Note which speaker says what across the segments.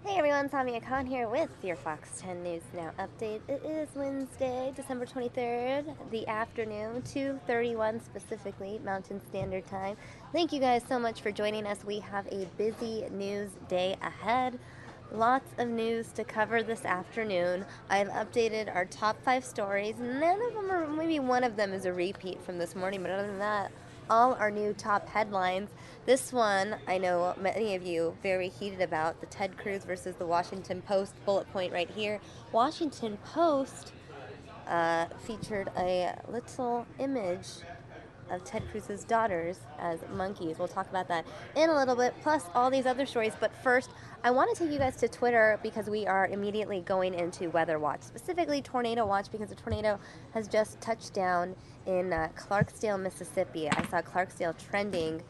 Speaker 1: Hey everyone, Samia Khan here with your Fox 10 News Now update. It is Wednesday, December 23rd, the afternoon, 2:31 specifically, Mountain Standard Time. Thank you guys so much for joining us. We have a busy news day ahead. Lots of news to cover this afternoon. I've updated our top 5 stories. None of them are, maybe one of them is a repeat from this morning, but other than that, all our new top headlines. This one, I know many of you very heated about, the Ted Cruz versus the Washington Post bullet point right here. Washington Post featured a little image of Ted Cruz's daughters as monkeys. We'll talk about that in a little bit, plus all these other stories. But first, I want to take you guys to Twitter because we are immediately going into Weather Watch, specifically Tornado Watch, because a tornado has just touched down in Clarksdale, Mississippi. I saw Clarksdale trending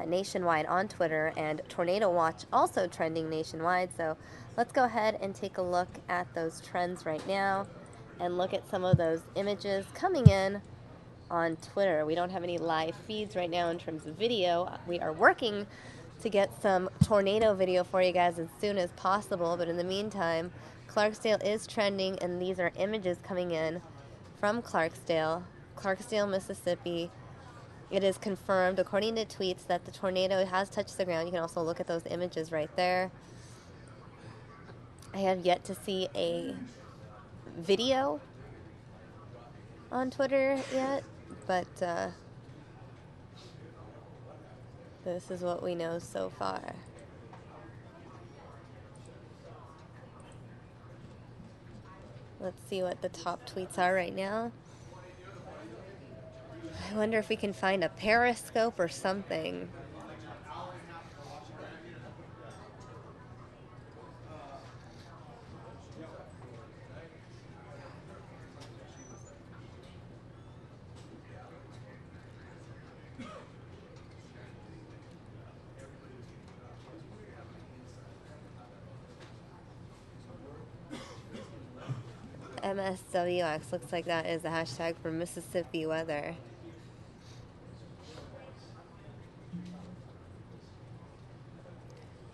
Speaker 1: nationwide on Twitter, and Tornado Watch also trending nationwide. So let's go ahead and take a look at those trends right now and look at some of those images coming in on Twitter. We don't have any live feeds right now in terms of video. We are working to get some tornado video for you guys as soon as possible, but in the meantime, Clarksdale is trending, and these are images coming in from Clarksdale, Mississippi. It is confirmed, according to tweets, that the tornado has touched the ground. You can also look at those images right there. I have yet to see a video on Twitter yet, but this is what we know so far. Let's see what the top tweets are right now. I wonder if we can find a periscope or something. MSWX looks like that is the hashtag for Mississippi weather.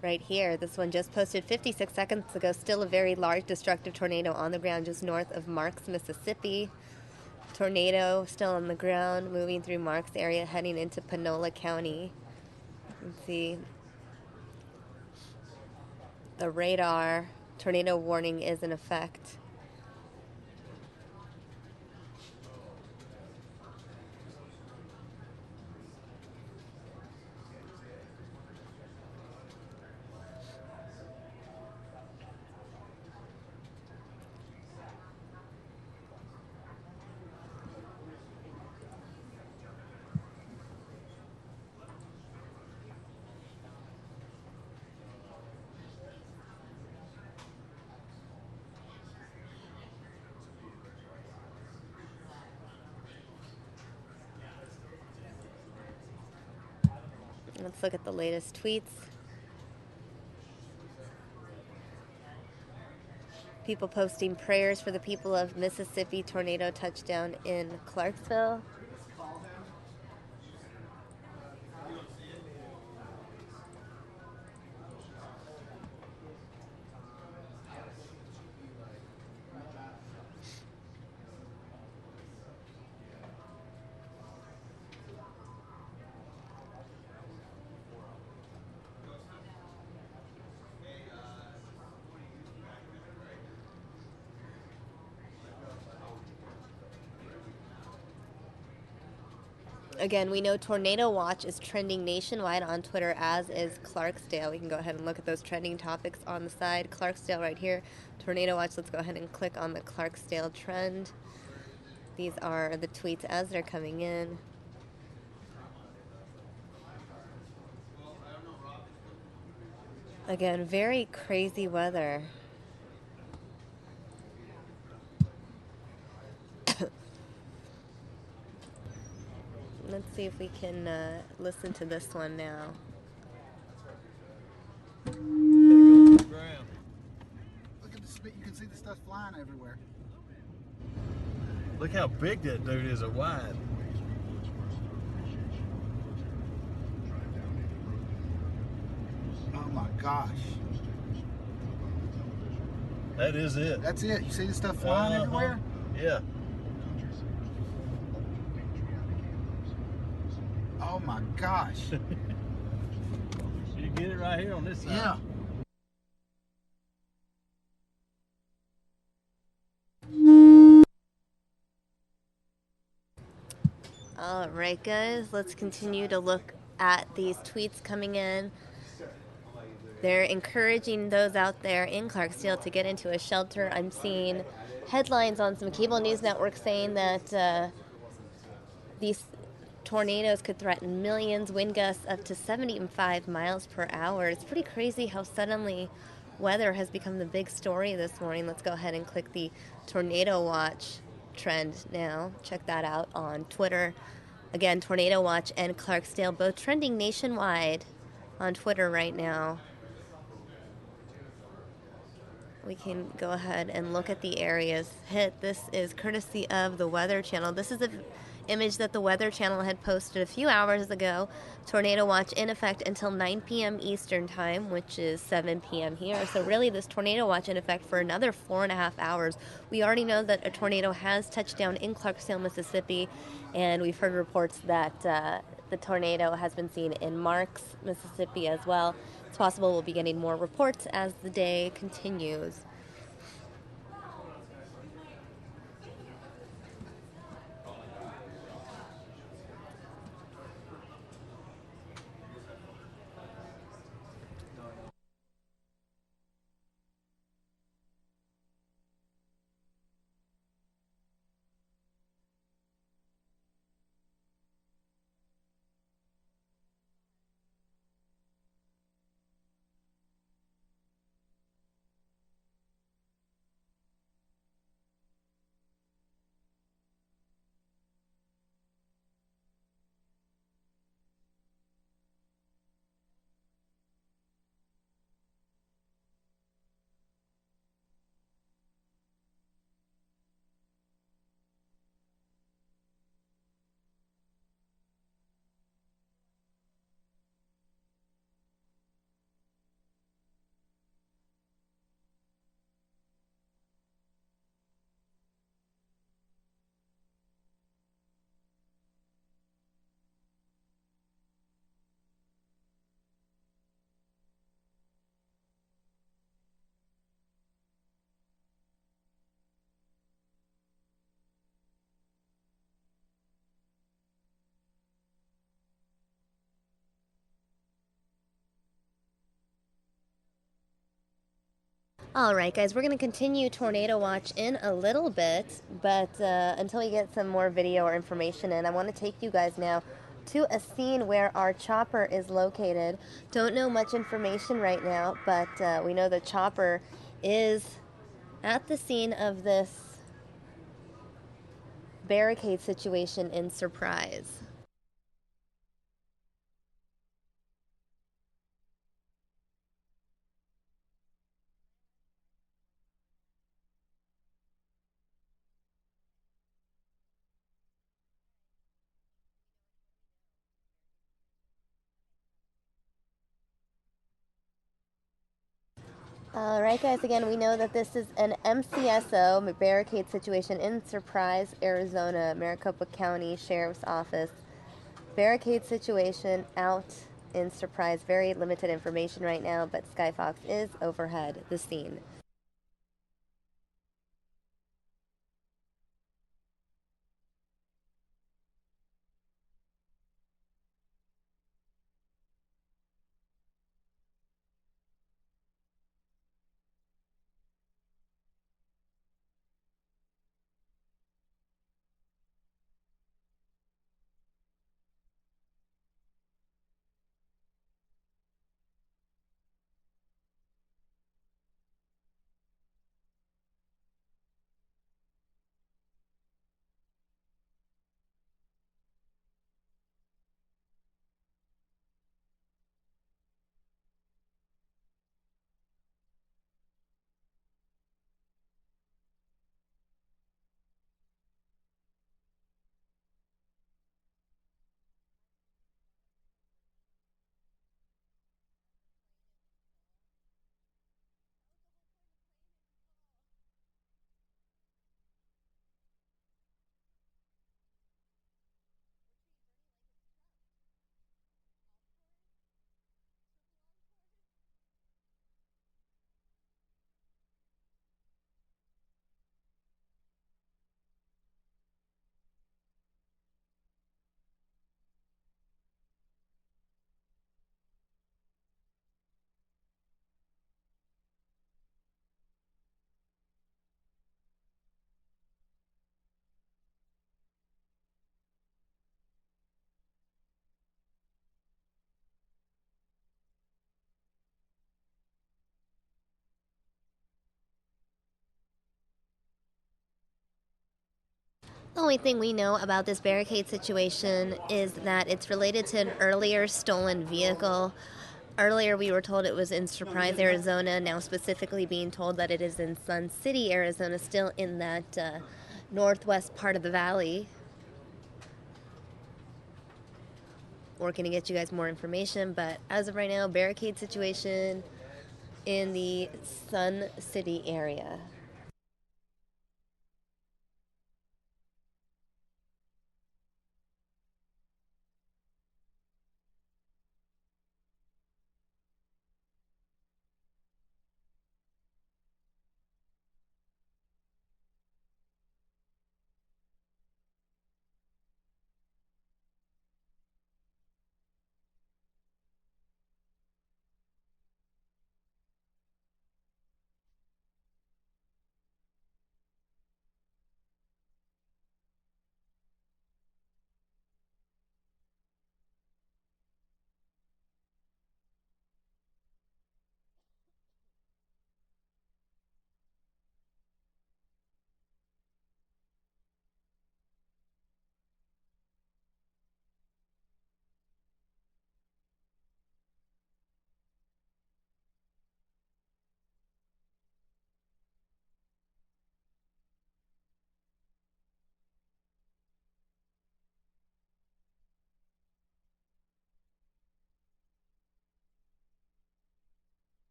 Speaker 1: Right here, this one just posted 56 seconds ago. Still a very large destructive tornado on the ground just north of Marks, Mississippi. Tornado still on the ground, moving through Marks area, heading into Panola County. You can see the radar tornado warning is in effect. Let's look at the latest tweets. People posting prayers for the people of Mississippi. Tornado touchdown in Clarksville. Again, we know Tornado Watch is trending nationwide on Twitter, as is Clarksdale. We can go ahead and look at those trending topics on the side. Clarksdale right here, Tornado Watch. Let's go ahead and click on the Clarksdale trend. These are the tweets as they're coming in. Again, very crazy weather. Let's see if we can listen to this one now.
Speaker 2: Look at the spit. You can see the stuff flying everywhere.
Speaker 3: Look how big that dude is at wide.
Speaker 2: Oh my gosh.
Speaker 3: That is it.
Speaker 2: That's it. You see the stuff flying everywhere?
Speaker 3: Yeah.
Speaker 2: Oh my gosh.
Speaker 3: You get it right here on this side.
Speaker 2: Yeah.
Speaker 1: All right, guys, let's continue to look at these tweets coming in. They're encouraging those out there in Clarksdale to get into a shelter. I'm seeing headlines on some cable news networks saying that these tornadoes could threaten millions, wind gusts up to 75 miles per hour. It's pretty crazy how suddenly weather has become the big story this morning. Let's go ahead and click the tornado watch trend now. Check that out on Twitter. Again, Tornado Watch and Clarksdale both trending nationwide on Twitter right now. We can go ahead and look at the areas hit. This is courtesy of the Weather Channel. This is an image that the Weather Channel had posted a few hours ago. Tornado watch in effect until 9 p.m. Eastern Time, which is 7 p.m. here. So really this tornado watch in effect for another 4.5 hours. We already know that a tornado has touched down in Clarksdale, Mississippi, and we've heard reports that the tornado has been seen in Marks, Mississippi as well. It's possible we'll be getting more reports as the day continues. All right, guys, we're going to continue Tornado Watch in a little bit, but until we get some more video or information in, I want to take you guys now to a scene where our chopper is located. Don't know much information right now, but we know the chopper is at the scene of this barricade situation in Surprise. All right, guys, again, we know that this is an MCSO, barricade situation in Surprise, Arizona, Maricopa County Sheriff's Office. Barricade situation out in Surprise. Very limited information right now, but Skyfox is overhead the scene. The only thing we know about this barricade situation is that it's related to an earlier stolen vehicle. Earlier, we were told it was in Surprise, Arizona. Now, specifically being told that it is in Sun City, Arizona, still in that northwest part of the valley. Working to get you guys more information, but as of right now, barricade situation in the Sun City area.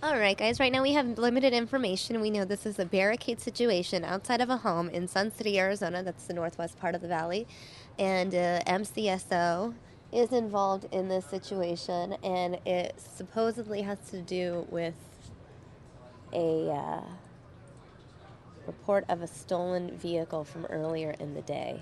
Speaker 1: All right, guys, right now we have limited information. We know this is a barricade situation outside of a home in Sun City, Arizona. That's the northwest part of the valley. And MCSO is involved in this situation, and it supposedly has to do with a report of a stolen vehicle from earlier in the day.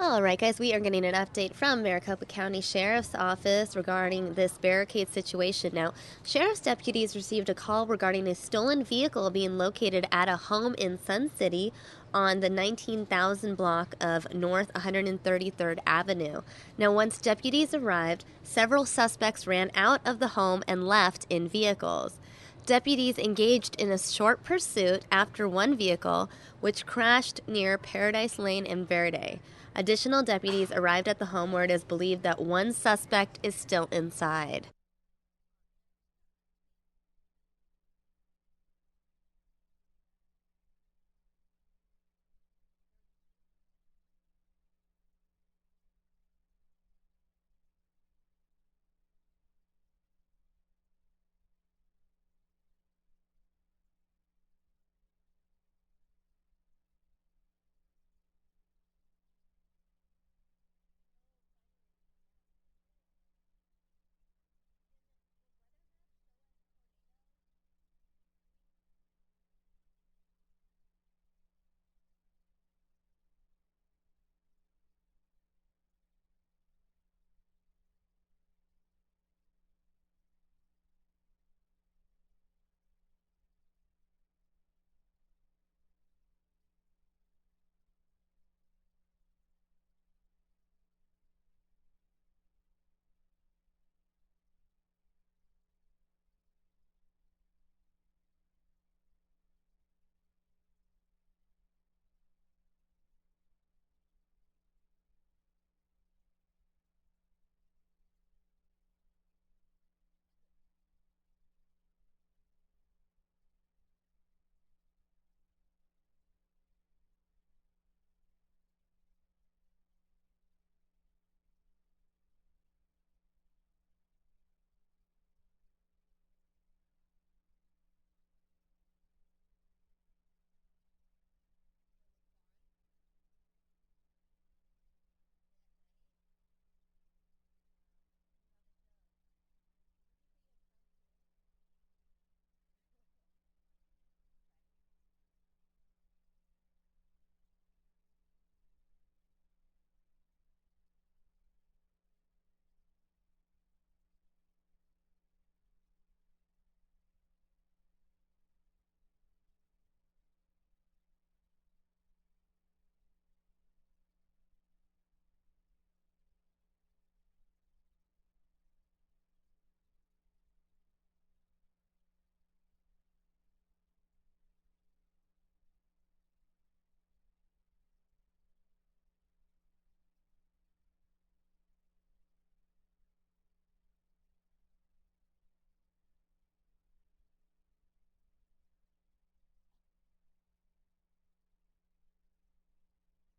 Speaker 1: All right, guys, we are getting an update from Maricopa County Sheriff's Office regarding this barricade situation. Now, sheriff's deputies received a call regarding a stolen vehicle being located at a home in Sun City on the 19,000 block of North 133rd Avenue. Now, once deputies arrived, several suspects ran out of the home and left in vehicles. Deputies engaged in a short pursuit after one vehicle, which crashed near Paradise Lane and Verde. Additional deputies arrived at the home where it is believed that one suspect is still inside.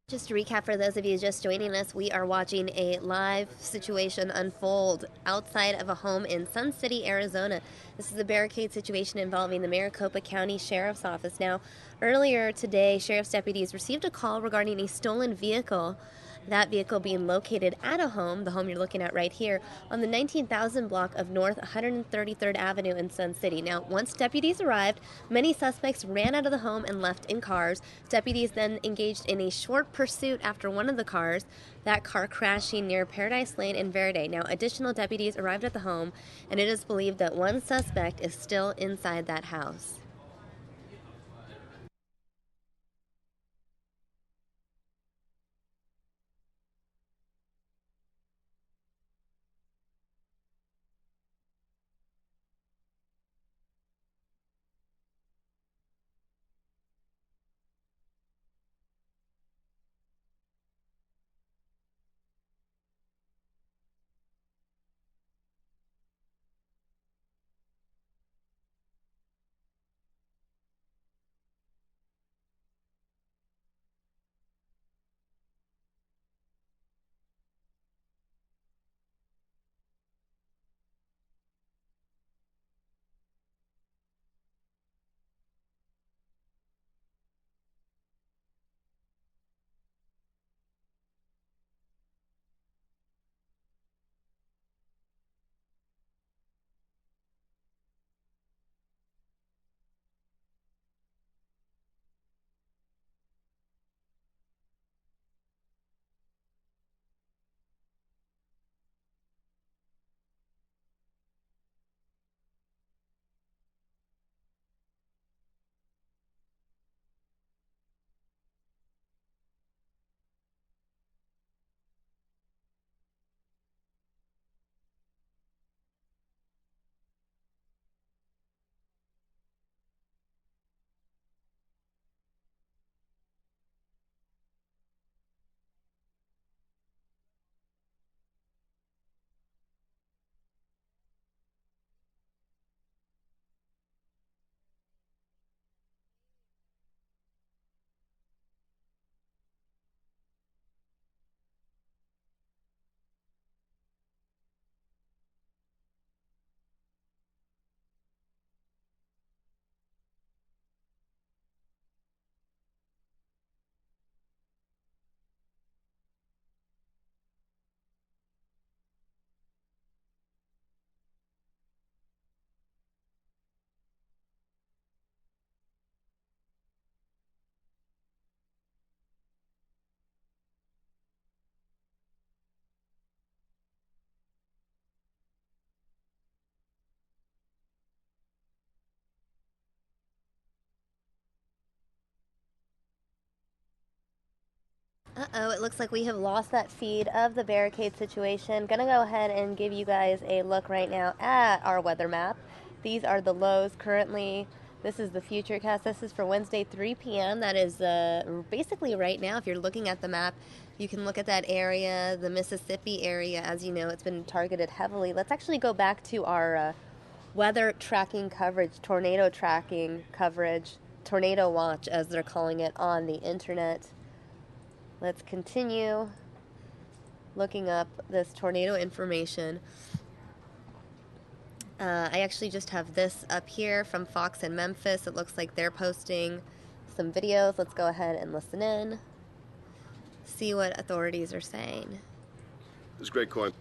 Speaker 1: Just to recap for those of you just joining us, we are watching a live situation unfold outside of a home in Sun City, Arizona. This is a barricade situation involving the Maricopa County Sheriff's Office. Now, earlier today, sheriff's deputies received a call regarding a stolen vehicle. That vehicle being located at a home, the home you're looking at right here, on the 19,000 block of North 133rd Avenue in Sun City. Now, once deputies arrived, many suspects ran out of the home and left in cars. Deputies then engaged in a short pursuit after one of the cars, that car crashing near Paradise Lane and Verde. Now, additional deputies arrived at the home, and it is believed that one suspect is still inside that house. Uh-oh, it looks like we have lost that feed of the barricade situation. Gonna go ahead and give you guys a look right now at our weather map. These are the lows currently. This is the future cast. This is for Wednesday, 3 p.m. That is basically right now. If you're looking at the map, you can look at that area, the Mississippi area. As you know, it's been targeted heavily. Let's actually go back to our weather tracking coverage, tornado tracking coverage, tornado watch, as they're calling it on the internet. Let's continue looking up this tornado information. I actually just have this up here from Fox in Memphis. It looks like they're posting some videos. Let's go ahead and listen in, see what authorities are saying.
Speaker 4: It's great coin.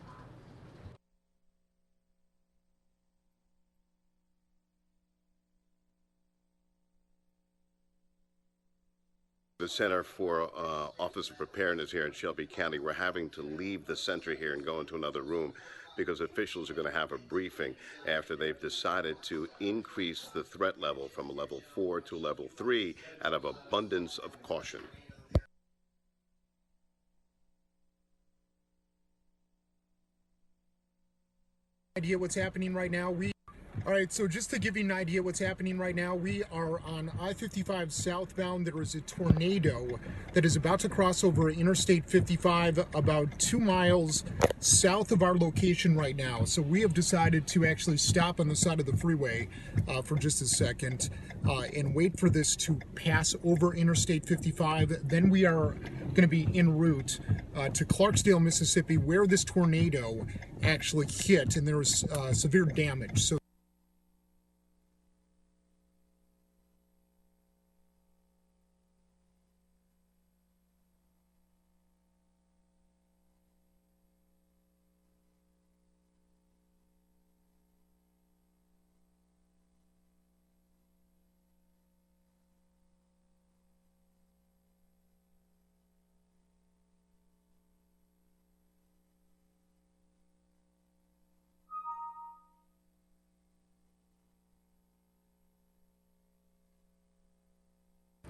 Speaker 4: The Center for Office of Preparedness here in Shelby County. We're having to leave the center here and go into another room because officials are going to have a briefing after they've decided to increase the threat level from a level 4 to level 3 out of abundance of caution.
Speaker 5: Idea what's happening right now. All right, so just to give you an idea what's happening right now, we are on I-55 southbound. There is a tornado that is about to cross over Interstate 55 about 2 miles south of our location right now. So we have decided to actually stop on the side of the freeway for just a second and wait for this to pass over Interstate 55. Then we are going to be en route to Clarksdale, Mississippi, where this tornado actually hit, and there was severe damage. So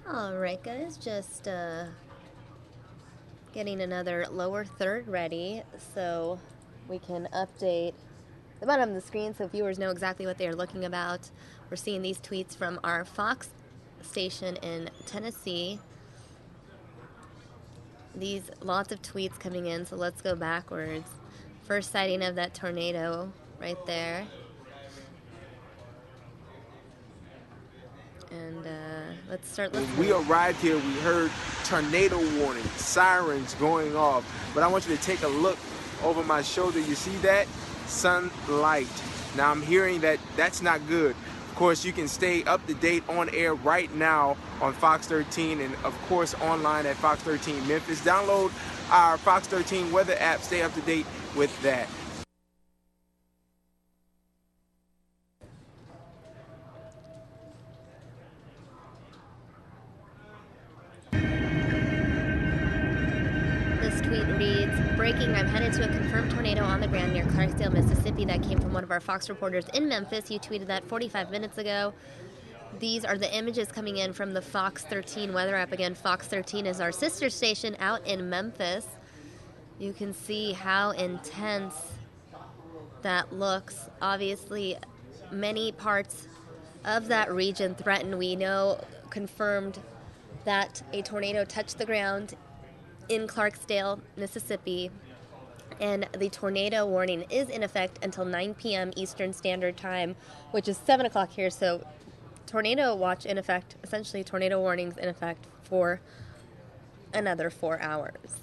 Speaker 1: Alright guys, just getting another lower third ready so we can update the bottom of the screen so viewers know exactly what they are looking about. We're seeing these tweets from our Fox station in Tennessee. These lots of tweets coming in, so let's go backwards. First sighting of that tornado right there. And let's start listening.
Speaker 6: When we arrived here, we heard tornado warning, sirens going off. But I want you to take a look over my shoulder. You see that? Sunlight. Now I'm hearing that that's not good. Of course, you can stay up to date on air right now on Fox 13 and of course online at Fox 13 Memphis. Download our Fox 13 weather app. Stay up to date with that.
Speaker 1: Breaking, I'm headed to a confirmed tornado on the ground near Clarksdale, Mississippi. That came from one of our Fox reporters in Memphis. You tweeted that 45 minutes ago. These are the images coming in from the Fox 13 weather app. Again, Fox 13 is our sister station out in Memphis. You can see how intense that looks. Obviously, many parts of that region threatened. We know confirmed that a tornado touched the ground in Clarksdale, Mississippi, and the tornado warning is in effect until 9 p.m. Eastern Standard Time, which is 7 o'clock here, so tornado watch in effect, essentially tornado warnings in effect for another 4 hours.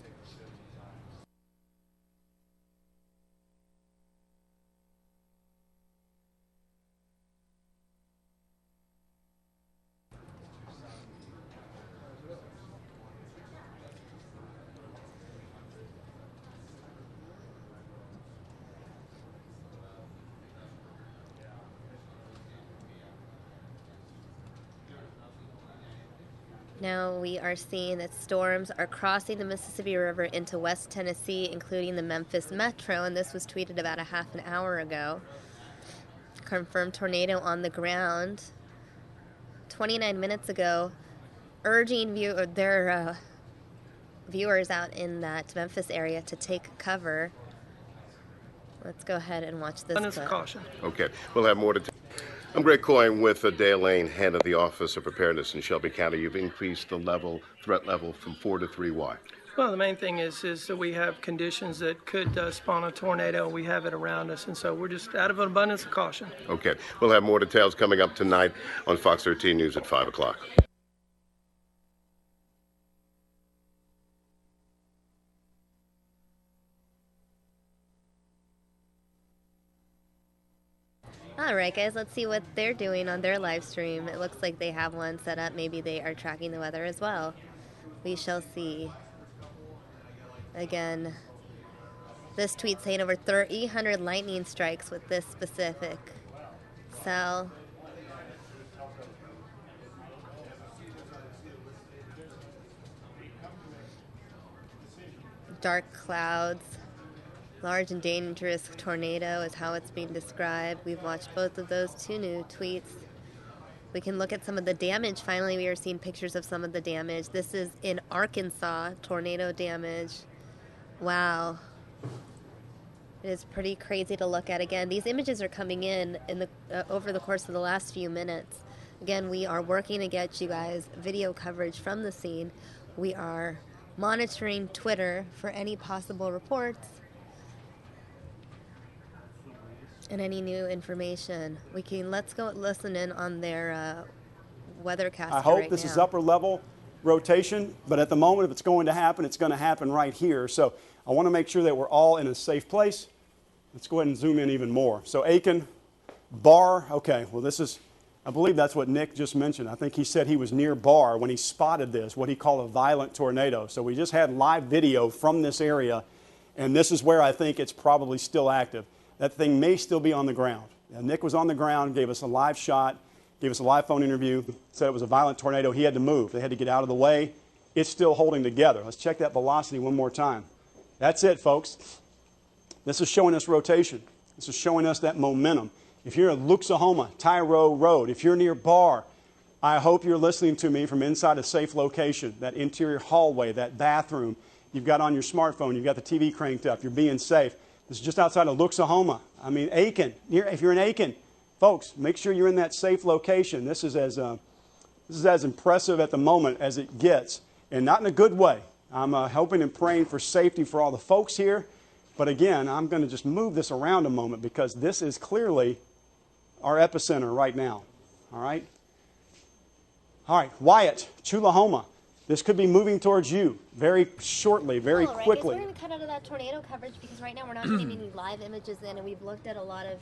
Speaker 1: Now we are seeing that storms are crossing the Mississippi River into West Tennessee, including the Memphis Metro, and this was tweeted about a half an hour ago. Confirmed tornado on the ground 29 minutes ago, urging viewers out in that Memphis area to take cover. Let's go ahead and watch this clip.
Speaker 7: Caution.
Speaker 4: Okay, we'll have more to tell. I'm Greg Coyne with Dale Lane, head of the Office of Preparedness in Shelby County. You've increased the threat level from 4 to 3. Why?
Speaker 7: Well, the main thing is that we have conditions that could spawn a tornado. We have it around us, and so we're just out of an abundance of caution.
Speaker 4: Okay, we'll have more details coming up tonight on Fox 13 News at 5 o'clock.
Speaker 1: All right, guys, let's see what they're doing on their live stream. It looks like they have one set up. Maybe they are tracking the weather as well. We shall see. Again, this tweet saying over 300 lightning strikes with this specific cell. Dark clouds. Large and dangerous tornado is how it's being described. We've watched both of those two new tweets. We can look at some of the damage. Finally, we are seeing pictures of some of the damage. This is in Arkansas, tornado damage. Wow. It is pretty crazy to look at. Again, these images are coming in the over the course of the last few minutes. Again, we are working to get you guys video coverage from the scene. We are monitoring Twitter for any possible reports and any new information. Let's go listen in on their weathercast.
Speaker 8: I hope
Speaker 1: right
Speaker 8: this
Speaker 1: now.
Speaker 8: is upper level rotation, but at the moment, if it's going to happen, it's going to happen right here. So I want to make sure that we're all in a safe place. Let's go ahead and zoom in even more. So Aiken, Barr, okay, well I believe that's what Nick just mentioned. I think he said he was near Barr when he spotted this, what he called a violent tornado. So we just had live video from this area, and this is where I think it's probably still active. That thing may still be on the ground. Nick was on the ground, gave us a live shot, gave us a live phone interview, said it was a violent tornado. He had to move. They had to get out of the way. It's still holding together. Let's check that velocity one more time. That's it, folks. This is showing us rotation. This is showing us that momentum. If you're in Luxahoma, Tyro Road, if you're near Barr, I hope you're listening to me from inside a safe location, that interior hallway, that bathroom. You've got on your smartphone, you've got the TV cranked up, you're being safe. This is just outside of Luxahoma. I mean, Aiken. If you're in Aiken, folks, make sure you're in that safe location. This is as impressive at the moment as it gets, and not in a good way. I'm hoping and praying for safety for all the folks here. But again, I'm going to just move this around a moment because this is clearly our epicenter right now. All right? All right, Wyatt, Chulahoma. This could be moving towards you very shortly, very quickly.
Speaker 1: We're going to cut out of that tornado coverage because right now we're not getting any live images in, and we've looked at a lot of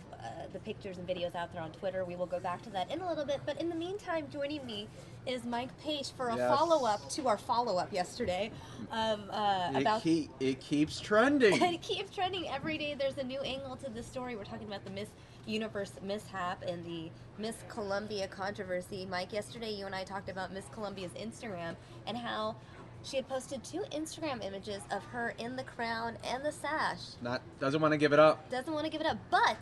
Speaker 1: the pictures and videos out there on Twitter. We will go back to that in a little bit. But in the meantime, joining me is Mike Page for a follow-up to our follow-up yesterday.
Speaker 9: It keeps trending.
Speaker 1: It keeps trending every day. There's a new angle to the story. We're talking about the Miss Universe mishap and the Miss Colombia controversy. Mike, yesterday you and I talked about Miss Colombia's Instagram and how she had posted 2 Instagram images of her in the crown and the sash.
Speaker 9: Doesn't want to give it up.
Speaker 1: Doesn't want to give it up. But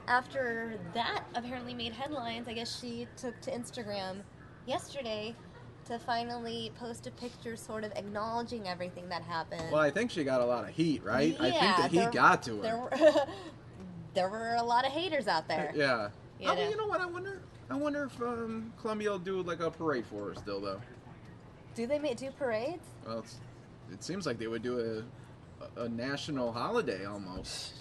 Speaker 1: after that apparently made headlines, I guess she took to Instagram yesterday to finally post a picture sort of acknowledging everything that happened.
Speaker 9: Well, I think she got a lot of heat, right?
Speaker 1: Yeah,
Speaker 9: I think the heat got to her.
Speaker 1: There were a lot of haters out there.
Speaker 9: Yeah.
Speaker 1: You know?
Speaker 9: You know what? I wonder if Colombia will do like a parade for her still, though.
Speaker 1: Do they do parades?
Speaker 9: Well, it seems like they would do a national holiday almost.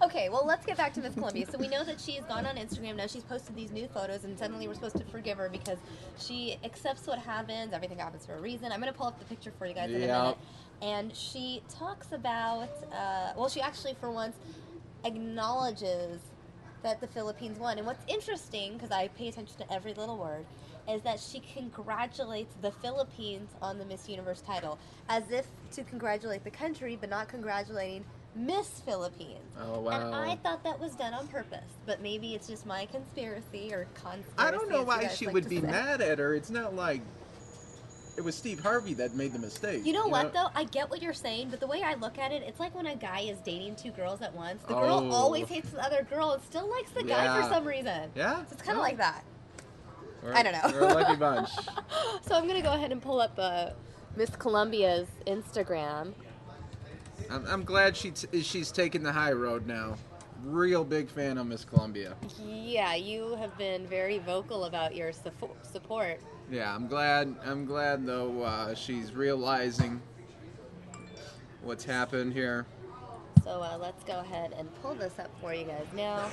Speaker 1: Okay, well, let's get back to Miss Colombia. So we know that she has gone on Instagram. Now she's posted these new photos, and suddenly we're supposed to forgive her because she accepts what happens. Everything happens for a reason. I'm going to pull up the picture for you guys in a minute. And she talks about, she actually, for once, acknowledges that the Philippines won. And what's interesting, because I pay attention to every little word, is that she congratulates the Philippines on the Miss Universe title, as if to congratulate the country, but not congratulating Miss Philippines.
Speaker 9: Oh, wow.
Speaker 1: And I thought that was done on purpose, but maybe it's just my conspiracy or conspiracy.
Speaker 9: I don't know why she would be mad at her. It's not like it was Steve Harvey that made the mistake.
Speaker 1: You know what, though? I get what you're saying, but the way I look at it, it's like when a guy is dating 2 girls at once. The girl always hates the other girl and still likes the guy for some reason.
Speaker 9: Yeah?
Speaker 1: So it's kind of like that. I don't know.
Speaker 9: We're a lucky bunch.
Speaker 1: So I'm going to go ahead and pull up Miss Colombia's Instagram.
Speaker 9: I'm glad she's taking the high road now. Real big fan of Miss Colombia.
Speaker 1: Yeah, you have been very vocal about your support.
Speaker 9: Yeah, I'm glad though she's realizing what's happened here.
Speaker 1: So let's go ahead and pull this up for you guys now.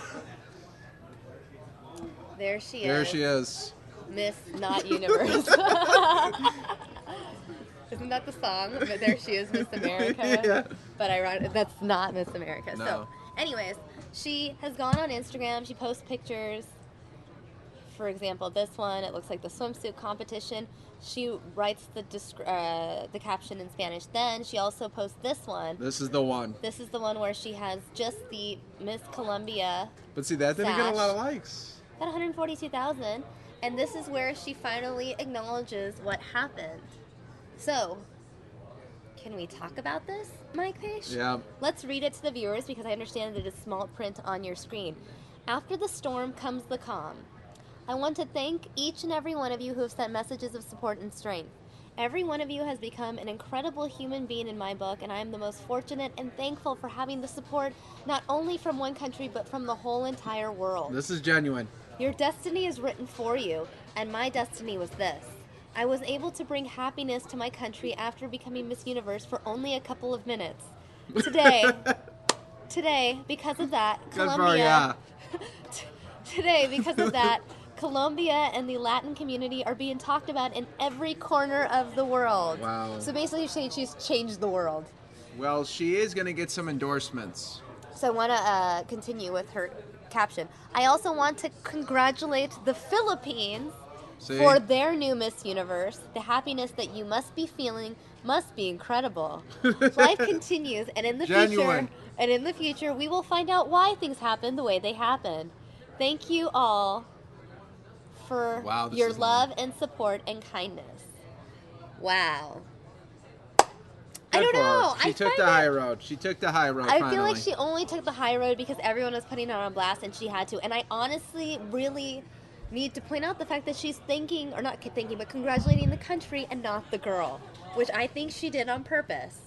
Speaker 1: There she is.
Speaker 9: There she is.
Speaker 1: Miss Not Universe. Isn't that the song? But there she is, Miss America.
Speaker 9: Yeah.
Speaker 1: But that's not Miss America.
Speaker 9: No.
Speaker 1: So, anyways, she has gone on Instagram. She posts pictures. For example, this one, it looks like the swimsuit competition. She writes the caption in Spanish. Then she also posts this one.
Speaker 9: This is the one.
Speaker 1: This is the one where she has just the Miss Colombia.
Speaker 9: But see, that didn't get a lot of likes.
Speaker 1: Got 142,000. And this is where she finally acknowledges what happened. So, can we talk about this, Mike Page?
Speaker 9: Yeah.
Speaker 1: Let's read it to the viewers because I understand that it is small print on your screen. After the storm comes the calm. I want to thank each and every one of you who have sent messages of support and strength. Every one of you has become an incredible human being in my book, and I am the most fortunate and thankful for having the support not only from one country but from the whole entire world.
Speaker 9: This is genuine.
Speaker 1: Your destiny is written for you, and my destiny was this. I was able to bring happiness to my country after becoming Miss Universe for only a couple of minutes. Today, because of that, Colombia... Today, because of that, Colombia and the Latin community are being talked about in every corner of the world.
Speaker 9: Wow.
Speaker 1: So basically she's changed the world.
Speaker 9: Well, she is going to get some endorsements.
Speaker 1: So I want to continue with her caption. I also want to congratulate the Philippines for their new Miss Universe. The happiness that you must be feeling must be incredible. Life continues, and in the future, we will find out why things happen the way they happen. Thank you all for your love and support and kindness. Wow. I don't know.
Speaker 9: She took the high road. She took the high road.
Speaker 1: I feel like she only took the high road because everyone was putting her on blast and she had to. And I honestly really need to point out the fact that she's thanking, or not thanking, but congratulating the country and not the girl, which I think she did on purpose.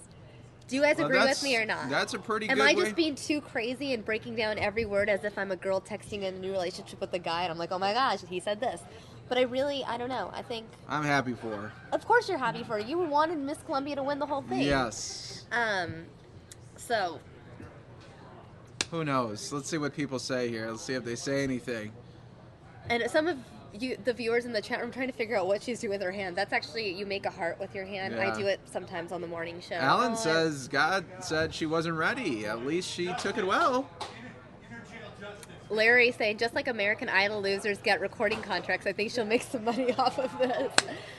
Speaker 1: Do you guys agree with me or not?
Speaker 9: That's a pretty good way.
Speaker 1: Am I just being too crazy and breaking down every word as if I'm a girl texting in a new relationship with a guy and I'm like, oh my gosh, he said this. But I don't know. I think...
Speaker 9: I'm happy for her.
Speaker 1: Of course you're happy for her. You wanted Miss Colombia to win the whole thing.
Speaker 9: Yes.
Speaker 1: So...
Speaker 9: Who knows? Let's see what people say here. Let's see if they say anything.
Speaker 1: And some of you, the viewers in the chat room, trying to figure out what she's doing with her hand. That's actually, you make a heart with your hand.
Speaker 9: Yeah.
Speaker 1: I do it sometimes on the morning show.
Speaker 9: Alan says God said she wasn't ready. At least she took it well.
Speaker 1: Larry saying, just like American Idol losers get recording contracts, I think she'll make some money off of this.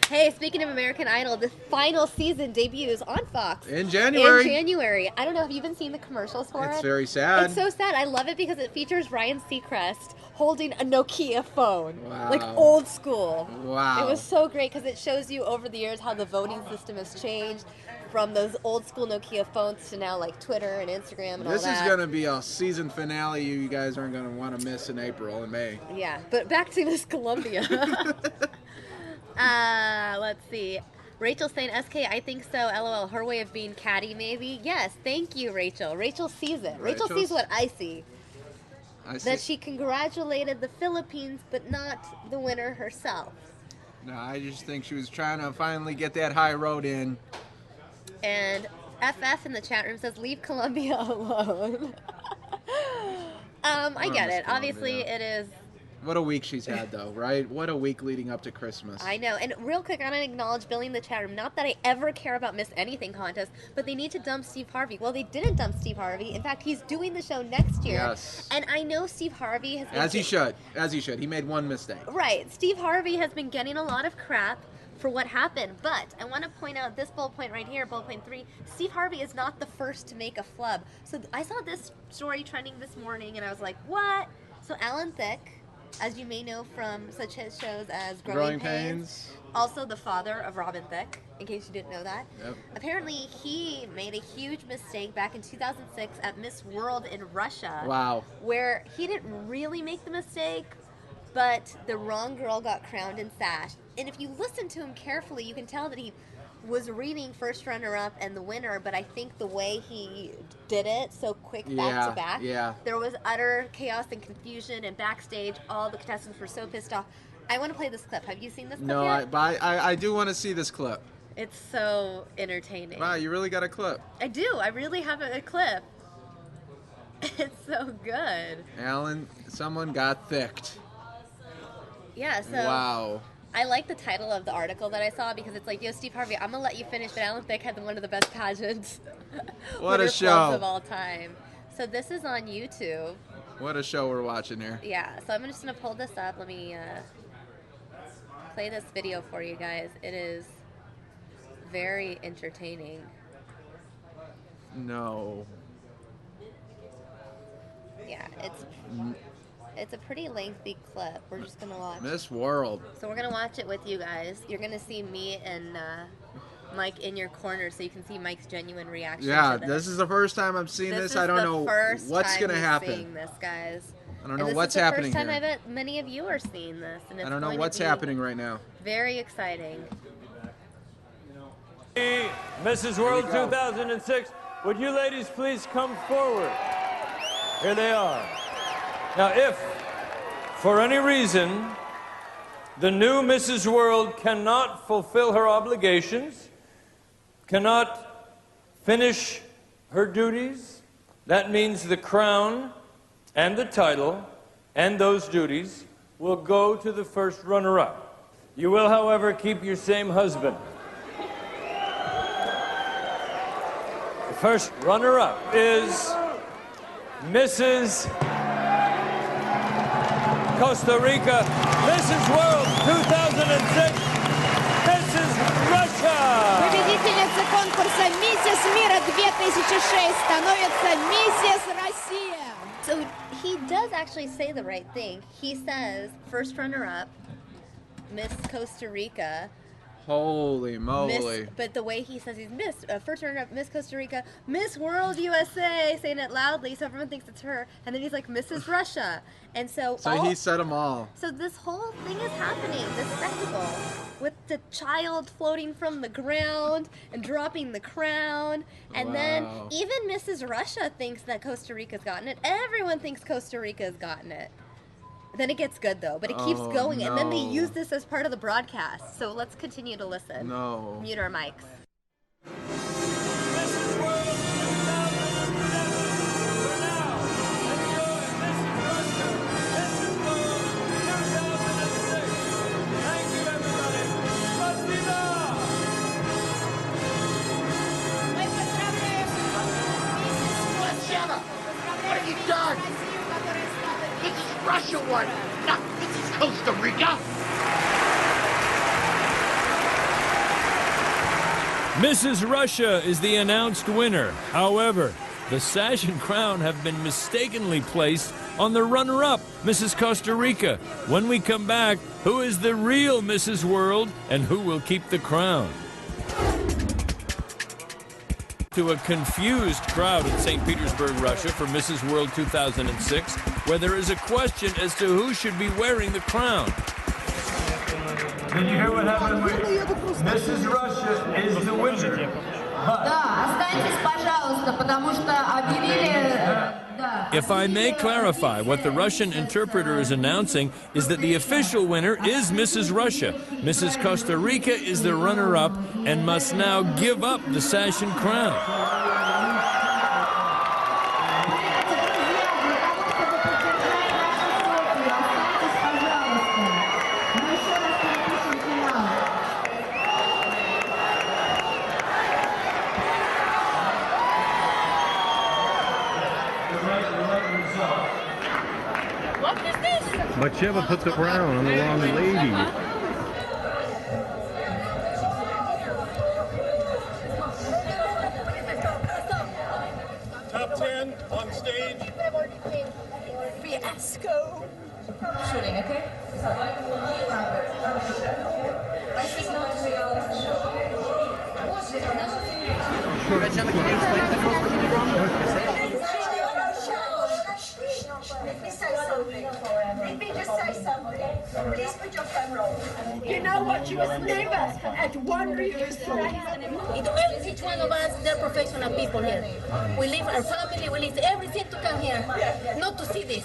Speaker 1: Hey, speaking of American Idol, the final season debuts on Fox.
Speaker 9: In January.
Speaker 1: I don't know, have you even seen the commercials for it?
Speaker 9: It's very sad.
Speaker 1: It's so sad. I love it because it features Ryan Seacrest holding a Nokia phone.
Speaker 9: Wow.
Speaker 1: Like old school.
Speaker 9: Wow.
Speaker 1: It was so great because it shows you over the years how the voting system has changed from those old school Nokia phones to now like Twitter and Instagram and all that.
Speaker 9: This is going to be a season finale you guys aren't going to want to miss in April and May.
Speaker 1: Yeah, but back to Miss Colombia. Let's see. Rachel saying, SK, I think so. LOL. Her way of being catty, maybe. Yes, thank you, Rachel. Rachel sees it. Rachel sees what I see. That she congratulated the Philippines, but not the winner herself.
Speaker 9: No, I just think she was trying to finally get that high road in.
Speaker 1: And FF in the chat room says, leave Colombia alone. I get it. Obviously, it is...
Speaker 9: What a week she's had, though, right? What a week leading up to Christmas.
Speaker 1: I know. And real quick, I want to acknowledge Billy in the chat room. Not that I ever care about Miss Anything contest, but they need to dump Steve Harvey. Well, they didn't dump Steve Harvey. In fact, he's doing the show next year.
Speaker 9: Yes.
Speaker 1: And I know Steve Harvey has been...
Speaker 9: As he should. As he should. He made one mistake.
Speaker 1: Right. Steve Harvey has been getting a lot of crap for what happened. But I want to point out this bullet point right here, bullet point 3. Steve Harvey is not the first to make a flub. So I saw this story trending this morning, and I was like, what? So Alan Thicke, as you may know from such hit shows as Growing Pains, also the father of Robin Thicke, in case you didn't know that.
Speaker 9: Yep.
Speaker 1: Apparently, he made a huge mistake back in 2006 at Miss World in Russia.
Speaker 9: Wow.
Speaker 1: Where he didn't really make the mistake, but the wrong girl got crowned and sashed. And if you listen to him carefully, you can tell that he was reading first runner-up and the winner, but I think the way he did it so quick back to back, there was utter chaos and confusion, and backstage all the contestants were so pissed off. I want to play this clip. Have you seen this clip yet?
Speaker 9: No, I do want to see this clip.
Speaker 1: It's so entertaining.
Speaker 9: Wow, you really got a clip.
Speaker 1: I do. I really have a clip. It's so good.
Speaker 9: Alan, someone got thicked.
Speaker 1: Yeah, so
Speaker 9: wow.
Speaker 1: I like the title of the article that I saw because it's like, yo, Steve Harvey, I'm going to let you finish, but Alan Thicke had one of the best pageants.
Speaker 9: What a show.
Speaker 1: Of all time. So this is on YouTube.
Speaker 9: What a show we're watching here.
Speaker 1: Yeah, so I'm just going to pull this up. Let me play this video for you guys. It is very entertaining.
Speaker 9: No.
Speaker 1: Yeah, it's a pretty lengthy clip. We're just going to watch.
Speaker 9: Miss World.
Speaker 1: So we're going to watch it with you guys. You're going to see me and Mike in your corner so you can see Mike's genuine reaction
Speaker 9: Yeah,
Speaker 1: to
Speaker 9: this is the first time I'm seeing this. I don't know what's going to happen.
Speaker 1: Seeing this, guys.
Speaker 9: I don't know what's happening here.
Speaker 1: This is the first time I bet many of you are seeing this. And it's
Speaker 9: I don't know
Speaker 1: going
Speaker 9: what's
Speaker 1: to be
Speaker 9: happening right now.
Speaker 1: Very exciting.
Speaker 10: Mrs. World 2006, would you ladies please come forward? Here they are. Now, if, for any reason, the new Mrs. World cannot fulfill her obligations, cannot finish her duties, that means the crown and the title and those duties will go to the first runner-up. You will, however, keep your same husband. The first runner-up is Mrs. Costa Rica, Mrs. World 2006, Mrs. Russia.
Speaker 11: Победительница конкурса «Миссис Мира 2006» становится «Миссис Россия».
Speaker 1: So he does actually say the right thing. He says first runner-up, Miss Costa Rica.
Speaker 9: Holy moly.
Speaker 1: But the way he says he's first runner-up, Miss Costa Rica, Miss World USA, saying it loudly so everyone thinks it's her, and then he's like, Mrs. Russia. And so
Speaker 9: he said them all.
Speaker 1: So this whole thing is happening, this spectacle, with the child floating from the ground and dropping the crown, and then even Mrs. Russia thinks that Costa Rica's gotten it. Everyone thinks Costa Rica's gotten it. Then it gets good though, but it keeps going, and then they use this as part of the broadcast. So let's continue to listen.
Speaker 9: No.
Speaker 1: Mute our mics.
Speaker 10: Mrs. World 2007, for now, enjoy Mrs. Russia, Mrs. World 2006. Thank you, everybody. Spasibo!
Speaker 11: Мы поздравляем Mrs. Russia.
Speaker 12: What have you done? This is Russia won, not this is Costa Rica.
Speaker 10: Mrs. Russia is the announced winner. However, the sash and crown have been mistakenly placed on the runner-up, Mrs. Costa Rica. When we come back, who is the real Mrs. World and who will keep the crown? To a confused crowd in St. Petersburg, Russia for Mrs. World 2006, where there is a question as to who should be wearing the crown. Did you hear what happened? Mrs. Russia is the winner. If I may clarify, what the Russian interpreter is announcing is that the official winner is Mrs. Russia. Mrs. Costa Rica is the runner-up and must now give up the sash and crown.
Speaker 3: But Sheva put the crown on the wrong lady.
Speaker 13: Top 10 on stage.
Speaker 11: Fiasco. Shooting, okay?
Speaker 12: Just say something.
Speaker 11: You know what? She was never at one rehearsal. It will each one of us, they're professional people here. We leave our family, we leave everything to come here, not to see this.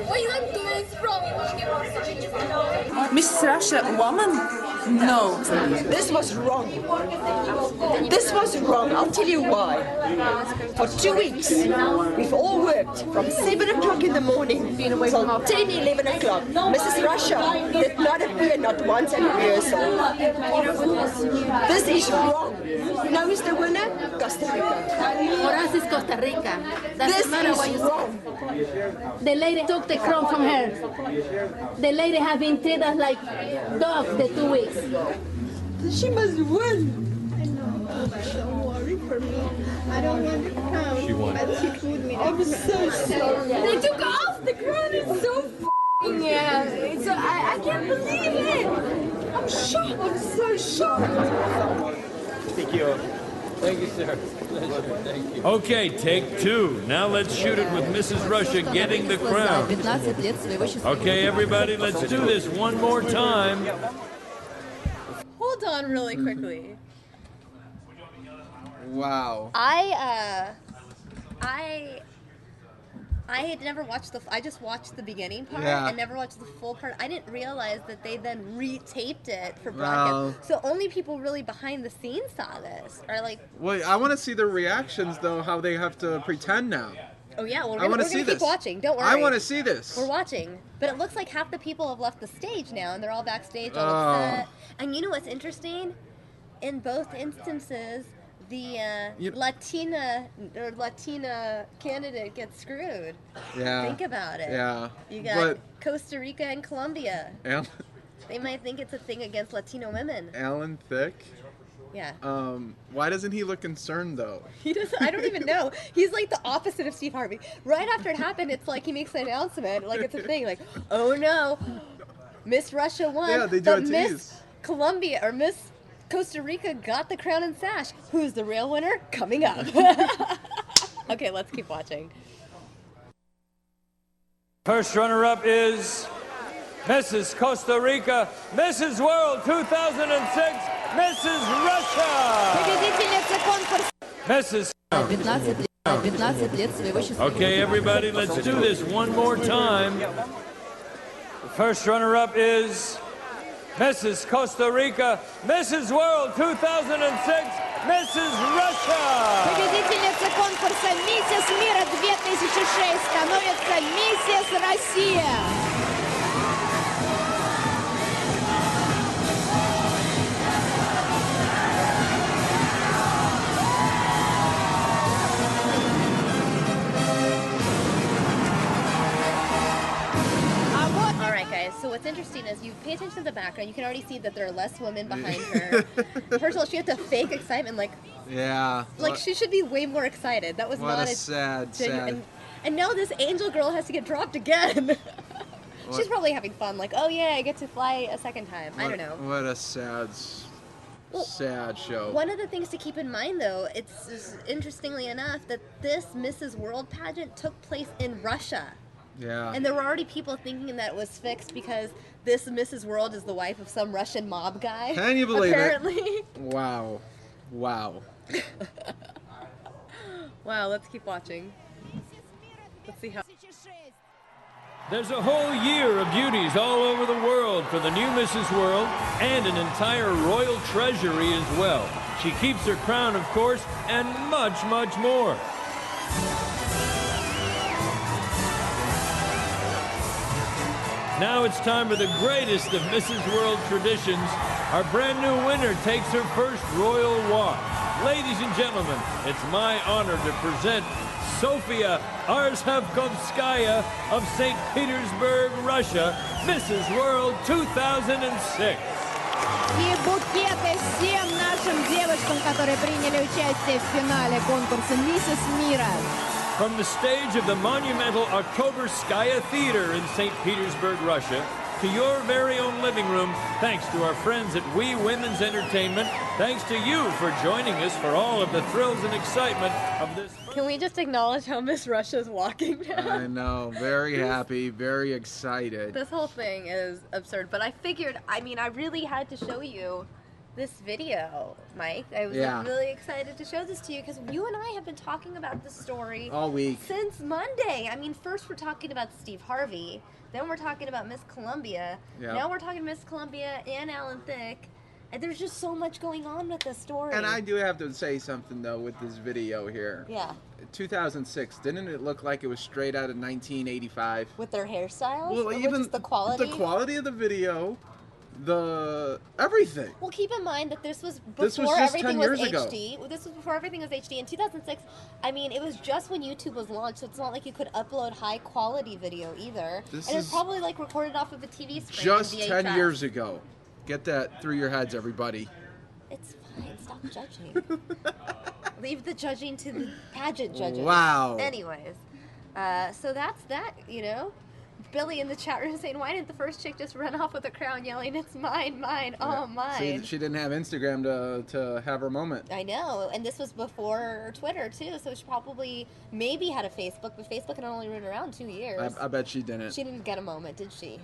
Speaker 11: What you want to do is wrong.
Speaker 14: Miss Russia, woman? No. This was wrong. This was wrong. I'll tell you why. For 2 weeks, we've all worked from 7 o'clock in the morning till 10, 11 o'clock. Mrs. Russia did not appear not once at rehearsal. This is wrong. You know who's the winner? Costa Rica.
Speaker 11: For us, it's Costa Rica.
Speaker 14: This is wrong.
Speaker 11: The lady took the crown from her. The lady have been treated us like dogs the 2 weeks.
Speaker 14: She must win.
Speaker 11: Don't worry for me. I don't want the crown.
Speaker 10: She won.
Speaker 11: But she told me. I'm so sorry. They took off the crown. It's so yeah. So I can't believe it. I'm shocked. I'm so shocked.
Speaker 10: Thank you. Thank you, sir. Pleasure. Thank you. Okay, take 2. Now let's shoot it with Mrs. Russia getting the crown. Okay, everybody, let's do this one more time.
Speaker 15: Hold on really quickly.
Speaker 9: Wow.
Speaker 15: I had never watched I just watched the beginning part
Speaker 9: Yeah.
Speaker 15: and never watched the full part. I didn't realize that they then retaped it for
Speaker 9: Wow.
Speaker 15: broadcast. So only people really behind the scenes saw this. Or like,
Speaker 9: Well, I want to see the reactions though. How they have to pretend now.
Speaker 15: oh yeah, well,
Speaker 9: I wanna
Speaker 15: we're
Speaker 9: see
Speaker 15: gonna keep
Speaker 9: this.
Speaker 15: watching. Don't worry.
Speaker 9: I want to see this.
Speaker 15: We're watching. But it looks like half the people have left the stage now and they're all backstage all
Speaker 9: Oh.
Speaker 15: upset. And you know what's interesting? In both instances, the Latina candidate gets screwed.
Speaker 9: Yeah.
Speaker 15: Think about it.
Speaker 9: Yeah.
Speaker 15: You got
Speaker 9: But
Speaker 15: Costa Rica and Colombia.
Speaker 9: Alan,
Speaker 15: They might think it's a thing against Latino women.
Speaker 9: Alan Thicke.
Speaker 15: Yeah.
Speaker 9: Why doesn't he look concerned though?
Speaker 15: He doesn't. I don't even know. He's like the opposite of Steve Harvey. Right after it happened, it's like he makes an announcement, like it's a thing, like, oh no, Miss Russia won,
Speaker 9: Yeah, they do
Speaker 15: but
Speaker 9: a
Speaker 15: Miss
Speaker 9: tease.
Speaker 15: Colombia or Miss Costa Rica got the crown and sash. Who's the real winner? Coming up. Okay, let's keep watching.
Speaker 10: First runner-up is Mrs. Costa Rica, Mrs. World 2006, Mrs. Russia.
Speaker 11: Победительница конкурса.
Speaker 10: Mrs.
Speaker 11: 15 лет своего счастливого.
Speaker 10: Okay, everybody, let's do this one more time. The first runner-up is Mrs. Costa Rica, Mrs. World 2006, Mrs. Russia.
Speaker 11: Победительница конкурса «Миссис Мира 2006» становится «Миссис Россия».
Speaker 15: All right, guys. So what's interesting is you pay attention to the background. You can already see that there are less women behind her. First of all, she had to fake excitement, like
Speaker 9: Yeah.
Speaker 15: she should be way more excited. That was
Speaker 9: What
Speaker 15: not
Speaker 9: a sad.
Speaker 15: And now this angel girl has to get dropped again. She's probably having fun, like, oh yeah, I get to fly a second time. I don't know.
Speaker 9: What a sad show.
Speaker 15: One of the things to keep in mind, though, it's just, interestingly enough, that this Mrs. World pageant took place in Russia.
Speaker 9: Yeah.
Speaker 15: And there were already people thinking that it was fixed because this Mrs. World is the wife of some Russian mob guy.
Speaker 9: Can you believe
Speaker 15: apparently.
Speaker 9: it? Wow. Wow.
Speaker 15: Wow, let's keep watching. Let's see how.
Speaker 10: There's a whole year of beauties all over the world for the new Mrs. World and an entire royal treasury as well. She keeps her crown, of course, and much, much more. Now it's time for the greatest of Mrs. World traditions. Our brand new winner takes her first royal walk. Ladies and gentlemen, it's my honor to present Sofia Arzhavkovskaya of St. Petersburg, Russia, Mrs. World 2006.
Speaker 11: И букеты всем нашим девушкам, которые приняли участие в финале конкурса «Миссис Мира».
Speaker 10: From the stage of the monumental Oktoberskaya Theater in St. Petersburg, Russia, to your very own living room, thanks to our friends at We Women's Entertainment. Thanks to you for joining us for all of the thrills and excitement of this.
Speaker 15: Can we just acknowledge how Miss Russia's walking now?
Speaker 9: I know, very happy, very excited.
Speaker 15: This whole thing is absurd, but I figured, I mean, I really had to show you this video, Mike. I was like, really excited to show this to you because you and I have been talking about this story
Speaker 9: all week
Speaker 15: since Monday. I mean, first we're talking about Steve Harvey, then we're talking about Miss Colombia, now we're talking Miss Colombia and Alan Thicke, and there's just so much going on with this story.
Speaker 9: And I do have to say something though with this video here.
Speaker 15: Yeah.
Speaker 9: 2006, didn't it look like it was straight out of 1985?
Speaker 15: With their hairstyles?
Speaker 9: Well, even
Speaker 15: the quality?
Speaker 9: The quality of the video, everything.
Speaker 15: Well, keep in mind that this was before
Speaker 9: just
Speaker 15: everything
Speaker 9: 10
Speaker 15: was
Speaker 9: years ago.
Speaker 15: HD. This was before everything was HD. In 2006, I mean, it was just when YouTube was launched, so it's not like you could upload high quality video either. And it's probably like recorded off of a TV screen.
Speaker 9: Just 10 years ago. Get that through your heads, everybody.
Speaker 15: It's fine. Stop judging. Leave the judging to the pageant judges.
Speaker 9: Wow.
Speaker 15: Anyways, so that's that, you know. Billy in the chat room saying, why didn't the first chick just run off with a crown yelling, it's mine, mine, oh, mine.
Speaker 9: See, she didn't have Instagram to have her moment.
Speaker 15: I know, and this was before Twitter, too, so she probably maybe had a Facebook, but Facebook had only been around 2 years.
Speaker 9: I bet she didn't.
Speaker 15: She didn't get a moment, did she?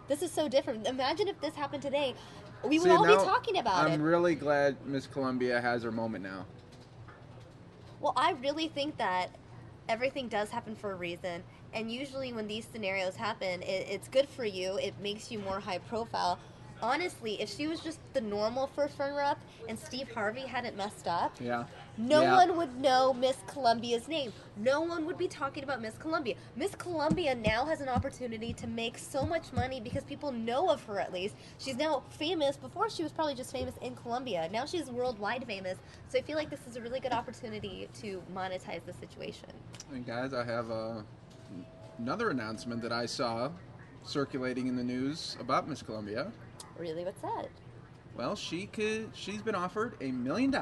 Speaker 15: This is so different. Imagine if this happened today. We would all be talking about it.
Speaker 9: I'm really glad Miss Colombia has her moment now.
Speaker 15: Well, I really think that everything does happen for a reason. And usually when these scenarios happen, it's good for you. It makes you more high profile. Honestly, if she was just the normal first runner-up and Steve Harvey hadn't messed up, no one would know Miss Colombia's name. No one would be talking about Miss Colombia. Miss Colombia now has an opportunity to make so much money because people know of her at least. She's now famous. Before she was probably just famous in Colombia. Now she's worldwide famous. So I feel like this is a really good opportunity to monetize the situation.
Speaker 9: And guys, I have another announcement that I saw circulating in the news about Miss Colombia.
Speaker 15: Really? What's that?
Speaker 9: Well, she's been offered $1 million.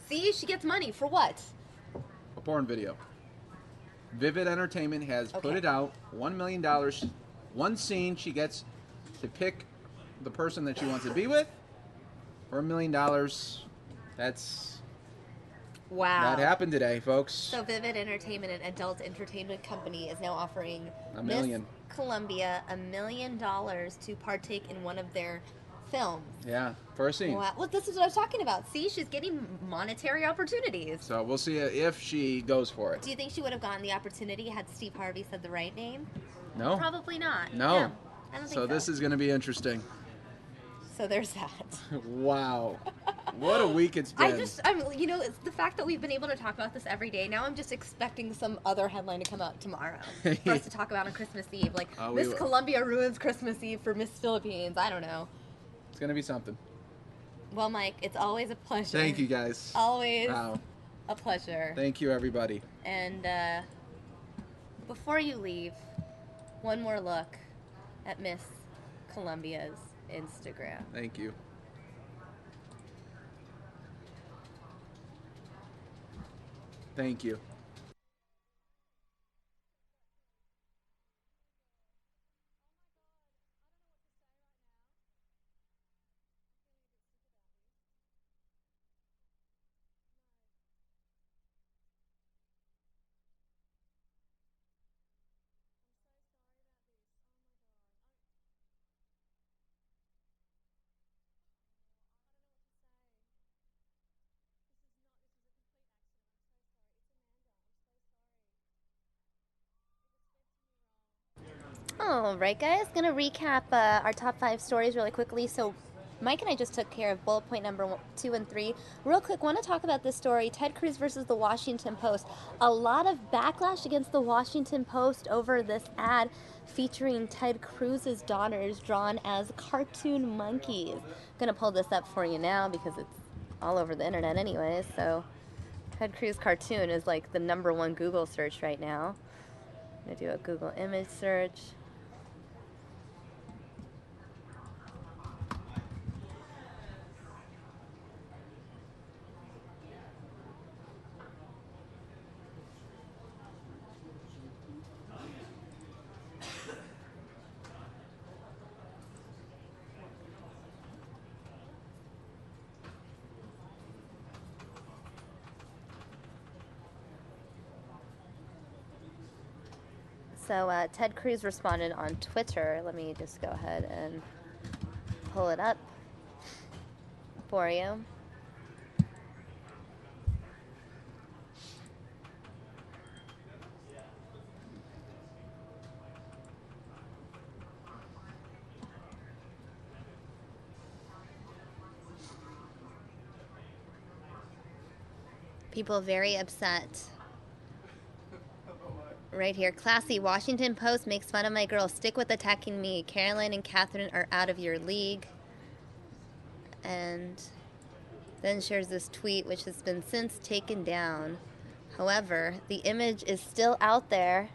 Speaker 15: See, she gets money for what?
Speaker 9: A porn video. Vivid Entertainment has put it out. $1 million. One scene, she gets to pick the person that she wants to be with for $1 million. That's
Speaker 15: wow.
Speaker 9: That happened today, folks.
Speaker 15: So Vivid Entertainment, an adult entertainment company, is now offering
Speaker 9: $1 million.
Speaker 15: Miss Colombia $1 million to partake in one of their films.
Speaker 9: Yeah, for a scene.
Speaker 15: Wow. Well, this is what I was talking about. See, she's getting monetary opportunities.
Speaker 9: So we'll see if she goes for it.
Speaker 15: Do you think she would have gotten the opportunity had Steve Harvey said the right name?
Speaker 9: No.
Speaker 15: Probably not.
Speaker 9: No.
Speaker 15: I don't think so.
Speaker 9: This is going to be interesting.
Speaker 15: So there's that.
Speaker 9: Wow. What a week it's been.
Speaker 15: You know, it's the fact that we've been able to talk about this every day. Now I'm just expecting some other headline to come out tomorrow for us to talk about on Christmas Eve. Like, Miss Colombia ruins Christmas Eve for Miss Philippines. I don't know.
Speaker 9: It's going to be something.
Speaker 15: Well, Mike, it's always a pleasure.
Speaker 9: Thank you, guys.
Speaker 15: Always a pleasure.
Speaker 9: Thank you, everybody.
Speaker 15: And before you leave, one more look at Miss Colombia's Instagram.
Speaker 9: Thank you. Thank you.
Speaker 1: All right, guys, gonna recap our top 5 stories really quickly. So Mike and I just took care of bullet point number 2 and 3. Real quick, want to talk about this story, Ted Cruz versus the Washington Post. A lot of backlash against the Washington Post over this ad featuring Ted Cruz's daughters drawn as cartoon monkeys. Gonna pull this up for you now because it's all over the internet anyway. So Ted Cruz cartoon is like the #1 Google search right now. I'm gonna do a Google image search. So Ted Cruz responded on Twitter. Let me just go ahead and pull it up for you. People very upset. Right here. Classy. Washington Post makes fun of my girl. Stick with attacking me. Caroline and Catherine are out of your league. And then shares this tweet, which has been since taken down. However, the image is still out there.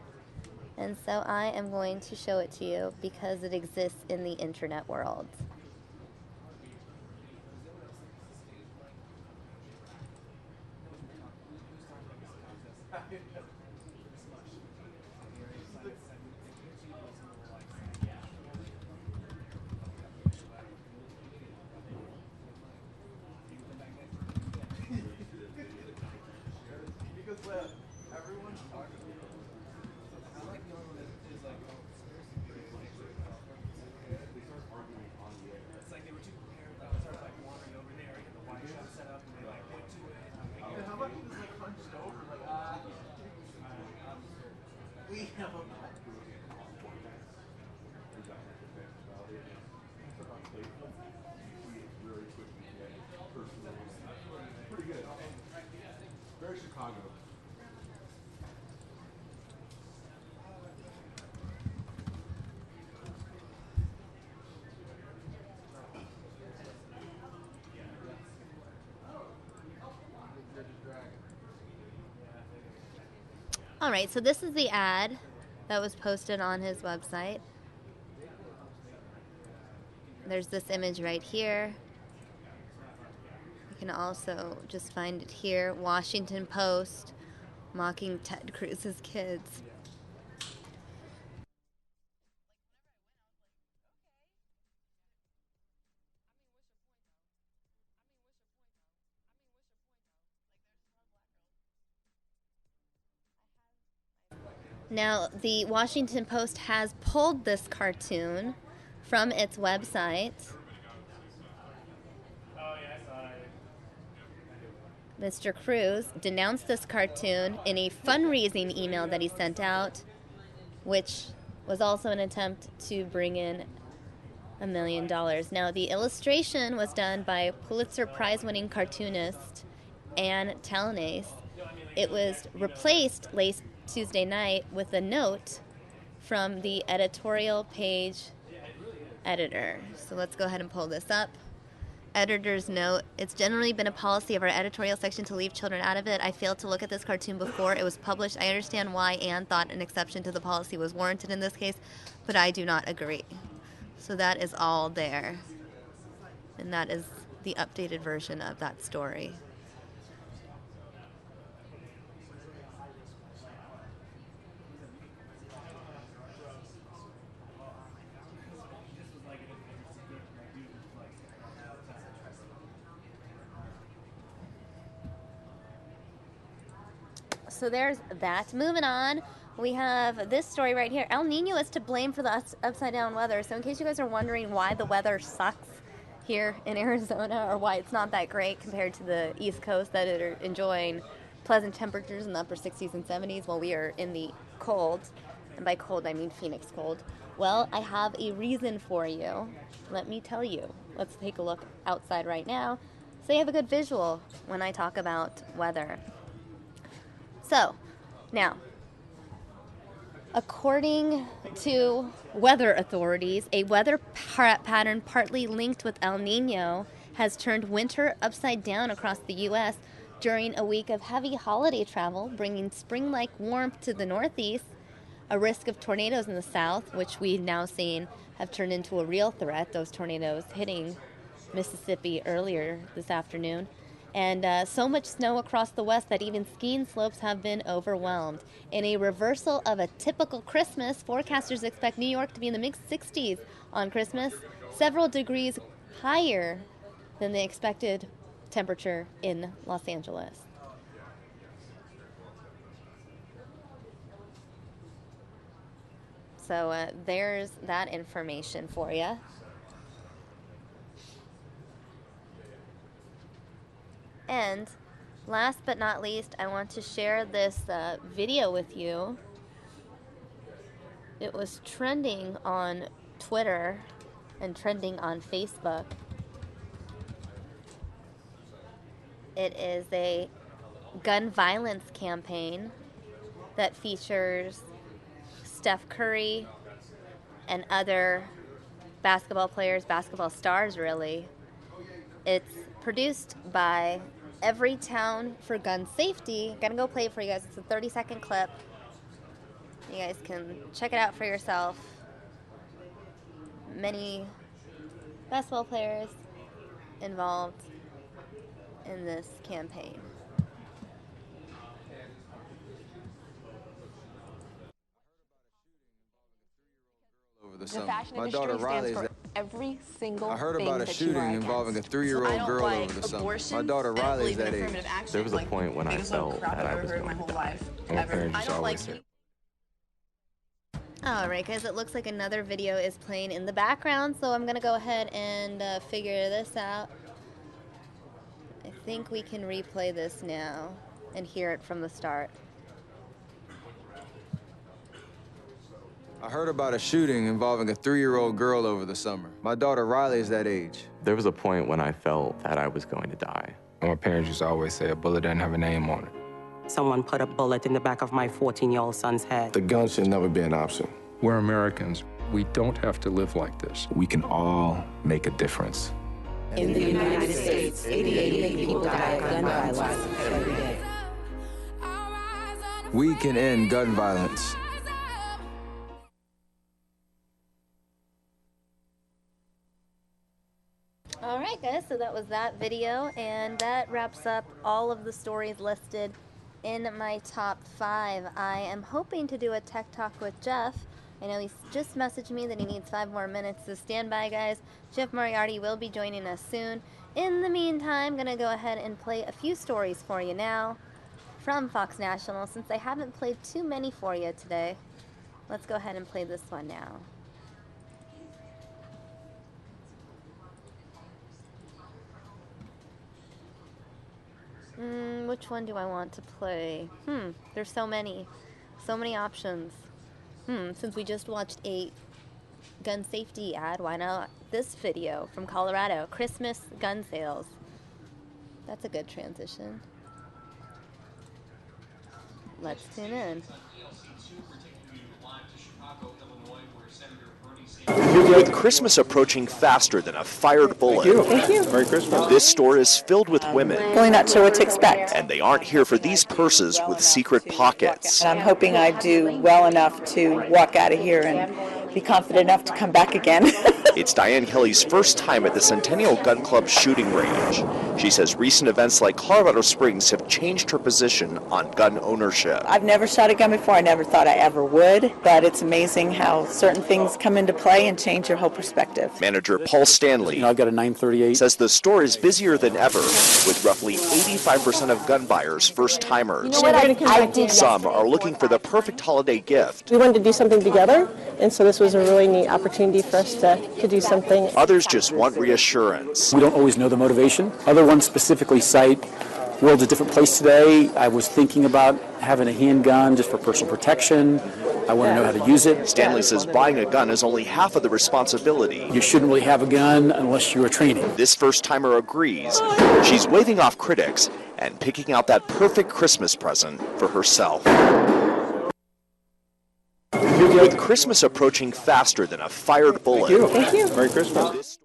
Speaker 1: And so I am going to show it to you because it exists in the internet world.
Speaker 16: Very Chicago.
Speaker 1: All right, so this is the ad that was posted on his website. There's this image right here. You can also just find it here. Washington Post mocking Ted Cruz's kids. Now, the Washington Post has pulled this cartoon from its website. Mr. Cruz denounced this cartoon in a fundraising email that he sent out, which was also an attempt to bring in $1 million. Now, the illustration was done by Pulitzer Prize-winning cartoonist Ann Talanace. It was replaced late Tuesday night with a note from the editorial page editor. So let's go ahead and pull this up. Editor's note: it's generally been a policy of our editorial section to leave children out of it. I failed to look at this cartoon before it was published. I understand why Anne thought an exception to the policy was warranted in this case, but I do not agree. So that is all there. And that is the updated version of that story. So there's that. Moving on, we have this story right here. El Nino is to blame for the upside down weather. So in case you guys are wondering why the weather sucks here in Arizona, or why it's not that great compared to the East Coast that are enjoying pleasant temperatures in the upper 60s and 70s while we are in the cold, and by cold I mean Phoenix cold. Well, I have a reason for you. Let me tell you. Let's take a look outside right now so you have a good visual when I talk about weather. So, now, according to weather authorities, a weather pattern partly linked with El Nino has turned winter upside down across the U.S. during a week of heavy holiday travel, bringing spring-like warmth to the Northeast, a risk of tornadoes in the South, which we've now seen have turned into a real threat, those tornadoes hitting Mississippi earlier this afternoon. And so much snow across the West that even skiing slopes have been overwhelmed. In a reversal of a typical Christmas, forecasters expect New York to be in the mid-60s on Christmas, several degrees higher than the expected temperature in Los Angeles. So there's that information for you. And last but not least, I want to share this video with you. It was trending on Twitter and trending on Facebook. It is a gun violence campaign that features Steph Curry and other basketball players, basketball stars really. It's produced by Every Town for Gun Safety. Gonna go play it for you guys. It's a 30-second clip. You guys can check it out for yourself. Many basketball players involved in this campaign.
Speaker 17: Over the summer. My daughter Riley is
Speaker 18: every single
Speaker 17: I heard
Speaker 18: thing
Speaker 17: about a
Speaker 18: that you are
Speaker 17: shooting involving a
Speaker 18: against.
Speaker 17: 3-year-old girl
Speaker 18: like
Speaker 17: over the summer.
Speaker 18: abortion.
Speaker 17: My daughter
Speaker 18: I don't
Speaker 17: Riley's
Speaker 18: believe in
Speaker 17: that age.
Speaker 18: affirmative action.
Speaker 19: There was a point when I felt that I was going to die. My parents just always said.
Speaker 1: Alright guys, it looks like another video is playing in the background, so I'm going to go ahead and figure this out. I think we can replay this now and hear it from the start.
Speaker 17: I heard about a shooting involving a 3-year-old girl over the summer. My daughter Riley is that age.
Speaker 19: There was a point when I felt that I was going to die.
Speaker 20: My parents used to always say a bullet doesn't have a name on it.
Speaker 21: Someone put a bullet in the back of my 14-year-old son's head.
Speaker 20: The gun should never be an option. We're Americans. We don't have to live like this. We can all make a difference.
Speaker 21: In the United States, 88 people die of gun violence every day.
Speaker 17: We can end gun violence.
Speaker 1: Alright guys, so that was that video, and that wraps up all of the stories listed in my top 5. I am hoping to do a tech talk with Jeff. I know he's just messaged me that he needs 5 more minutes, so stand by guys. Jeff Moriarty will be joining us soon. In the meantime, I'm going to go ahead and play a few stories for you now from Fox National, since I haven't played too many for you today. Let's go ahead and play this one now. Which one do I want to play? There's so many options. Since we just watched a gun safety ad, why not this video from Colorado? Christmas gun sales. That's a good transition. Let's tune in.
Speaker 22: With Christmas approaching faster than a fired bullet.
Speaker 23: Thank you. Merry Christmas.
Speaker 22: This store is filled with women.
Speaker 23: Really not sure what to expect.
Speaker 22: And they aren't here for these purses with secret pockets.
Speaker 23: And I'm hoping I do well enough to walk out of here and be confident enough to come back again.
Speaker 22: It's Diane Kelly's first time at the Centennial Gun Club shooting range. She says recent events like Colorado Springs have changed her position on gun ownership.
Speaker 23: I've never shot a gun before. I never thought I ever would, but it's amazing how certain things come into play and change your whole perspective.
Speaker 22: Manager Paul Stanley
Speaker 8: I've got a 938.
Speaker 22: says the store is busier than ever, with roughly 85% of gun buyers first-timers.
Speaker 23: You know what I did
Speaker 22: Some are looking for the perfect holiday gift.
Speaker 24: We wanted to do something together, and so this was a really neat opportunity for us to do something.
Speaker 22: Others just want reassurance.
Speaker 8: We don't always know the motivation. Other ones specifically cite, world's a different place today. I was thinking about having a handgun just for personal protection. I want to know how to use it.
Speaker 22: Stanley says buying a gun is only half of the responsibility.
Speaker 8: You shouldn't really have a gun unless you are training.
Speaker 22: This first-timer agrees. She's waving off critics and picking out that perfect Christmas present for herself. With Christmas approaching faster than a fired bullet.
Speaker 23: Thank you.
Speaker 20: Merry Christmas.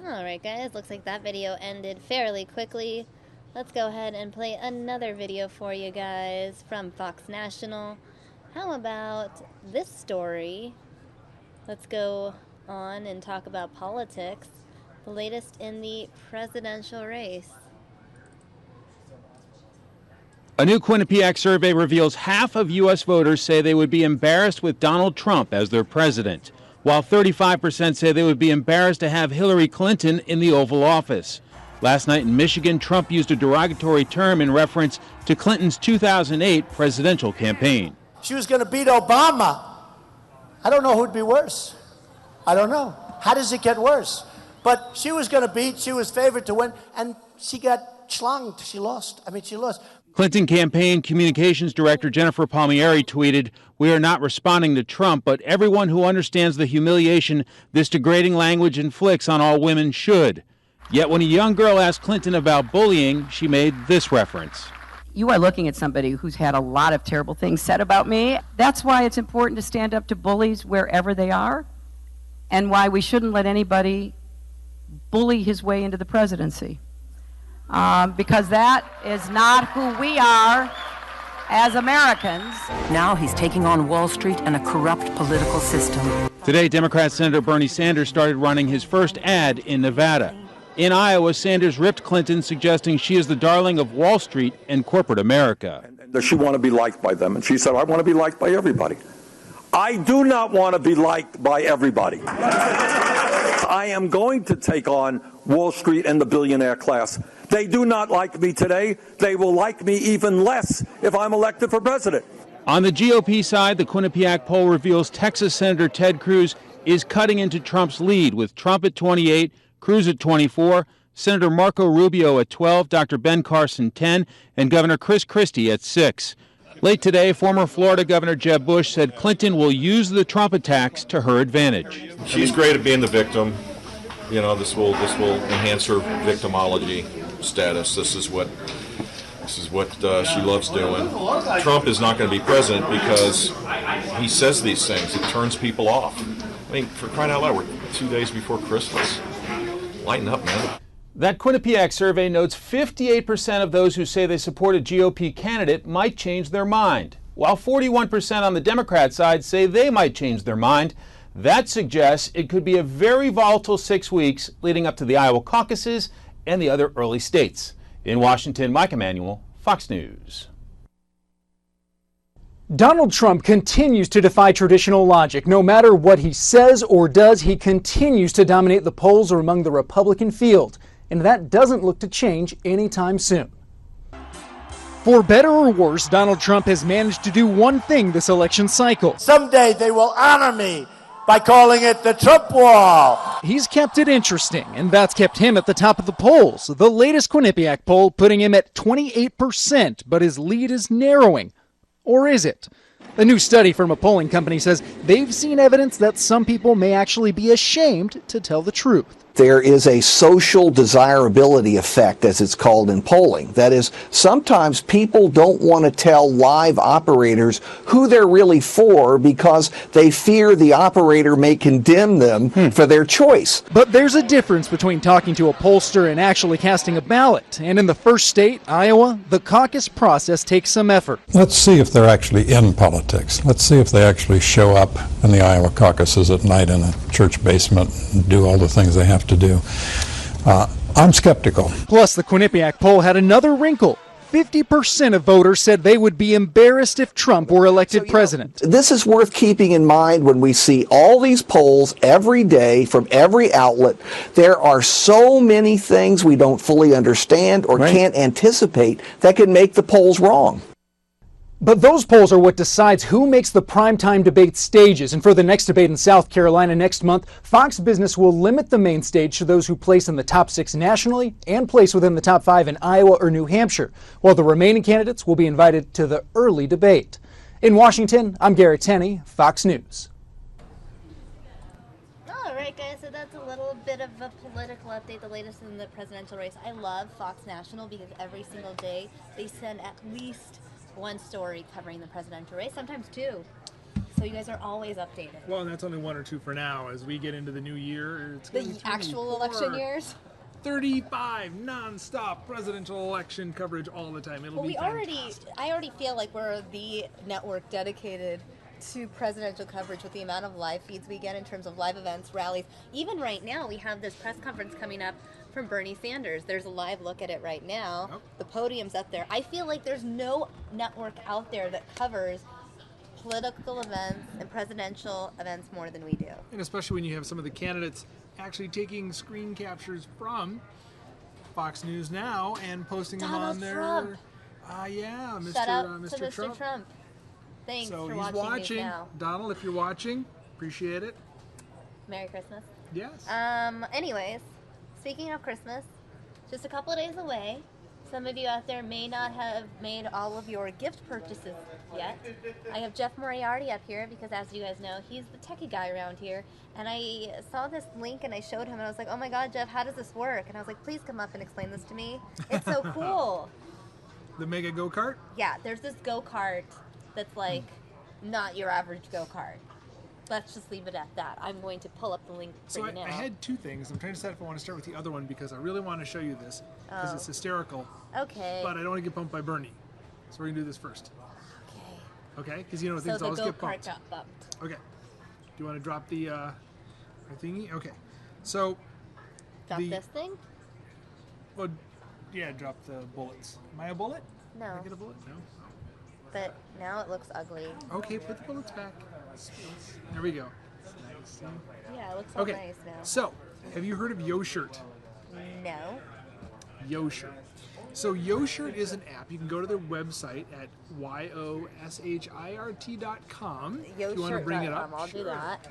Speaker 1: Alright guys, looks like that video ended fairly quickly. Let's go ahead and play another video for you guys from Fox National. How about this story? Let's go on and talk about politics. The latest in the presidential race.
Speaker 25: A new Quinnipiac survey reveals half of U.S. voters say they would be embarrassed with Donald Trump as their president, while 35% say they would be embarrassed to have Hillary Clinton in the Oval Office. Last night in Michigan, Trump used a derogatory term in reference to Clinton's 2008 presidential campaign.
Speaker 12: She was going to beat Obama. I don't know who'd be worse. I don't know. How does it get worse? But she was going to beat, she was favored to win, and she got schlonged. She lost. I mean, she lost.
Speaker 25: Clinton campaign communications director Jennifer Palmieri tweeted, "We are not responding to Trump, but everyone who understands the humiliation this degrading language inflicts on all women should." Yet when a young girl asked Clinton about bullying, she made this reference.
Speaker 2: You are looking at somebody who's had a lot of terrible things said about me. That's why it's important to stand up to bullies wherever they are, and why we shouldn't let anybody bully his way into the presidency. Because that is not who we are as Americans.
Speaker 21: Now he's taking on Wall Street and a corrupt political system.
Speaker 25: Today, Democrat Senator Bernie Sanders started running his first ad in Nevada. In Iowa, Sanders ripped Clinton, suggesting she is the darling of Wall Street and corporate America.
Speaker 5: Does she want to be liked by them? And she said, I want to be liked by everybody. I do not want to be liked by everybody. I am going to take on Wall Street and the billionaire class. They do not like me today. They will like me even less if I'm elected for president.
Speaker 25: On the GOP side, the Quinnipiac poll reveals Texas Senator Ted Cruz is cutting into Trump's lead, with Trump at 28, Cruz at 24, Senator Marco Rubio at 12, Dr. Ben Carson 10, and Governor Chris Christie at 6. Late today, former Florida Governor Jeb Bush said Clinton will use the Trump attacks to her advantage.
Speaker 6: She's great at being the victim. You know, this will enhance her victimology status. This is what she loves doing. Trump is not going to be president because he says these things. It turns people off. I mean, for crying out loud, we're 2 days before Christmas. Lighten up, man.
Speaker 25: That Quinnipiac survey notes 58% of those who say they support a GOP candidate might change their mind, while 41% on the Democrat side say they might change their mind. That suggests it could be a very volatile 6 weeks leading up to the Iowa caucuses and the other early states. In Washington, Mike Emanuel, Fox News.
Speaker 7: Donald Trump continues to defy traditional logic. No matter what he says or does, he continues to dominate the polls or among the Republican field. And that doesn't look to change anytime soon. For better or worse, Donald Trump has managed to do one thing this election cycle.
Speaker 12: Someday they will honor me by calling it the Trump Wall.
Speaker 7: He's kept it interesting, and that's kept him at the top of the polls. The latest Quinnipiac poll putting him at 28%, but his lead is narrowing. Or is it? A new study from a polling company says they've seen evidence that some people may actually be ashamed to tell the truth.
Speaker 18: There is a social desirability effect, as it's called in polling. That is, sometimes people don't want to tell live operators who they're really for because they fear the operator may condemn them for their choice.
Speaker 7: But there's a difference between talking to a pollster and actually casting a ballot. And in the first state, Iowa, the caucus process takes some effort.
Speaker 26: Let's see if they're actually in politics. Let's see if they actually show up in the Iowa caucuses at night in a church basement and do all the things they have to do. I'm skeptical.
Speaker 7: Plus, the Quinnipiac poll had another wrinkle. 50% of voters said they would be embarrassed if Trump were elected president.
Speaker 18: This is worth keeping in mind when we see all these polls every day from every outlet. There are so many things we don't fully understand or can't anticipate that can make the polls wrong.
Speaker 7: But those polls are what decides who makes the primetime debate stages. And for the next debate in South Carolina next month, Fox Business will limit the main stage to those who place in the top 6 nationally and place within the top 5 in Iowa or New Hampshire, while the remaining candidates will be invited to the early debate. In Washington, I'm Gary Tenney, Fox News.
Speaker 15: All right, guys, so that's a little bit of a political update, the latest in the presidential race. I love Fox National because every single day they send at least one story covering the presidential race, sometimes 2. So you guys are always updated.
Speaker 27: Well, and that's only 1 or 2 for now. As we get into the new year, it's
Speaker 15: the actual election years.
Speaker 27: 35 non-stop presidential election coverage all the time. It'll be fantastic.
Speaker 15: I already feel like we're the network dedicated to presidential coverage with the amount of live feeds we get in terms of live events, rallies. Even right now, we have this press conference coming up from Bernie Sanders. There's a live look at it right now.
Speaker 27: Yep.
Speaker 15: The podium's up there. I feel like there's no network out there that covers political events and presidential events more than we do.
Speaker 27: And especially when you have some of the candidates actually taking screen captures from Fox News Now and posting them on their...
Speaker 15: Trump.
Speaker 27: Yeah, Mr.
Speaker 15: Shout out
Speaker 27: Mr.
Speaker 15: to Mr. Trump. Thanks
Speaker 27: so
Speaker 15: for
Speaker 27: he's
Speaker 15: watching
Speaker 27: watching.
Speaker 15: Now.
Speaker 27: Donald, if you're watching, Appreciate it.
Speaker 15: Merry Christmas.
Speaker 27: Yes.
Speaker 15: Anyways, speaking of Christmas, just a couple of days away. Some of you out there may not have made all of your gift purchases yet. I have Jeff Moriarty up here because, as you guys know, he's the techie guy around here. And I saw this link and I showed him and I was like, oh my God, Jeff, how does this work? And I was like, please come up and explain this to me. It's so cool.
Speaker 27: The Mega Go-Kart?
Speaker 15: Yeah, there's this go-kart that's like not your average go-kart. Let's just leave it at that. I'm going to pull up the link for you now.
Speaker 27: I had two things. I'm trying to decide if I want to start with the other one because I really want to show you this because it's hysterical.
Speaker 15: Okay.
Speaker 27: But I don't want to get bumped by Bernie. So we're going to do this first.
Speaker 15: Okay.
Speaker 27: Okay? Because you know things always get bumped.
Speaker 15: So the go-kart got bumped.
Speaker 27: Okay. Do you want to drop the thingy? Okay. So
Speaker 15: Drop this thing?
Speaker 27: Well, yeah, drop the bullets. Am I a bullet?
Speaker 15: No.
Speaker 27: Can I get a bullet? No.
Speaker 15: But now it looks ugly.
Speaker 27: Okay, put the bullets back. There we go. Nice.
Speaker 15: Yeah, it looks all nice now.
Speaker 27: So, have you heard of YoShirt?
Speaker 15: No.
Speaker 27: YoShirt. So YoShirt is an app. You can go to their website at YoShirt.com if you want to bring it up.
Speaker 15: I'll do that.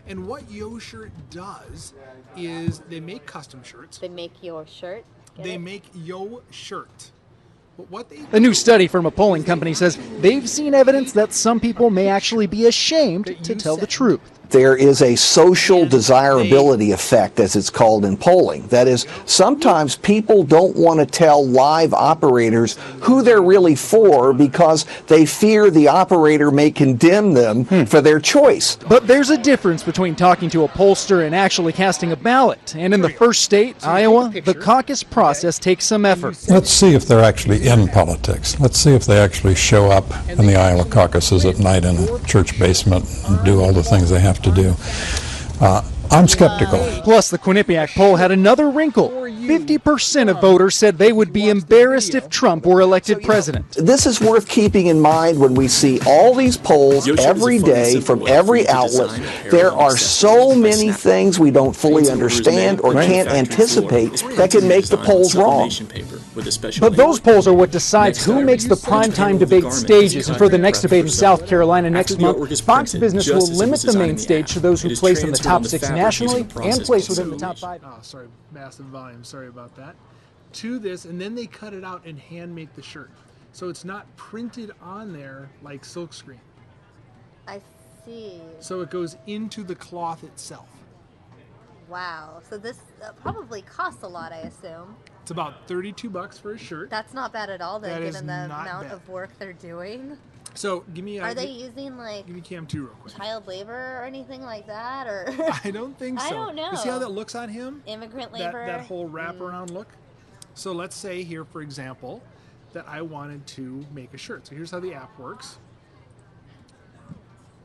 Speaker 27: And what YoShirt does is they make custom shirts.
Speaker 15: They make your shirt.
Speaker 27: They make YoShirt. But what they
Speaker 7: A new study from a polling company says they've seen evidence that some people may actually be ashamed to tell the truth.
Speaker 18: There is a social desirability effect, as it's called in polling. That is, sometimes people don't want to tell live operators who they're really for because they fear the operator may condemn them for their choice.
Speaker 7: But there's a difference between talking to a pollster and actually casting a ballot. And in the first state, Iowa, the caucus process takes some effort.
Speaker 26: Let's see if they're actually in politics. Let's see if they actually show up in the Iowa caucuses at night in a church basement and do all the things they have to do. I'm skeptical.
Speaker 7: Plus, the Quinnipiac poll had another wrinkle. 50% of voters said they would be embarrassed if Trump were elected president.
Speaker 18: This is worth keeping in mind when we see all these polls every day from every outlet. There are so many things we don't fully understand or can't anticipate that can make the polls wrong.
Speaker 7: But those polls are what decides who makes the primetime debate stages. And for the next debate in South Carolina next month, Fox Business will limit the main stage to those who place in the top 6 nationally and place within the top 5.
Speaker 27: Oh, sorry, massive volume. Sorry about that. To this, and then they cut it out and hand make the shirt. So it's not printed on there like silkscreen.
Speaker 15: I see.
Speaker 27: So it goes into the cloth itself.
Speaker 15: Wow. So this probably costs a lot, I assume.
Speaker 27: It's about $32 for a shirt.
Speaker 15: That's not bad at all,
Speaker 27: That is
Speaker 15: given the
Speaker 27: not
Speaker 15: amount
Speaker 27: bad.
Speaker 15: of work they're doing.
Speaker 27: So give me.
Speaker 15: Are they using like?
Speaker 27: Give me Cam 2 real quick.
Speaker 15: Child labor or anything like that, or?
Speaker 27: I don't think so.
Speaker 15: I don't know.
Speaker 27: You see how that looks on him?
Speaker 15: Immigrant labor.
Speaker 27: That whole wraparound look. So let's say here, for example, that I wanted to make a shirt. So here's how the app works.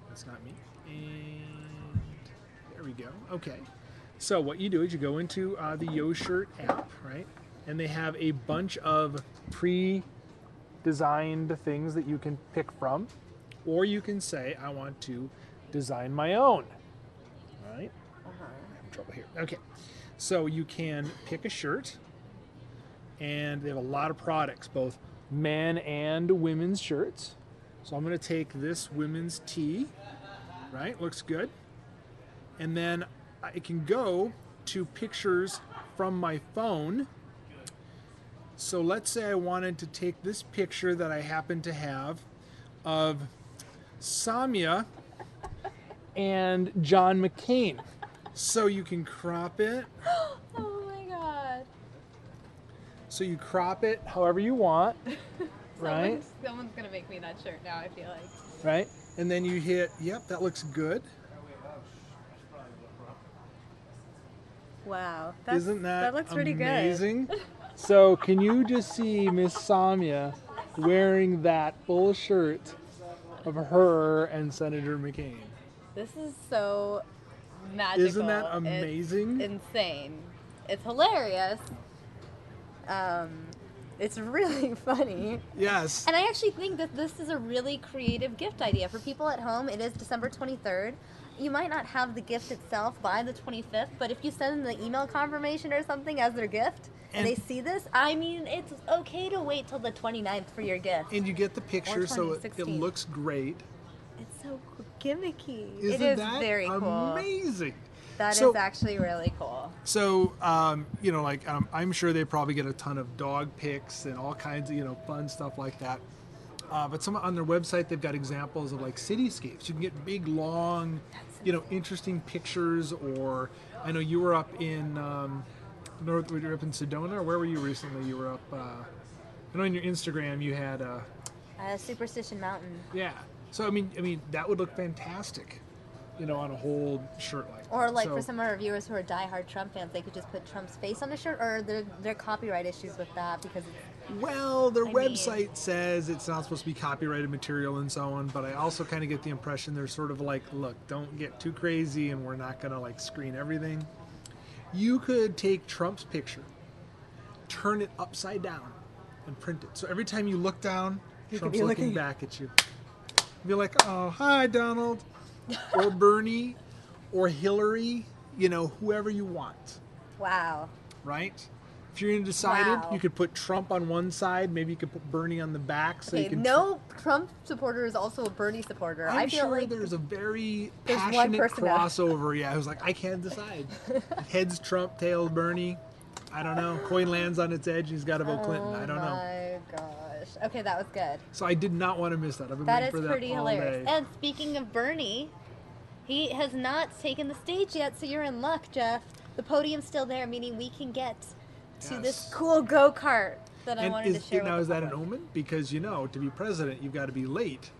Speaker 27: That's not me. And there we go. Okay. So what you do is you go into the YoShirt app, right? And they have a bunch of pre-designed things that you can pick from. Or you can say, I want to design my own. All right? I'm having trouble here. Okay. So you can pick a shirt. And they have a lot of products, both men and women's shirts. So I'm going to take this women's tee, right? Looks good. And then I can go to pictures from my phone. So let's say I wanted to take this picture that I happen to have of Samia and John McCain. So you can crop it.
Speaker 15: Oh my God.
Speaker 27: So you crop it however you want, right?
Speaker 15: Someone's gonna make me that shirt now, I feel like.
Speaker 27: Right? And then you hit, yep, that looks good.
Speaker 15: Wow.
Speaker 27: Isn't that
Speaker 15: looks pretty
Speaker 27: amazing?
Speaker 15: good.
Speaker 27: So can you just see Miss Samia wearing that full shirt of her and Senator McCain?
Speaker 15: This is so magical.
Speaker 27: Isn't that amazing?
Speaker 15: It's insane. It's hilarious. It's really funny.
Speaker 27: Yes.
Speaker 15: And I actually think that this is a really creative gift idea. For people at home, it is December 23rd. You might not have the gift itself by the 25th, but if you send them the email confirmation or something as their gift, and they see this, I mean, it's okay to wait till the 29th for your gift.
Speaker 27: And you get the picture, so it
Speaker 15: 2016.
Speaker 27: looks great.
Speaker 15: It's so gimmicky.
Speaker 27: Isn't
Speaker 15: it is
Speaker 27: that
Speaker 15: very cool.
Speaker 27: amazing?
Speaker 15: That
Speaker 27: So-
Speaker 15: is actually really cool.
Speaker 27: So, I'm sure they probably get a ton of dog pics and all kinds of, fun stuff like that. But on their website, they've got examples of like cityscapes. You can get big, long, interesting pictures. Or I know you were up in you were up in Sedona, or where were you recently? You were up. I know on your Instagram you had.
Speaker 15: Superstition Mountain.
Speaker 27: Yeah. So I mean that would look fantastic, on a whole shirt like.
Speaker 15: Or like
Speaker 27: so,
Speaker 15: for some of our viewers who are diehard Trump fans, they could just put Trump's face on the shirt, or there are copyright issues with that because it's,
Speaker 27: well, their website says it's not supposed to be copyrighted material and so on, but I also kind of get the impression they're sort of like, look, don't get too crazy and we're not going to like screen everything. You could take Trump's picture, turn it upside down, and print it. So every time you look down, Trump's looking back at you. Be like, oh, hi, Donald. Or Bernie, or Hillary, whoever you want.
Speaker 15: wow.
Speaker 27: Right? If you're undecided,
Speaker 15: Wow.
Speaker 27: you could put Trump on one side, maybe you could put Bernie on the back. So
Speaker 15: Okay,
Speaker 27: you can
Speaker 15: no Trump supporter is also a Bernie supporter.
Speaker 27: I'm
Speaker 15: I feel
Speaker 27: sure
Speaker 15: like
Speaker 27: there's a very
Speaker 15: there's one
Speaker 27: passionate
Speaker 15: person out.
Speaker 27: crossover, who's like, I can't decide. Heads Trump, tails Bernie. I don't know. Coin lands on its edge, and he's got to vote Clinton. I don't know.
Speaker 15: Oh my gosh. Okay, that was good.
Speaker 27: So I did not want to miss that. I've been
Speaker 15: That
Speaker 27: waiting
Speaker 15: is
Speaker 27: for that
Speaker 15: pretty
Speaker 27: all
Speaker 15: hilarious.
Speaker 27: day.
Speaker 15: And speaking of Bernie, he has not taken the stage yet, so you're in luck, Jeff. The podium's still there, meaning we can get to this cool go-kart that I wanted to share with
Speaker 27: now,
Speaker 15: the
Speaker 27: is that an
Speaker 15: public.
Speaker 27: omen? Because, to be president, you've got to be late.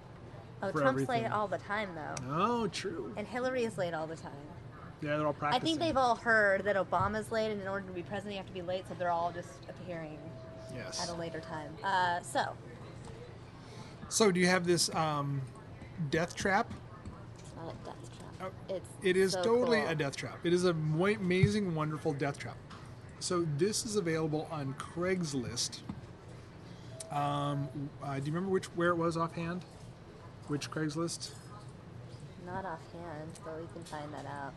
Speaker 15: Oh,
Speaker 27: for
Speaker 15: Trump's
Speaker 27: everything.
Speaker 15: late all the time, though.
Speaker 27: Oh, true.
Speaker 15: And Hillary is late all the time.
Speaker 27: Yeah, they're all
Speaker 15: I
Speaker 27: practicing.
Speaker 15: think they've all heard that Obama's late, and in order to be president, you have to be late, so they're all just appearing
Speaker 27: Yes.
Speaker 15: at a later time.
Speaker 27: So, do you have this death trap?
Speaker 15: It's not a death trap.
Speaker 27: It is
Speaker 15: so
Speaker 27: totally
Speaker 15: cool.
Speaker 27: a death trap. It is an amazing, wonderful death trap. So this is available on Craigslist. Do you remember where it was offhand? Which Craigslist?
Speaker 15: Not offhand, but we can find that out.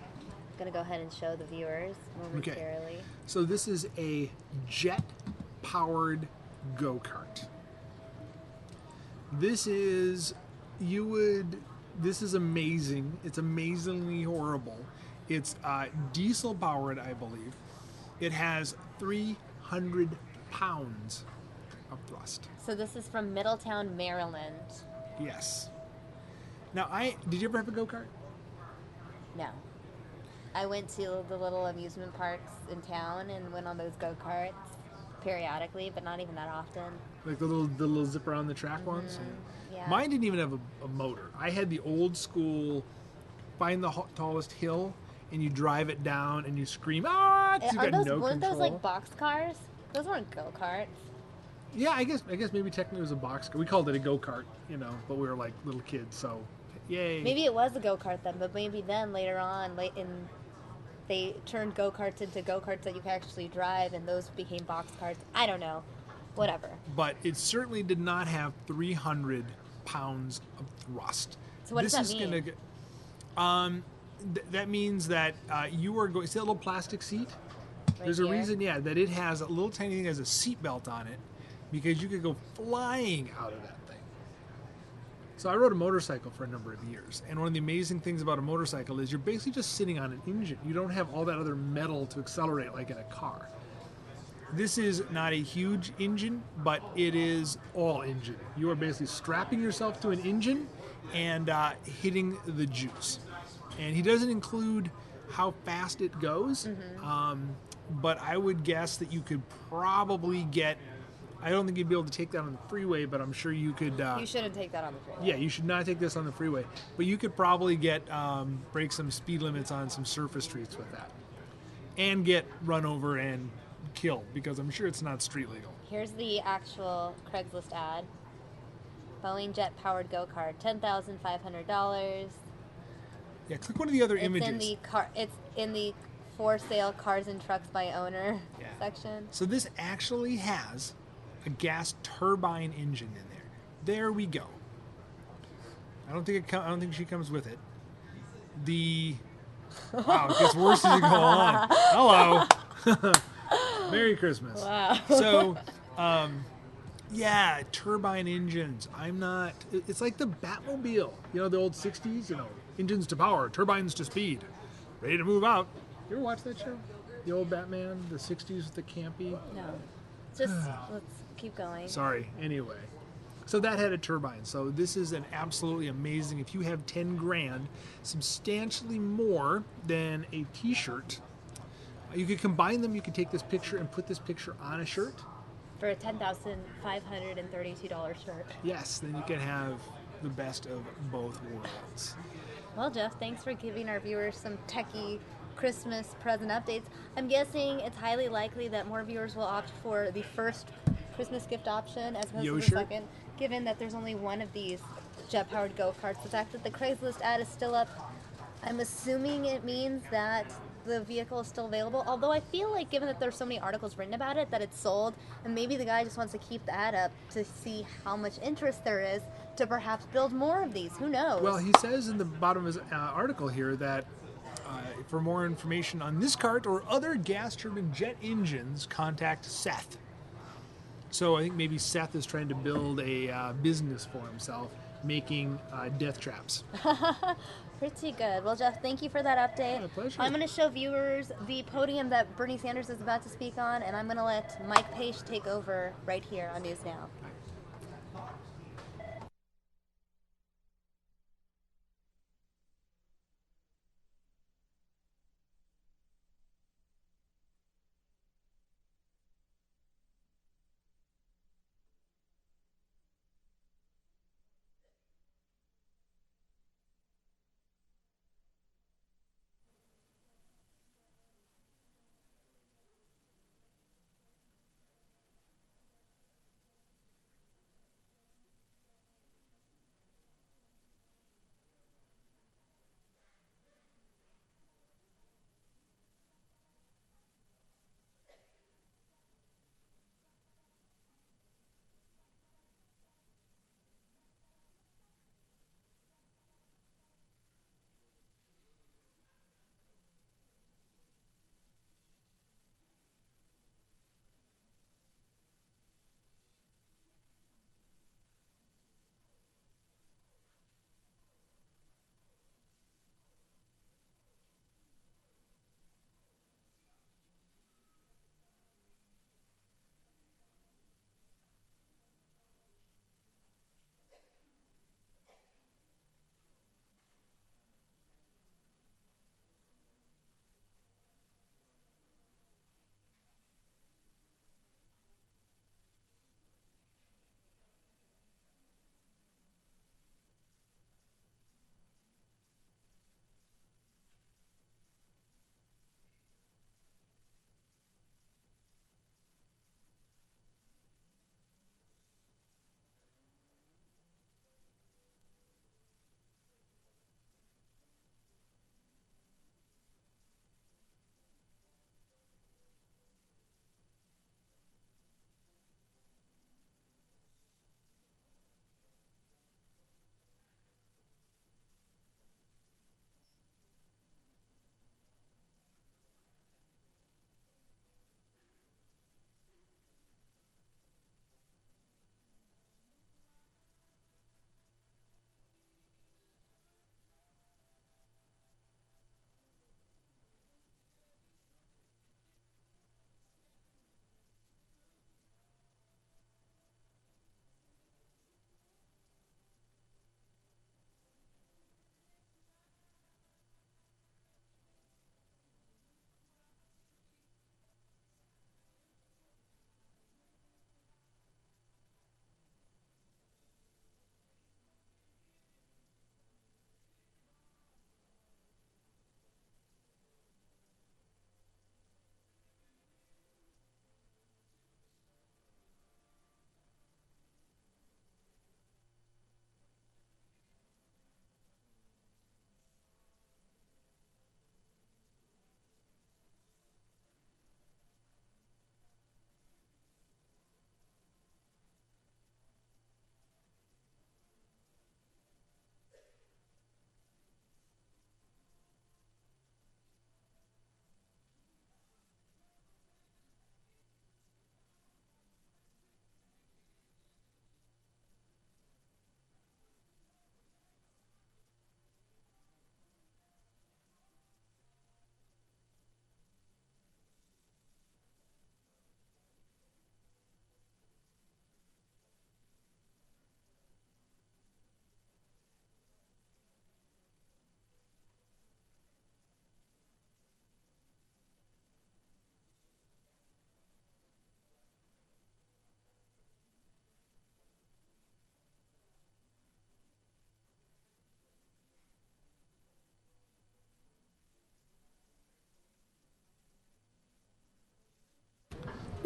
Speaker 15: I'm going to go ahead and show the viewers momentarily.
Speaker 27: So this is a jet-powered go-kart. This is amazing. It's amazingly horrible. It's diesel-powered, I believe. It has 300 pounds of thrust.
Speaker 15: So this is from Middletown, Maryland.
Speaker 27: Yes. Now, did you ever have a go-kart?
Speaker 15: No. I went to the little amusement parks in town and went on those go-karts periodically, but not even that often.
Speaker 27: Like the little zip around the track ones?
Speaker 15: Yeah.
Speaker 27: Mine didn't even have a motor. I had the old school, find the tallest hill, and you drive it down and you scream, ah! You got no
Speaker 15: Weren't
Speaker 27: control.
Speaker 15: those like box cars? Those weren't go-karts.
Speaker 27: Yeah, I guess maybe technically it was a box car. We called it a go-kart, but we were like little kids, so yay.
Speaker 15: Maybe it was a go-kart then, but maybe then later on, they turned go-karts into go-karts that you could actually drive, and those became box carts. I don't know. Whatever.
Speaker 27: But it certainly did not have 300 pounds of thrust.
Speaker 15: So what does that mean?
Speaker 27: Gonna get, that means that you are going. See that little plastic seat? There's a reason, that it has a little tiny thing that has a seat belt on it, because you could go flying out of that thing. So I rode a motorcycle for a number of years, and one of the amazing things about a motorcycle is you're basically just sitting on an engine. You don't have all that other metal to accelerate like in a car. This is not a huge engine, but it is all engine. You are basically strapping yourself to an engine and hitting the juice. And he doesn't include how fast it goes, but I would guess that you could probably get, I don't think you'd be able to take that on the freeway, but I'm sure you could.
Speaker 15: You shouldn't take that on the freeway.
Speaker 27: Yeah, you should not take this on the freeway. But you could probably get, break some speed limits on some surface streets with that. And get run over and killed, because I'm sure it's not street legal.
Speaker 15: Here's the actual Craigslist ad. Boeing jet-powered go-kart, $10,500.
Speaker 27: Yeah, click one of the other images.
Speaker 15: It's in the for sale cars and trucks by owner section.
Speaker 27: So this actually has a gas turbine engine in there. There we go. I don't think she comes with it. Wow, it gets worse as you go on. Hello. Merry Christmas.
Speaker 15: Wow.
Speaker 27: So, Yeah, turbine engines. It's like the Batmobile. You know, the old 60s, engines to power, turbines to speed. Ready to move out. You ever watch that show? The old Batman, the 60s with the campy?
Speaker 15: No. Just, let's keep going.
Speaker 27: Sorry, anyway. So that had a turbine. So this is an absolutely amazing, if you have 10 grand, substantially more than a t-shirt. You could combine them, you could take this picture and put this picture on a shirt.
Speaker 15: For a $10,532 shirt.
Speaker 27: Yes, then you can have the best of both worlds.
Speaker 15: Well, Jeff, thanks for giving our viewers some techie Christmas present updates. I'm guessing it's highly likely that more viewers will opt for the first Christmas gift option as opposed to the second, given that there's only one of these jet-powered go-karts. The fact that the Craigslist ad is still up, I'm assuming it means that the vehicle is still available, although I feel like given that there's so many articles written about it that it's sold, and maybe the guy just wants to keep the ad up to see how much interest there is to perhaps build more of these. Who knows?
Speaker 27: Well, he says in the bottom of his article here that for more information on this cart or other gas turbine jet engines, contact Seth. So I think maybe Seth is trying to build a business for himself, making death traps.
Speaker 15: Pretty good. Well, Jeff, thank you for that update.
Speaker 27: My pleasure.
Speaker 15: I'm going to show viewers the podium that Bernie Sanders is about to speak on, and I'm going to let Mike Page take over right here on News Now.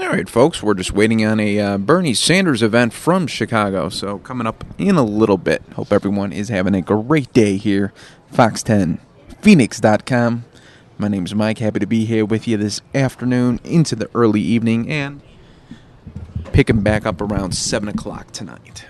Speaker 3: All right, folks, we're just waiting on a Bernie Sanders event from Chicago, so coming up in a little bit. Hope everyone is having a great day here. Fox10Phoenix.com. My name is Mike. Happy to be here with you this afternoon into the early evening and picking back up around 7 o'clock tonight.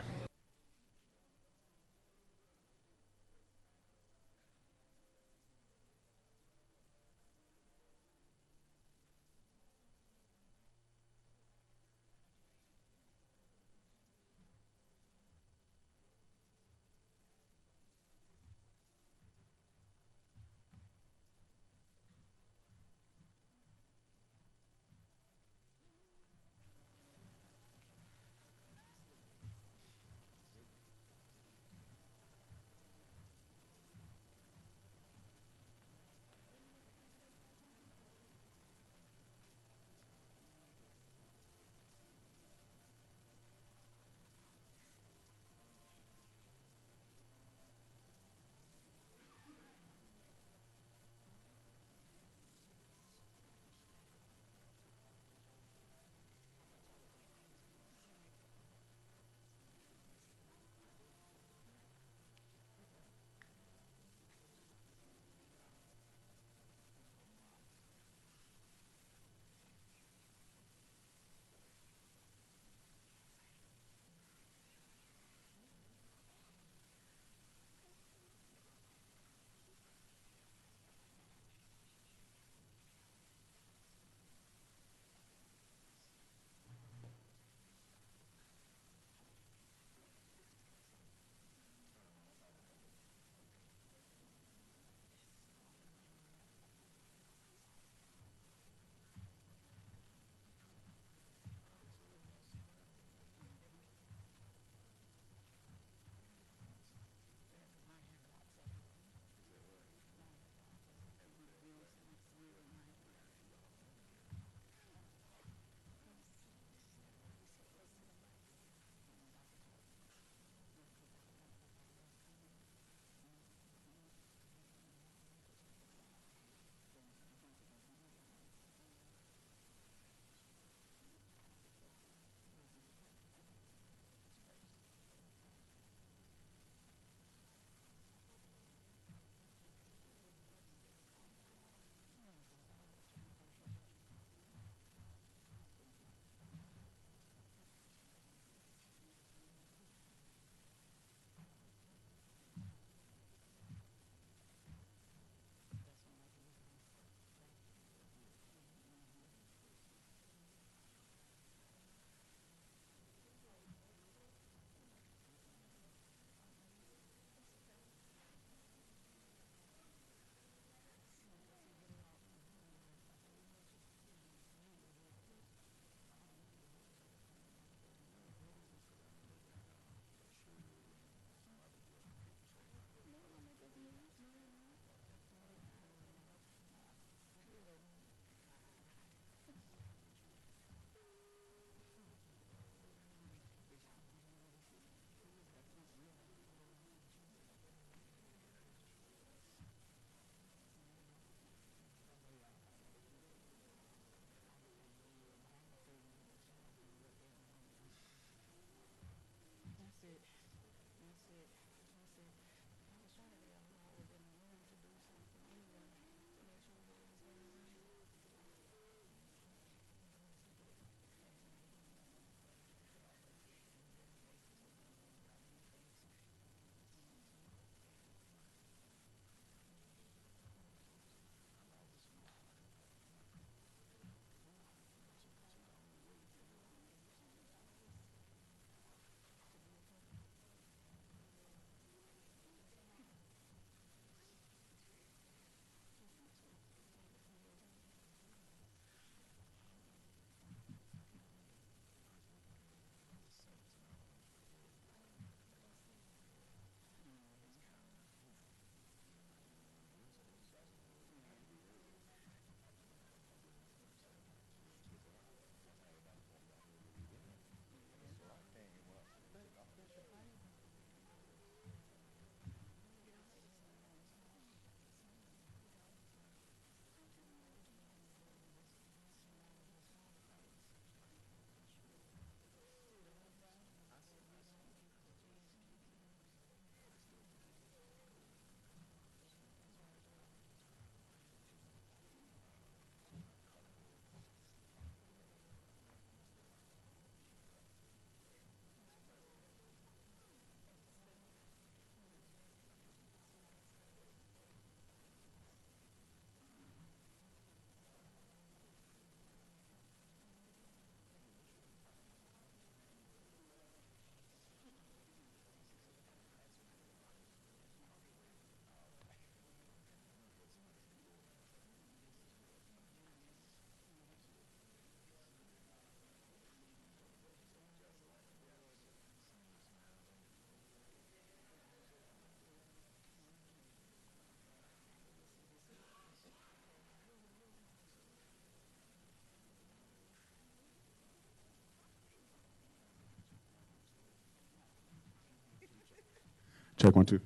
Speaker 4: Check 1, 2.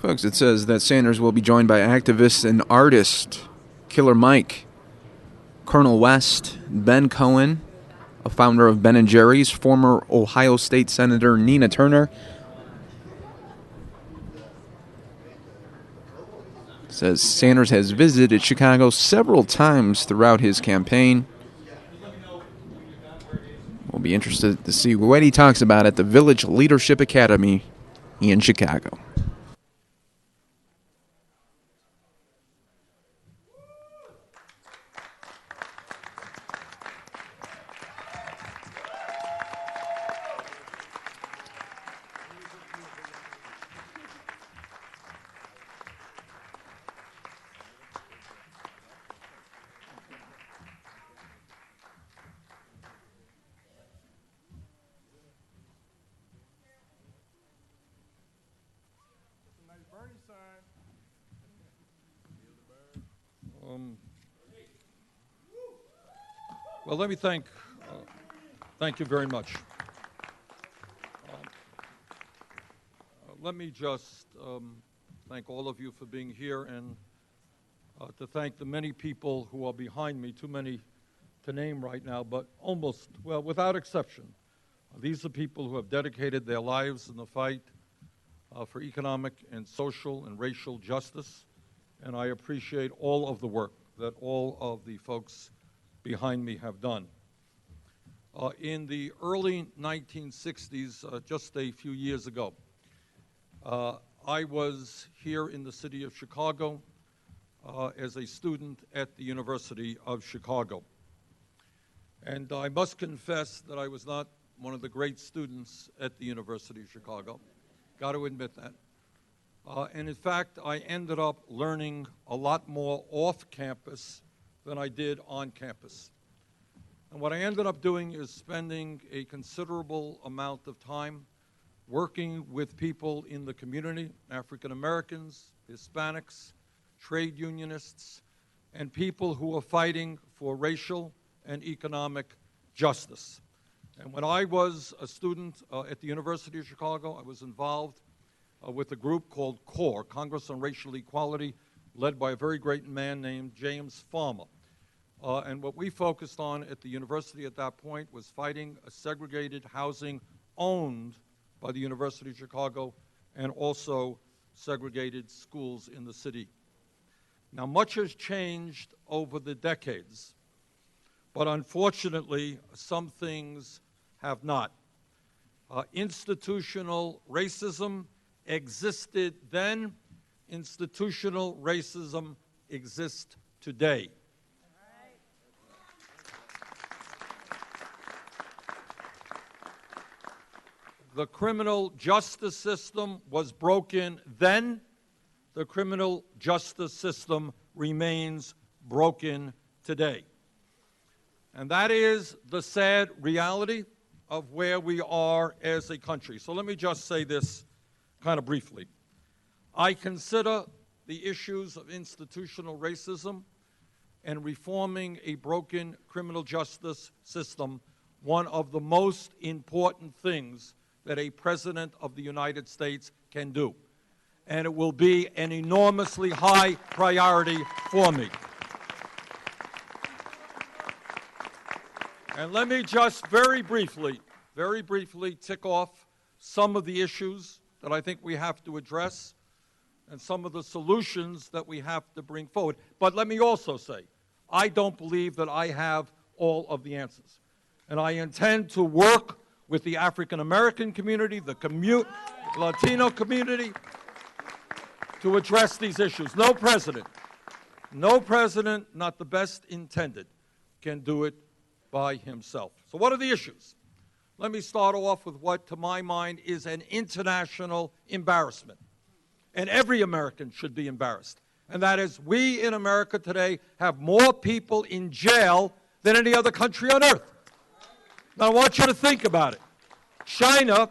Speaker 3: Folks, it says that Sanders will be joined by activist and artist Killer Mike, Colonel West, Ben Cohen, a founder of Ben & Jerry's, former Ohio State Senator Nina Turner. It says Sanders has visited Chicago several times throughout his campaign. We'll be interested to see what he talks about at the Village Leadership Academy in Chicago.
Speaker 9: Well, let me thank you very much. Let me just thank all of you for being here and to thank the many people who are behind me, too many to name right now, but almost, well, without exception. These are people who have dedicated their lives in the fight for economic and social and racial justice, and I appreciate all of the work that all of the folks behind me have done. In the early 1960s, just a few years ago, I was here in the city of Chicago as a student at the University of Chicago. And I must confess that I was not one of the great students at the University of Chicago. Got to admit that. And in fact, I ended up learning a lot more off campus than I did on campus. And what I ended up doing is spending a considerable amount of time working with people in the community, African Americans, Hispanics, trade unionists, and people who are fighting for racial and economic justice. And when I was a student at the University of Chicago, I was involved with a group called CORE, Congress on Racial Equality, led by a very great man named James Farmer. And what we focused on at the university at that point was fighting a segregated housing owned by the University of Chicago and also segregated schools in the city. Now, much has changed over the decades, but unfortunately, some things have not. Institutional racism existed then. Institutional racism exists today. The criminal justice system was broken then. The criminal justice system remains broken today. And that is the sad reality of where we are as a country. So let me just say this kind of briefly. I consider the issues of institutional racism and reforming a broken criminal justice system one of the most important things that a president of the United States can do. And it will be an enormously high priority for me. And let me just very briefly tick off some of the issues that I think we have to address and some of the solutions that we have to bring forward. But let me also say, I don't believe that I have all of the answers. And I intend to work with the African American community, the Latino community, to address these issues. No president, not the best intended, can do it by himself. So what are the issues? Let me start off with what, to my mind, is an international embarrassment. And every American should be embarrassed. And that is, we in America today have more people in jail than any other country on earth. Now, I want you to think about it. China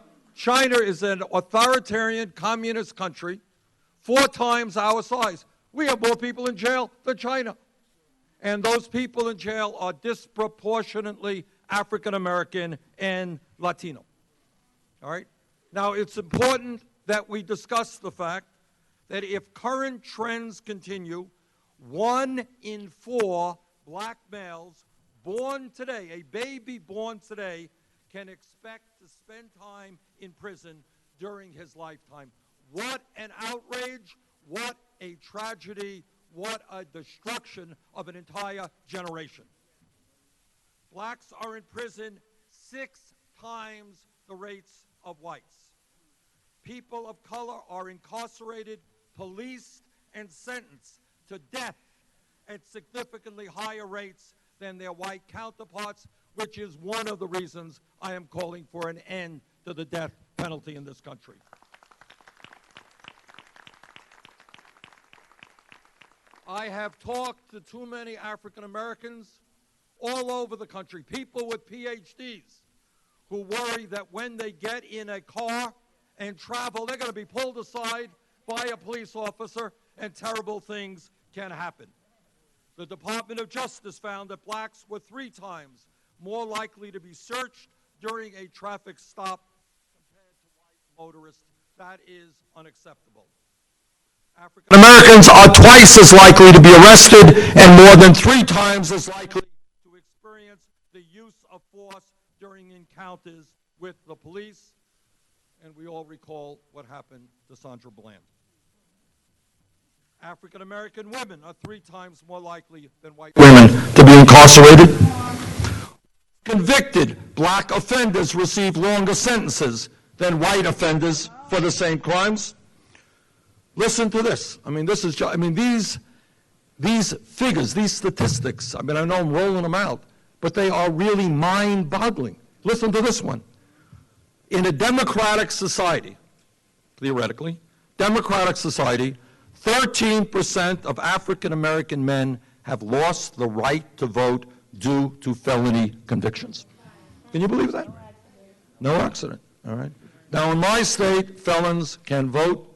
Speaker 9: is an authoritarian communist country, 4 times our size. We have more people in jail than China. And those people in jail are disproportionately African American and Latino. All right? Now, it's important that we discuss the fact that if current trends continue, 1 in 4 black males born today, a baby born today, can expect to spend time in prison during his lifetime. What an outrage, what a tragedy, what a destruction of an entire generation. Blacks are in prison 6 times the rates of whites. People of color are incarcerated, policed, and sentenced to death at significantly higher rates than their white counterparts, which is one of the reasons I am calling for an end to the death penalty in this country. I have talked to too many African Americans all over the country, people with PhDs, who worry that when they get in a car and travel, they're going to be pulled aside by a police officer and terrible things can happen. The Department of Justice found that blacks were 3 times more likely to be searched during a traffic stop compared to white motorists. That is unacceptable. African Americans are twice as likely to be arrested and more than 3 times as likely to experience the use of force during encounters with the police. And we all recall what happened to Sandra Bland. African American women are 3 times more likely than white women to be incarcerated. Convicted black offenders receive longer sentences than white offenders for the same crimes. Listen to this. I mean, this is just, I mean, these figures, these statistics, I mean, I know I'm rolling them out, but they are really mind-boggling. Listen to this one. In a democratic society, theoretically, democratic society, 13% of African American men have lost the right to vote due to felony convictions. Can you believe that? No accident, all right? Now, in my state, felons can vote.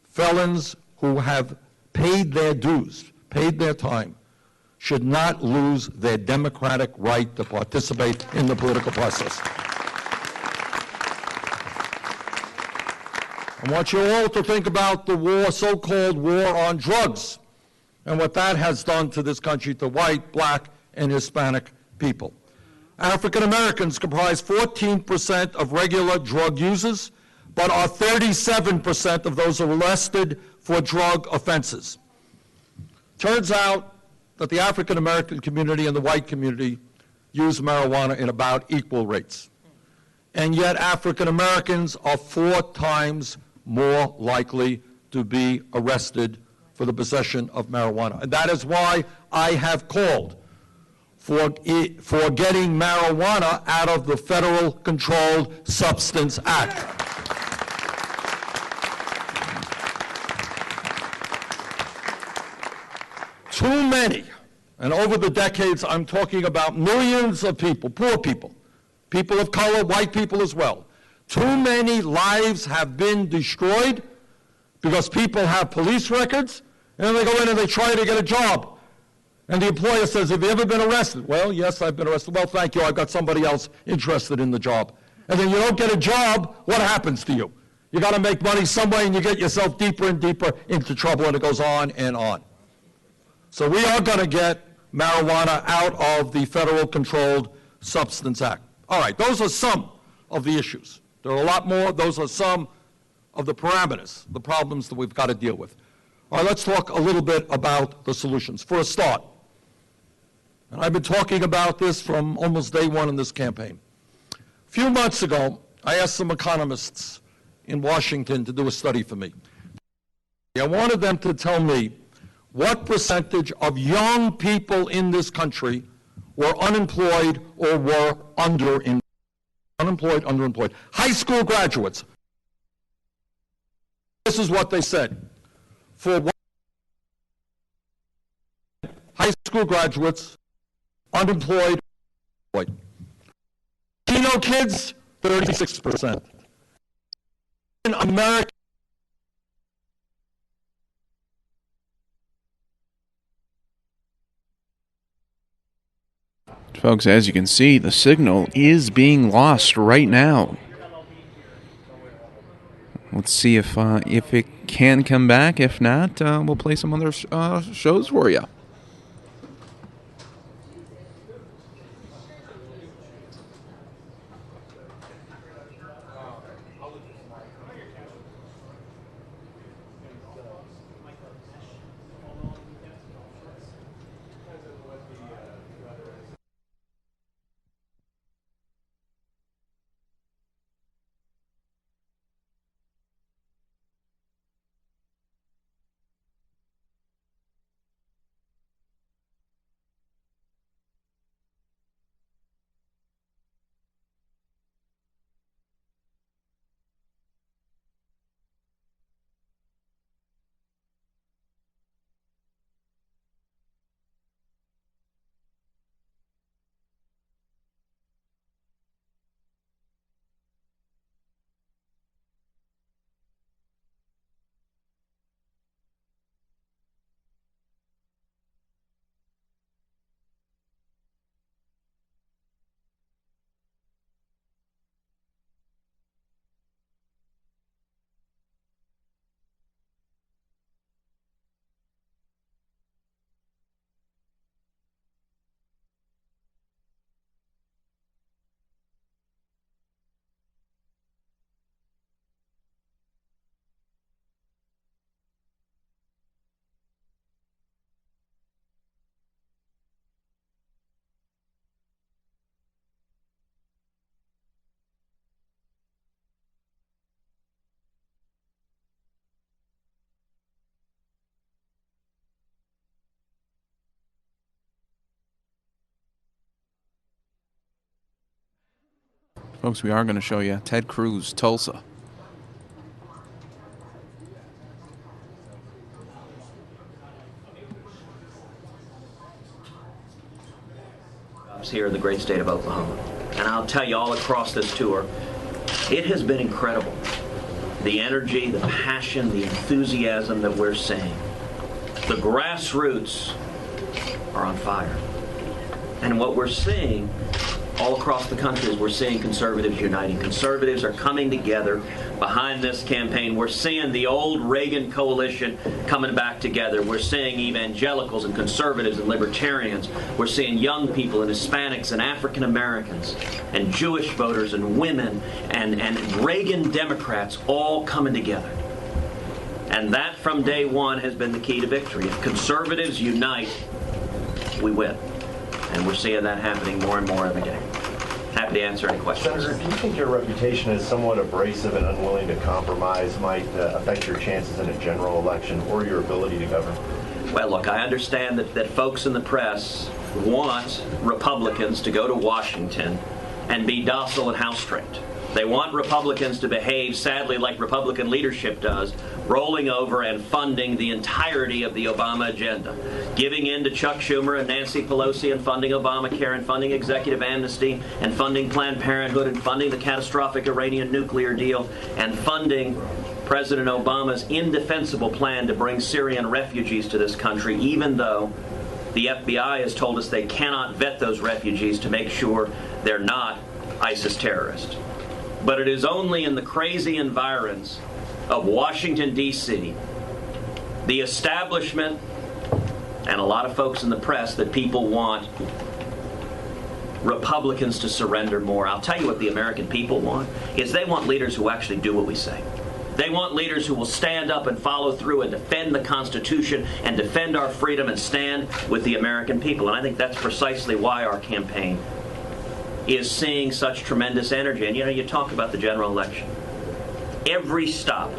Speaker 9: Felons who have paid their dues, paid their time, should not lose their democratic right to participate in the political process. I want you all to think about the war, so-called war on drugs, and what that has done to this country, to white, black, and Hispanic people. African Americans comprise 14% of regular drug users, but are 37% of those arrested for drug offenses. Turns out that the African American community and the white community use marijuana in about equal rates. And yet African Americans are 4 times more likely to be arrested for the possession of marijuana. And that is why I have called for getting marijuana out of the Federal Controlled Substance Act. Too many, and over the decades I'm talking about millions of people, poor people, people of color, white people as well. Too many lives have been destroyed because people have police records, and then they go in and they try to get a job. And the employer says, have you ever been arrested? Well, yes, I've been arrested. Well, thank you, I've got somebody else interested in the job. And then you don't get a job, what happens to you? You got to make money some way, and you get yourself deeper and deeper into trouble, and it goes on and on. So we are going to get marijuana out of the Federal Controlled Substance Act. All right, those are some of the issues. There are a lot more. Those are some of the parameters, the problems that we've got to deal with. All right, let's talk a little bit about the solutions. For a start, and I've been talking about this from almost day one in this campaign. A few months ago, I asked some economists in Washington to do a study for me. I wanted them to tell me what percentage of young people in this country were unemployed or were underemployed. High school graduates. This is what they said. For high school graduates, unemployed, Latino kids, 36%. In America,
Speaker 3: folks, as you can see, the signal is being lost right now. Let's see if it can come back. If not, we'll play some other shows for you. Folks, we are going to show you Ted Cruz, Tulsa.
Speaker 4: Here in the great state of Oklahoma. And I'll tell you, all across this tour, it has been incredible. The energy, the passion, the enthusiasm that we're seeing. The grassroots are on fire. And what we're seeing all across the country is we're seeing conservatives uniting. Conservatives are coming together behind this campaign. We're seeing the old Reagan coalition coming back together. We're seeing evangelicals and conservatives and libertarians. We're seeing young people and Hispanics and African Americans and Jewish voters and women and Reagan Democrats all coming together. And that from day one has been the key to victory. If conservatives unite, we win. And we're seeing that happening more and more every day. Happy to answer any questions.
Speaker 10: Senator, do you think your reputation as somewhat abrasive and unwilling to compromise might affect your chances in a general election or your ability to govern?
Speaker 4: Well, look, I understand that folks in the press want Republicans to go to Washington and be docile and house-trained. They want Republicans to behave, sadly, like Republican leadership does, rolling over and funding the entirety of the Obama agenda, giving in to Chuck Schumer and Nancy Pelosi and funding Obamacare and funding executive amnesty and funding Planned Parenthood and funding the catastrophic Iranian nuclear deal and funding President Obama's indefensible plan to bring Syrian refugees to this country, even though the FBI has told us they cannot vet those refugees to make sure they're not ISIS terrorists. But it is only in the crazy environs of Washington, D.C., the establishment, and a lot of folks in the press that people want Republicans to surrender more. I'll tell you what the American people want, is they want leaders who actually do what we say. They want leaders who will stand up and follow through and defend the Constitution and defend our freedom and stand with the American people. And I think that's precisely why our campaign is seeing such tremendous energy. And you talk about the general election. Every stop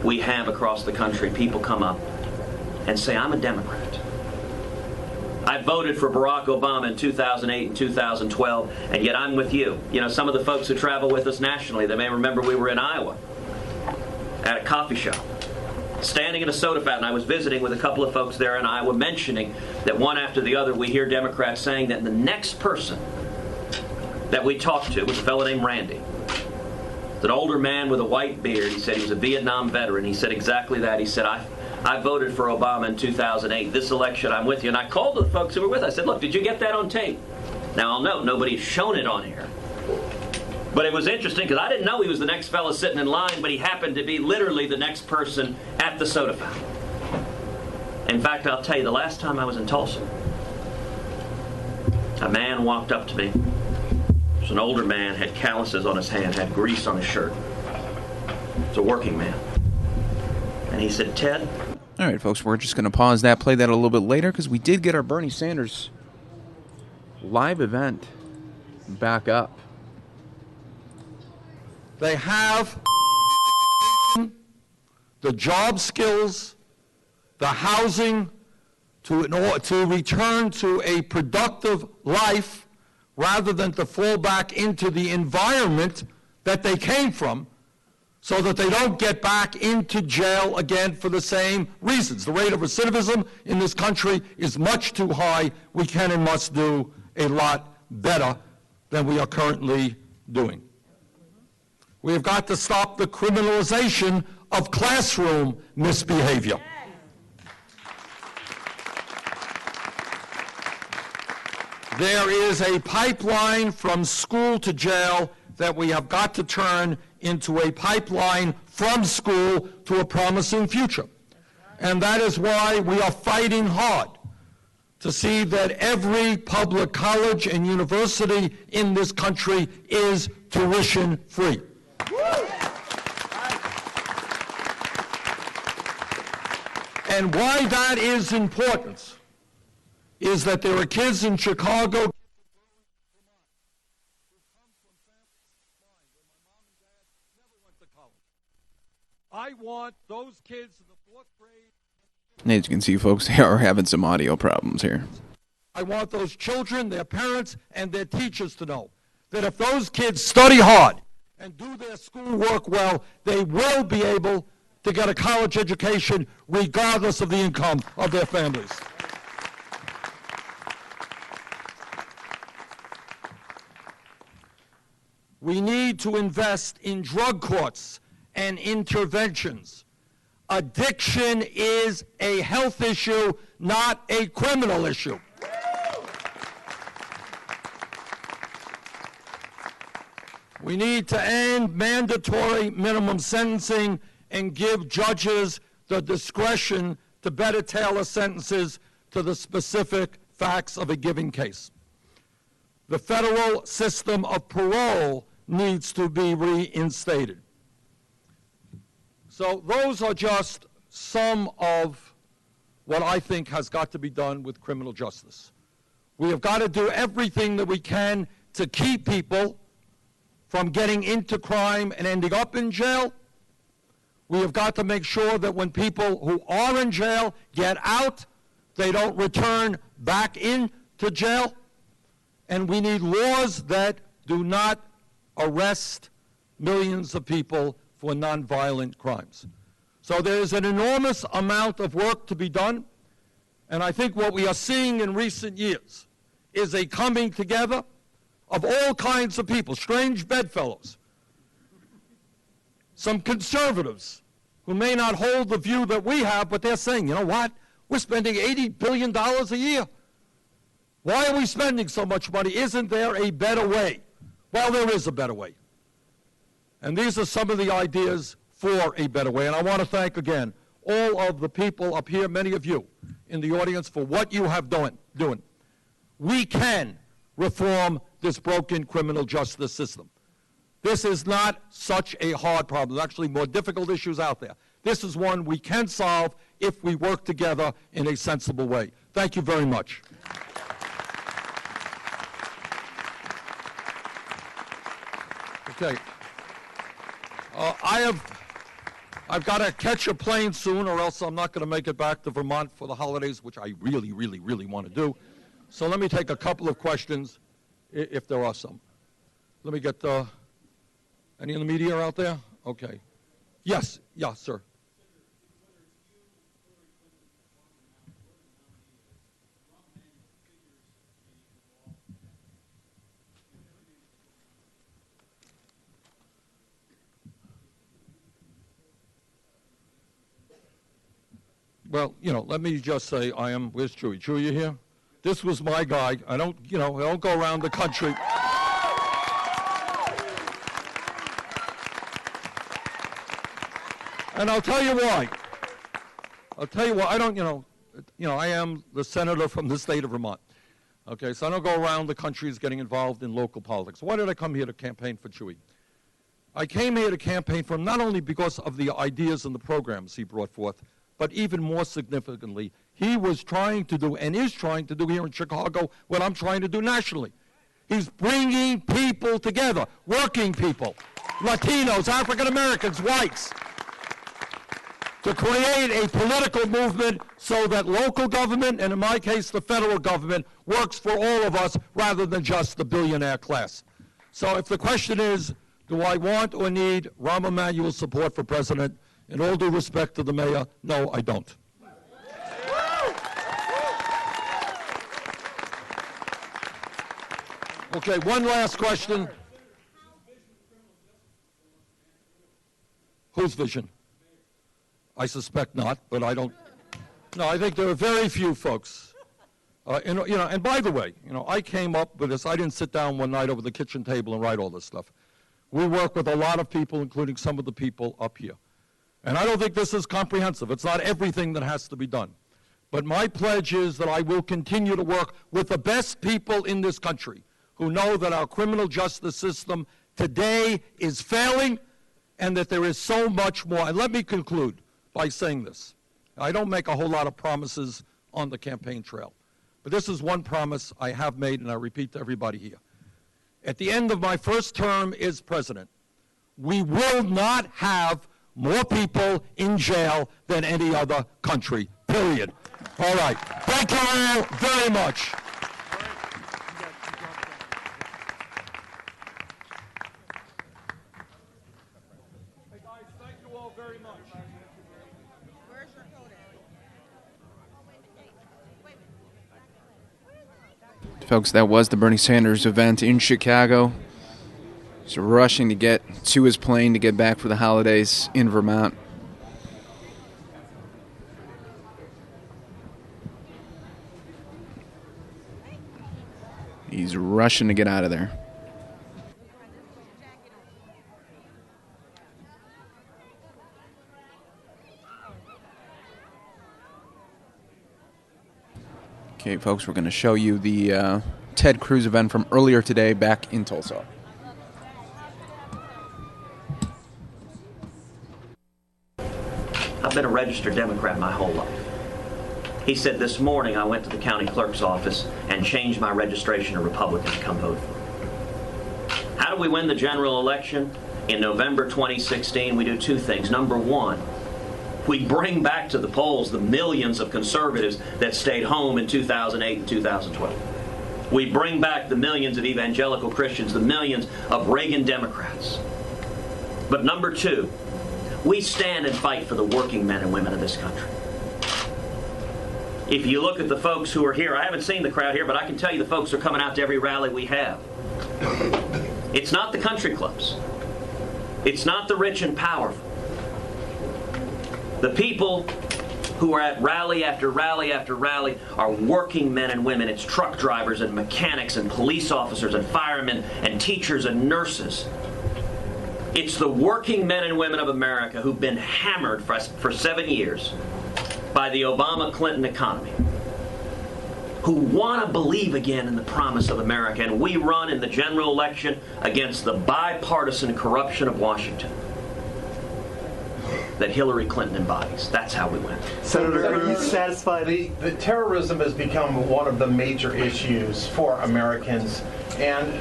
Speaker 4: we have across the country, people come up and say, I'm a Democrat. I voted for Barack Obama in 2008 and 2012, and yet I'm with you. Some of the folks who travel with us nationally, they may remember we were in Iowa at a coffee shop, standing in a soda fountain. I was visiting with a couple of folks there in Iowa, mentioning that one after the other we hear Democrats saying that the next person that we talked to was a fellow named Randy. It's an older man with a white beard. He said he was a Vietnam veteran. He said exactly that. He said, I voted for Obama in 2008. This election, I'm with you. And I called the folks who were with us. I said, look, did you get that on tape? Now, I'll note, nobody's shown it on here. But it was interesting because I didn't know he was the next fella sitting in line, but he happened to be literally the next person at the soda fountain. In fact, I'll tell you, the last time I was in Tulsa, a man walked up to me. It was an older man, had calluses on his hand, had grease on his shirt. It's a working man. And he said, "Ted."
Speaker 3: All right, folks, we're just going to pause that, play that a little bit later, because we did get our Bernie Sanders live event back up.
Speaker 11: They have the job skills, the housing to return to a productive life rather than to fall back into the environment that they came from, so that they don't get back into jail again for the same reasons. The rate of recidivism in this country is much too high. We can and must do a lot better than we are currently doing. We have got to stop the criminalization of classroom misbehavior. There is a pipeline from school to jail that we have got to turn into a pipeline from school to a promising future. And that is why we are fighting hard to see that every public college and university in this country is tuition free. And why that is important is that there are kids in Chicago I want those kids in the 4th grade.
Speaker 3: As you can see, folks, they are having some audio problems here.
Speaker 11: I want those children, their parents, and their teachers to know that if those kids study hard and do their schoolwork well, they will be able to get a college education regardless of the income of their families. We need to invest in drug courts and interventions. Addiction is a health issue, not a criminal issue. We need to end mandatory minimum sentencing and give judges the discretion to better tailor sentences to the specific facts of a given case. The federal system of parole needs to be reinstated. So those are just some of what I think has got to be done with criminal justice. We have got to do everything that we can to keep people from getting into crime and ending up in jail. We have got to make sure that when people who are in jail get out, they don't return back into jail. And we need laws that do not arrest millions of people for nonviolent crimes. So there's an enormous amount of work to be done, and I think what we are seeing in recent years is a coming together of all kinds of people, strange bedfellows, some conservatives who may not hold the view that we have, but they're saying, you know what, we're spending $80 billion a year. Why are we spending so much money? Isn't there a better way? Well, there is a better way. And these are some of the ideas for a better way. And I want to thank again all of the people up here, many of you in the audience, for what you have doing. We can reform this broken criminal justice system. This is not such a hard problem. There's actually more difficult issues out there. This is one we can solve if we work together in a sensible way. Thank you very much. Okay. I've got to catch a plane soon, or else I'm not going to make it back to Vermont for the holidays, which I really, really, really want to do. So let me take a couple of questions, if there are some. Let me get any of the media out there? Okay. Yes, yeah, sir. Well, let me just say where's Chewy? Chewy, you here? This was my guy. I don't go around the country.
Speaker 9: And I'll tell you why. I don't, I am the senator from the state of Vermont. Okay, so I don't go around the country getting involved in local politics. Why did I come here to campaign for Chewy? I came here to campaign for him not only because of the ideas and the programs he brought forth, but even more significantly, he was trying to do and is trying to do here in Chicago what I'm trying to do nationally. He's bringing people together, working people, Latinos, African Americans, whites, to create a political movement so that local government, and in my case the federal government, works for all of us rather than just the billionaire class. So if the question is, do I want or need Rahm Emanuel's support for president, in all due respect to the mayor, no, I don't. Okay, one last question. Whose vision? I suspect not, but I don't. No, I think there are very few folks. And by the way, I came up with this. I didn't sit down one night over the kitchen table and write all this stuff. We work with a lot of people, including some of the people up here. And I don't think this is comprehensive. It's not everything that has to be done. But my pledge is that I will continue to work with the best people in this country who know that our criminal justice system today is failing and that there is so much more. And let me conclude by saying this. I don't make a whole lot of promises on the campaign trail, but this is one promise I have made, and I repeat to everybody here. At the end of my first term as president, we will not have more people in jail than any other country, period. All right. Thank you all very much.
Speaker 3: Folks, that was the Bernie Sanders event in Chicago. He's rushing to get to his plane to get back for the holidays in Vermont. He's rushing to get out of there. Okay, folks, we're going to show you the Ted Cruz event from earlier today back in Tulsa.
Speaker 4: I've been a registered Democrat my whole life. He said this morning I went to the county clerk's office and changed my registration to Republican to come vote for him. How do we win the general election? In November 2016, we do two things. Number one, we bring back to the polls the millions of conservatives that stayed home in 2008 and 2012. We bring back the millions of evangelical Christians, the millions of Reagan Democrats. But number two, we stand and fight for the working men and women of this country. If you look at the folks who are here, I haven't seen the crowd here, but I can tell you the folks who are coming out to every rally we have. It's not the country clubs. It's not the rich and powerful. The people who are at rally after rally after rally are working men and women. It's truck drivers and mechanics and police officers and firemen and teachers and nurses. It's the working men and women of America who've been hammered for 7 years by the Obama-Clinton economy, who want to believe again in the promise of America. And we run in the general election against the bipartisan corruption of Washington that Hillary Clinton embodies. That's how we win.
Speaker 8: Senator, are you satisfied? The terrorism has become one of the major issues for Americans, and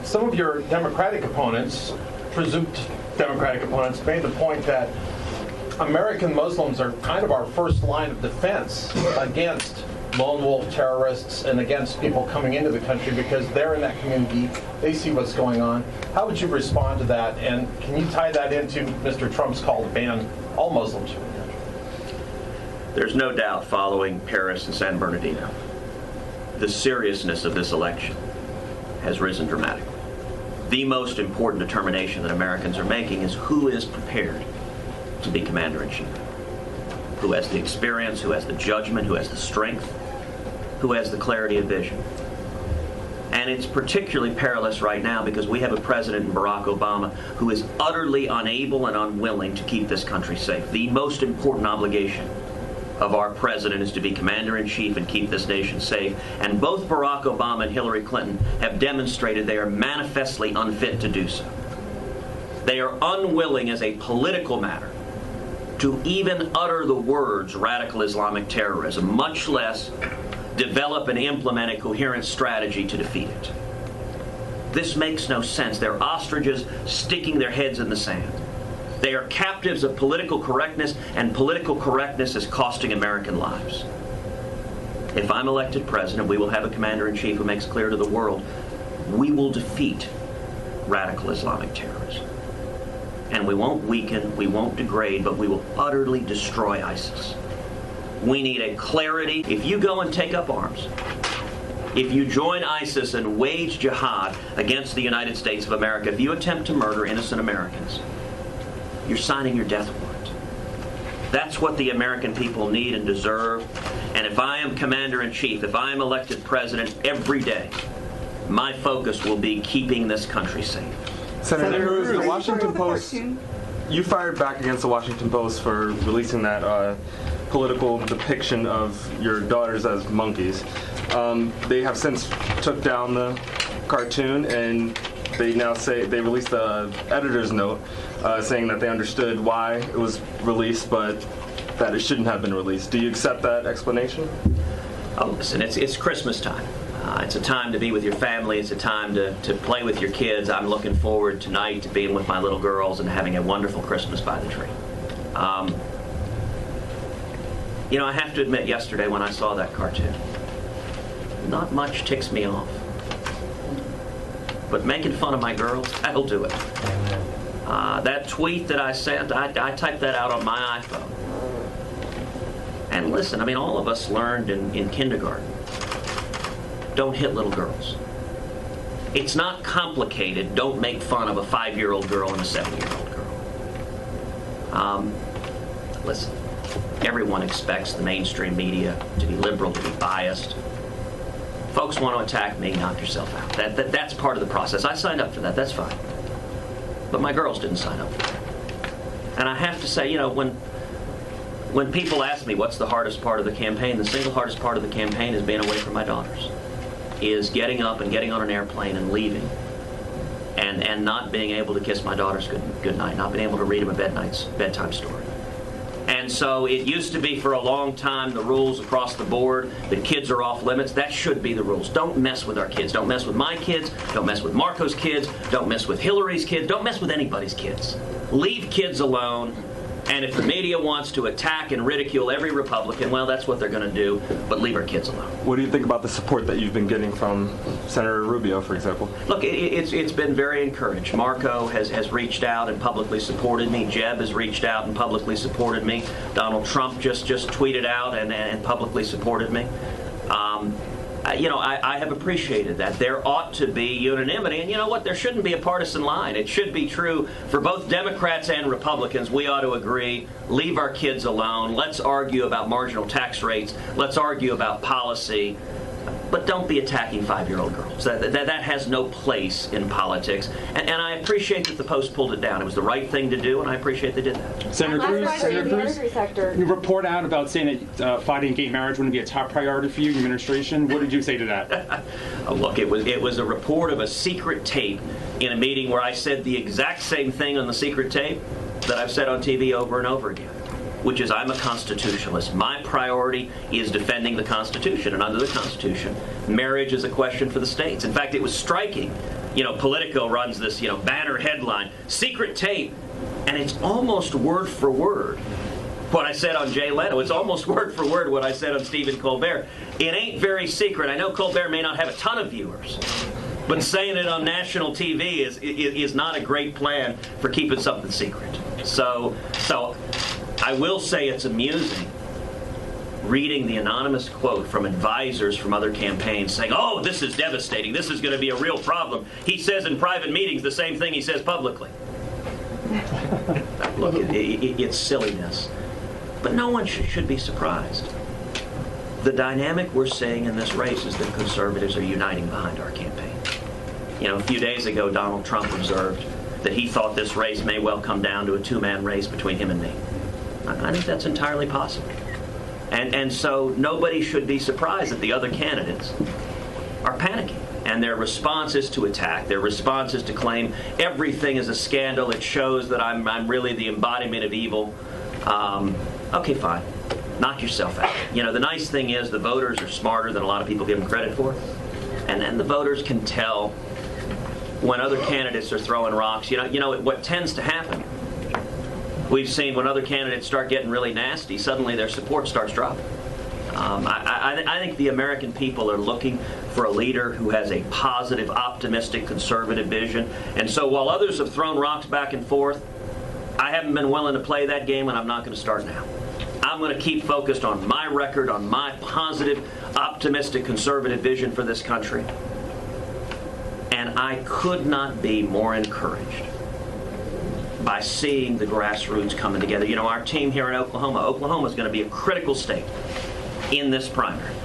Speaker 8: some of your Democratic opponents, presumed Democratic opponents, made the point that American Muslims are kind of our first line of defense against lone wolf terrorists and against people coming into the country because they're in that community, they see what's going on. How would you respond to that? And can you tie that into Mr. Trump's call to ban all Muslims from the country?
Speaker 4: There's no doubt following Paris and San Bernardino, the seriousness of this election has risen dramatically. The most important determination that Americans are making is who is prepared to be commander-in-chief, who has the experience, who has the judgment, who has the strength, who has the clarity of vision. And it's particularly perilous right now because we have a president in Barack Obama who is utterly unable and unwilling to keep this country safe. The most important obligation of our president is to be commander-in-chief and keep this nation safe. And both Barack Obama and Hillary Clinton have demonstrated they are manifestly unfit to do so. They are unwilling as a political matter to even utter the words radical Islamic terrorism, much less develop and implement a coherent strategy to defeat it. This makes no sense. They're ostriches sticking their heads in the sand. They are captives of political correctness, and political correctness is costing American lives. If I'm elected president, we will have a commander-in-chief who makes clear to the world, we will defeat radical Islamic terrorism. And we won't weaken, we won't degrade, but we will utterly destroy ISIS. We need a clarity. If you go and take up arms, if you join ISIS and wage jihad against the United States of America, if you attempt to murder innocent Americans, you're signing your death warrant. That's what the American people need and deserve. And if I am commander-in-chief, if I am elected president every day, my focus will be keeping this country safe.
Speaker 13: Senator Cruz, the Washington Post, you fired back against the Washington Post for releasing that political depiction of your daughters as monkeys. They have since took down the cartoon, and they now say they released the editor's note saying that they understood why it was released, but that it shouldn't have been released. Do you accept that explanation?
Speaker 4: Oh, listen, it's Christmas time. It's a time to be with your family. It's a time to play with your kids. I'm looking forward tonight to being with my little girls and having a wonderful Christmas by the tree. You know, I have to admit, yesterday when I saw that cartoon, not much ticks me off. But making fun of my girls, that'll do it. That tweet that I sent, I typed that out on my iPhone. And listen, I mean, all of us learned in kindergarten, don't hit little girls. It's not complicated. Don't make fun of a 5-year-old girl and a 7-year-old girl. Listen, everyone expects the mainstream media to be liberal, to be biased. Folks want to attack me, knock yourself out. That's part of the process. I signed up for that, that's fine. But my girls didn't sign up for that. And I have to say, you know, when people ask me what's the hardest part of the campaign, the single hardest part of the campaign is being away from my daughters. Is getting up and getting on an airplane and leaving. And not being able to kiss my daughters good night, not being able to read them a bedtime story. And so it used to be for a long time the rules across the board that kids are off limits. That should be the rules. Don't mess with our kids. Don't mess with my kids. Don't mess with Marco's kids. Don't mess with Hillary's kids. Don't mess with anybody's kids. Leave kids alone. And if the media wants to attack and ridicule every Republican, well, that's what they're going to do, but leave our kids alone.
Speaker 13: What do you think about the support that you've been getting from Senator Rubio, for example?
Speaker 4: Look, it's been very encouraged. Marco has reached out and publicly supported me. Jeb has reached out and publicly supported me. Donald Trump just tweeted out and publicly supported me. You know, I have appreciated that. There ought to be unanimity. And you know what? There shouldn't be a partisan line. It should be true for both Democrats and Republicans. We ought to agree, leave our kids alone. Let's argue about marginal tax rates. Let's argue about policy. But don't be attacking 5-year-old girls. That has no place in politics. And I appreciate that the Post pulled it down. It was the right thing to do, and I appreciate they did that.
Speaker 14: Senator Cruz, you report out about saying that fighting gay marriage wouldn't be a top priority for you in your administration. What did you say to that?
Speaker 4: Look, it was a report of a secret tape in a meeting where I said the exact same thing on the secret tape that I've said on TV over and over again, which is I'm a constitutionalist. My priority is defending the Constitution, and under the Constitution, marriage is a question for the states. In fact, it was striking. You know, Politico runs this, you know, banner headline, secret tape, and it's almost word for word what I said on Jay Leno. It's almost word for word what I said on Stephen Colbert. It ain't very secret. I know Colbert may not have a ton of viewers, but saying it on national TV is not a great plan for keeping something secret. So I will say it's amusing reading the anonymous quote from advisors from other campaigns saying, oh, this is devastating. This is going to be a real problem. He says in private meetings the same thing he says publicly. Look, it's silliness. But no one should be surprised. The dynamic we're seeing in this race is that conservatives are uniting behind our campaign. You know, a few days ago, Donald Trump observed that he thought this race may well come down to a two-man race between him and me. I think that's entirely possible. And so nobody should be surprised that the other candidates are panicking. And their response is to attack. Their response is to claim everything is a scandal. It shows that I'm really the embodiment of evil. Okay, fine. Knock yourself out. You know, the nice thing is the voters are smarter than a lot of people give them credit for. And then the voters can tell when other candidates are throwing rocks. You know what tends to happen. We've seen when other candidates start getting really nasty, suddenly their support starts dropping. I think the American people are looking for a leader who has a positive, optimistic, conservative vision. And so while others have thrown rocks back and forth, I haven't been willing to play that game, and I'm not going to start now. I'm going to keep focused on my record, on my positive, optimistic, conservative vision for this country. And I could not be more encouraged by seeing the grassroots coming together. You know, our team here in Oklahoma is going to be a critical state in this primary.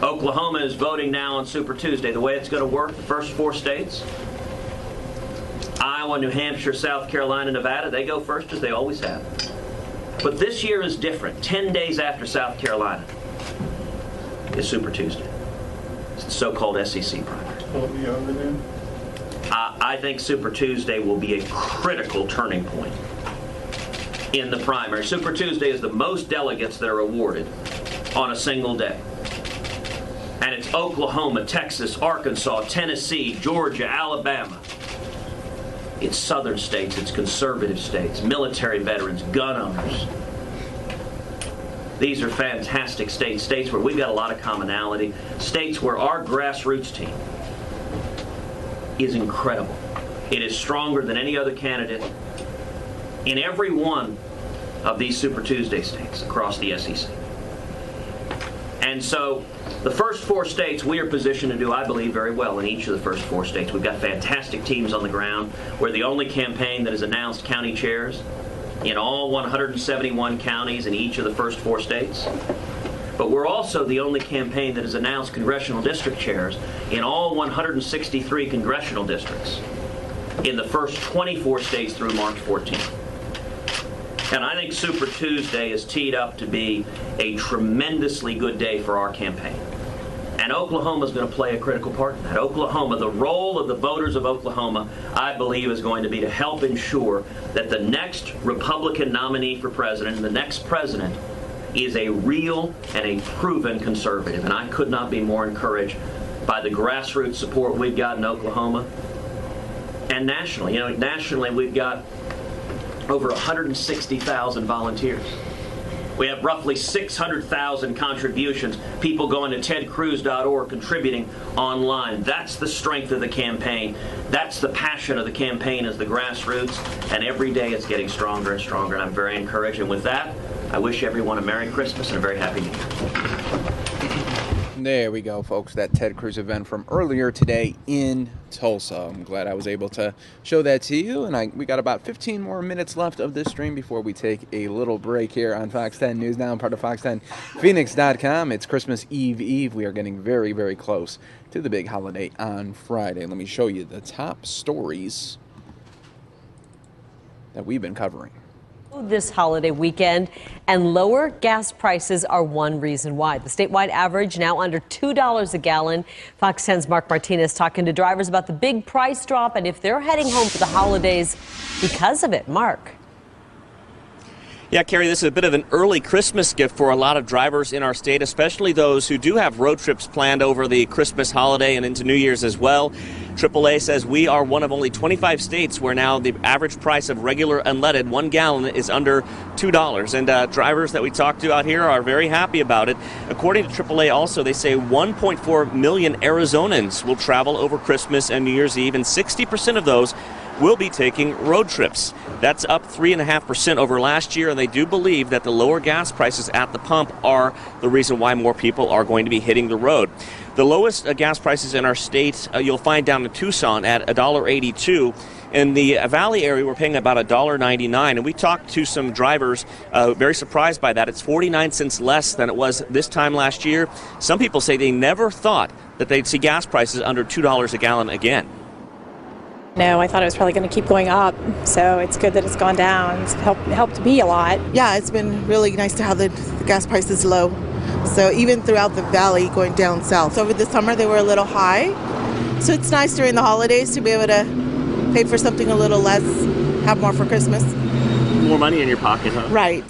Speaker 4: Oklahoma is voting now on Super Tuesday. The way it's going to work, the first 4 states, Iowa, New Hampshire, South Carolina, Nevada, they go first as they always have. But this year is different. 10 days after South Carolina is Super Tuesday. It's the so-called SEC primary. I think Super Tuesday will be a critical turning point in the primary. Super Tuesday is the most delegates that are awarded on a single day. And it's Oklahoma, Texas, Arkansas, Tennessee, Georgia, Alabama. It's southern states, it's conservative states, military veterans, gun owners. These are fantastic states, states where we've got a lot of commonality, states where our grassroots team is incredible. It is stronger than any other candidate in every one of these Super Tuesday states across the SEC. And so the first 4 states we are positioned to do, I believe, very well in each of the first 4 states. We've got fantastic teams on the ground. We're the only campaign that has announced county chairs in all 171 counties in each of the first 4 states. But we're also the only campaign that has announced congressional district chairs in all 163 congressional districts in the first 24 states through March 14th. And I think Super Tuesday is teed up to be a tremendously good day for our campaign. And Oklahoma is going to play a critical part in that. Oklahoma, the role of the voters of Oklahoma, I believe, is going to be to help ensure that the next Republican nominee for president, the next president, is a real and a proven conservative. And I could not be more encouraged by the grassroots support we've got in Oklahoma and nationally. You know, nationally we've got over 160,000 volunteers. We have roughly 600,000 contributions, people going to tedcruz.org contributing online. That's the strength of the campaign. That's the passion of the campaign, is the grassroots. And every day it's getting stronger and stronger. And I'm very encouraged. And with that, I wish everyone a Merry Christmas and a very Happy New Year.
Speaker 3: There we go, folks. That Ted Cruz event from earlier today in Tulsa. I'm glad I was able to show that to you. And we got about 15 more minutes left of this stream before we take a little break here on Fox 10 News Now, part of Fox10Phoenix.com. It's Christmas Eve. We are getting very, very close to the big holiday on Friday. Let me show you the top stories that we've been covering
Speaker 16: this holiday weekend, and lower gas prices are one reason why. The statewide average now under $2 a gallon. Fox 10's Mark Martinez talking to drivers about the big price drop and if they're heading home for the holidays because of it. Mark.
Speaker 17: Yeah, Carrie, this is a bit of an early Christmas gift for a lot of drivers in our state, especially those who do have road trips planned over the Christmas holiday and into New Year's as well. AAA says we are one of only 25 states where now the average price of regular unleaded 1 gallon is under $2. And drivers that we talked to out here are very happy about it. According to AAA also, they say 1.4 million Arizonans will travel over Christmas and New Year's Eve, and 60% of those will be taking road trips. That's up 3.5% over last year, and they do believe that the lower gas prices at the pump are the reason why more people are going to be hitting the road. The lowest gas prices in our state you'll find down in Tucson at $1.82. In the Valley area, we're paying about $1.99, and we talked to some drivers very surprised by that. It's 49 cents less than it was this time last year. Some people say they never thought that they'd see gas prices under $2 a gallon again.
Speaker 1: No, I thought it was probably going to keep going up, so it's good that it's gone down. It's helped me a lot.
Speaker 2: Yeah, it's been really nice to have the gas prices low. So even throughout the valley going down south. Over the summer they were a little high, so it's nice during the holidays to be able to pay for something a little less, have more for Christmas.
Speaker 17: More money in your pocket, huh?
Speaker 2: Right.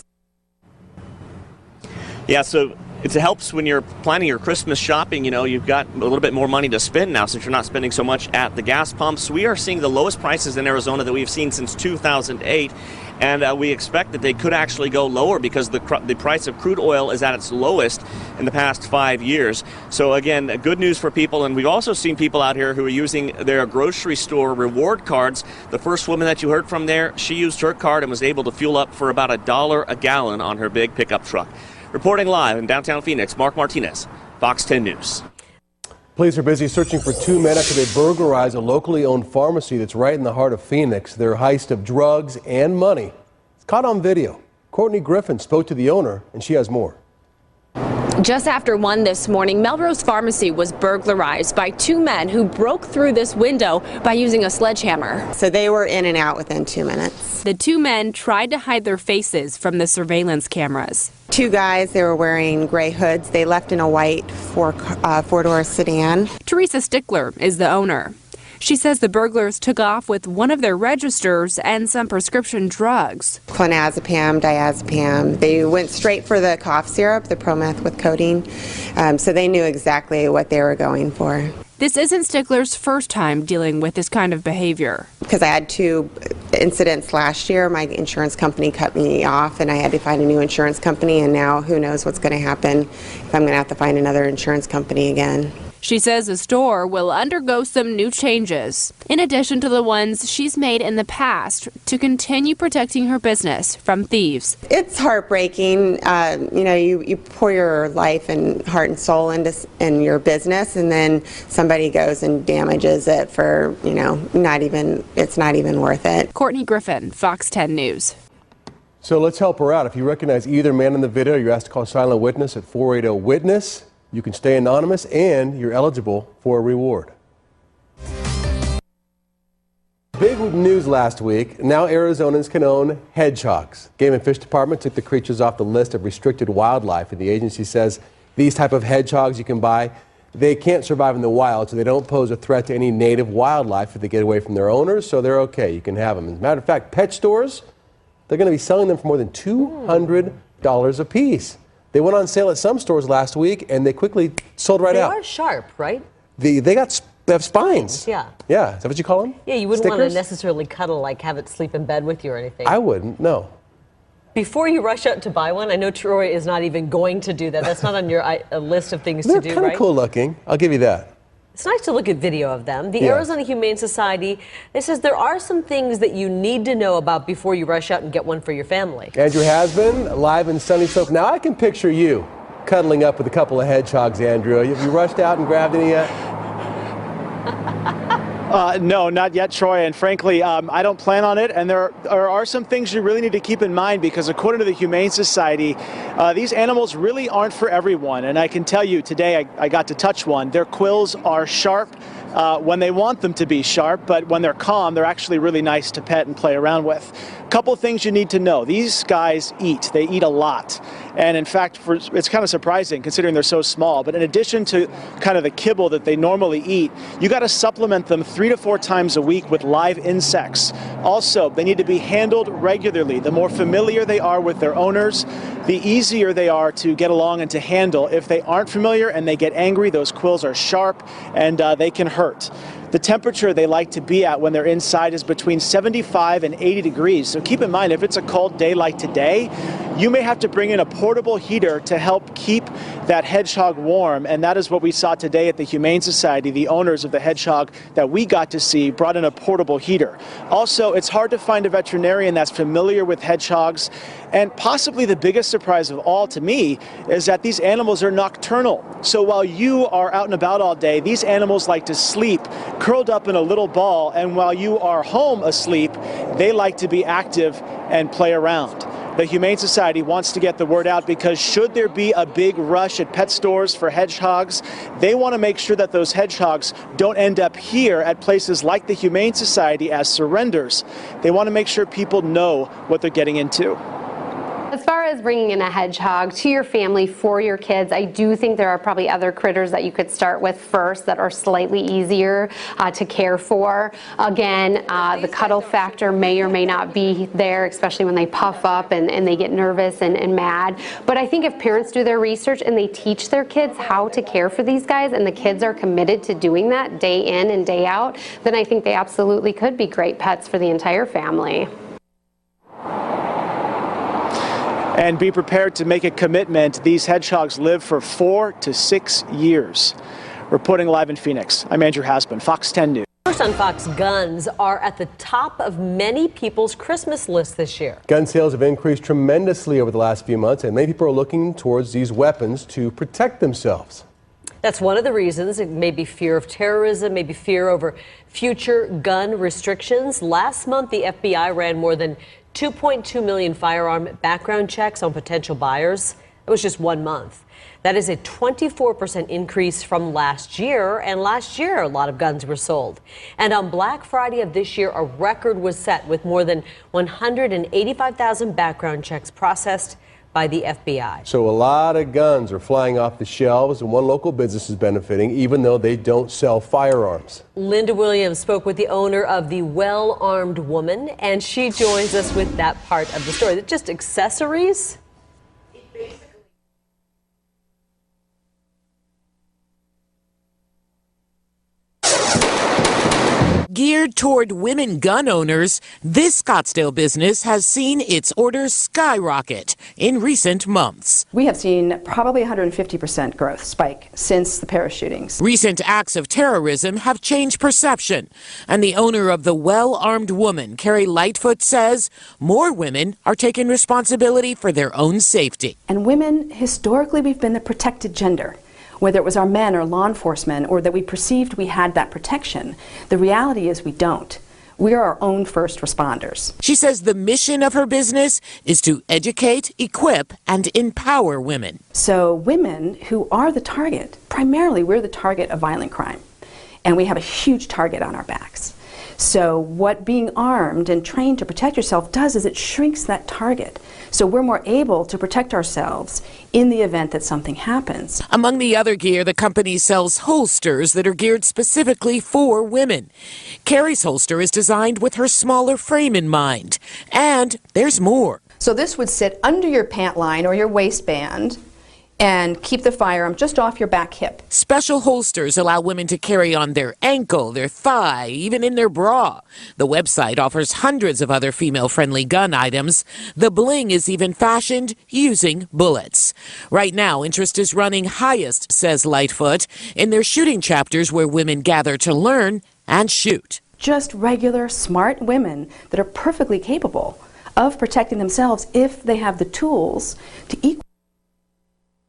Speaker 17: Yeah, so it helps when you're planning your Christmas shopping. You know, you've got a little bit more money to spend now since you're not spending so much at the gas pumps. We are seeing the lowest prices in Arizona that we've seen since 2008, and we expect that they could actually go lower because the price of crude oil is at its lowest in the past 5 years. So again, good news for people, and we've also seen people out here who are using their grocery store reward cards. The first woman that you heard from there, she used her card and was able to fuel up for about $1 a gallon on her big pickup truck. Reporting live in downtown Phoenix, Mark Martinez, Fox 10 News.
Speaker 19: Police are busy searching for 2 men after they burglarized a locally owned pharmacy that's right in the heart of Phoenix. Their heist of drugs and money. It's caught on video. Courtney Griffin spoke to the owner, and she has more.
Speaker 20: Just after 1 this morning, Melrose Pharmacy was burglarized by 2 men who broke through this window by using a sledgehammer.
Speaker 22: So they were in and out within 2 minutes.
Speaker 20: The 2 men tried to hide their faces from the surveillance cameras.
Speaker 22: 2 guys, they were wearing gray hoods. They left in a white four-door sedan.
Speaker 20: Teresa Stickler is the owner. She says the burglars took off with one of their registers and some prescription drugs.
Speaker 22: Clonazepam, diazepam. They went straight for the cough syrup, the Prometh with codeine. So they knew exactly what they were going for.
Speaker 20: This isn't Stickler's first time dealing with this kind of behavior.
Speaker 22: Because I had 2 incidents last year. My insurance company cut me off and I had to find a new insurance company, and now who knows what's going to happen if I'm going to have to find another insurance company again.
Speaker 20: She says the store will undergo some new changes, in addition to the ones she's made in the past, to continue protecting her business from thieves.
Speaker 22: It's heartbreaking. You pour your life and heart and soul into your business, and then somebody goes and damages it for, it's not even worth it.
Speaker 20: Courtney Griffin, Fox 10 News.
Speaker 19: So let's help her out. If you recognize either man in the video, you're asked to call Silent Witness at 480-WITNESS. You can stay anonymous, and you're eligible for a reward. Big news last week. Now Arizonans can own hedgehogs. Game and Fish Department took the creatures off the list of restricted wildlife, and the agency says these type of hedgehogs you can buy, they can't survive in the wild, so they don't pose a threat to any native wildlife if they get away from their owners, so they're okay. You can have them. As a matter of fact, pet stores, they're going to be selling them for more than $200 a piece. They went on sale at some stores last week, and they quickly sold right out.
Speaker 16: They are sharp, right?
Speaker 19: They have spines.
Speaker 16: Yeah.
Speaker 19: Yeah. Is that what you call them?
Speaker 16: Yeah, you wouldn't want to
Speaker 19: Stickers?
Speaker 16: necessarily cuddle, like have it sleep in bed with you or anything.
Speaker 19: I wouldn't, no.
Speaker 16: Before you rush out to buy one, I know Troy is not even going to do that. That's not on your list of things
Speaker 19: They're
Speaker 16: to do,
Speaker 19: kind
Speaker 16: right?
Speaker 19: of cool looking. I'll give you that.
Speaker 16: It's nice to look at video of them. The
Speaker 19: Yeah.
Speaker 16: Arizona Humane Society, it says there are some things that you need to know about before you rush out and get one for your family.
Speaker 19: Andrew has been live in sunny Soap. Now I can picture you cuddling up with a couple of hedgehogs, Andrew. Have you rushed out and grabbed any yet?
Speaker 23: No, not yet, Troy. And frankly, I don't plan on it. And there are some things you really need to keep in mind because according to the Humane Society, these animals really aren't for everyone. And I can tell you today I got to touch one. Their quills are sharp when they want them to be sharp, but when they're calm, they're actually really nice to pet and play around with. A couple of things you need to know. These guys eat. They eat a lot. And in fact, it's kind of surprising considering they're so small. But in addition to kind of the kibble that they normally eat, you got to supplement them 3 to 4 times a week with live insects. Also, they need to be handled regularly. The more familiar they are with their owners, the easier they are to get along and to handle. If they aren't familiar and they get angry, those quills are sharp and they can hurt. The temperature they like to be at when they're inside is between 75 and 80 degrees. So keep in mind, if it's a cold day like today, you may have to bring in a portable heater to help keep that hedgehog warm. And that is what we saw today at the Humane Society. The owners of the hedgehog that we got to see brought in a portable heater. Also, it's hard to find a veterinarian that's familiar with hedgehogs. And possibly the biggest surprise of all to me is that these animals are nocturnal. So while you are out and about all day, these animals like to asleep, curled up in a little ball, and while you are home asleep, they like to be active and play around. The Humane Society wants to get the word out because should there be a big rush at pet stores for hedgehogs, they want to make sure that those hedgehogs don't end up here at places like the Humane Society as surrenders. They want to make sure people know what they're getting into.
Speaker 5: As far as bringing in a hedgehog to your family for your kids, I do think there are probably other critters that you could start with first that are slightly easier to care for. Again, the cuddle factor may or may not be there, especially when they puff up and they get nervous and mad. But I think if parents do their research and they teach their kids how to care for these guys, and the kids are committed to doing that day in and day out, then I think they absolutely could be great pets for the entire family.
Speaker 23: And be prepared to make a commitment. These hedgehogs live for 4 to 6 years. Reporting live in Phoenix, I'm Andrew Hasbun, Fox 10 News.
Speaker 16: First on Fox, guns are at the top of many people's Christmas lists this year.
Speaker 19: Gun sales have increased tremendously over the last few months, and many people are looking towards these weapons to protect themselves.
Speaker 16: That's one of the reasons. It may be fear of terrorism, maybe fear over future gun restrictions. Last month, the FBI ran more than 2.2 million firearm background checks on potential buyers. It was just 1 month. That is a 24% increase from last year, and last year a lot of guns were sold. And on Black Friday of this year, a record was set with more than 185,000 background checks processed by the FBI.
Speaker 19: So a lot of guns are flying off the shelves, and one local business is benefiting, even though they don't sell firearms.
Speaker 16: Linda Williams spoke with the owner of the Well-Armed Woman, and she joins us with that part of the story. Is it just accessories?
Speaker 6: Geared toward women gun owners, this Scottsdale business has seen its orders skyrocket in recent months.
Speaker 12: We have seen probably 150% growth spike since the Paris shootings.
Speaker 6: Recent acts of terrorism have changed perception, and the owner of the Well-Armed Woman, Carrie Lightfoot, says more women are taking responsibility for their own safety.
Speaker 12: And women, historically, we've been the protected gender. Whether it was our men or law enforcement or that we perceived we had that protection, the reality is we don't. We are our own first responders.
Speaker 6: She says the mission of her business is to educate, equip, and empower women.
Speaker 12: So women who are the target, primarily we're the target of violent crime, and we have a huge target on our backs. So what being armed and trained to protect yourself does is it shrinks that target. So we're more able to protect ourselves in the event that something happens.
Speaker 6: Among the other gear, the company sells holsters that are geared specifically for women. Carrie's holster is designed with her smaller frame in mind. And there's more.
Speaker 12: So this would sit under your pant line or your waistband and keep the firearm just off your back hip.
Speaker 6: Special holsters allow women to carry on their ankle, their thigh, even in their bra. The website offers hundreds of other female-friendly gun items. The bling is even fashioned using bullets. Right now, interest is running highest, says Lightfoot, in their shooting chapters where women gather to learn and shoot.
Speaker 12: Just regular, smart women that are perfectly capable of protecting themselves if they have the tools to equal.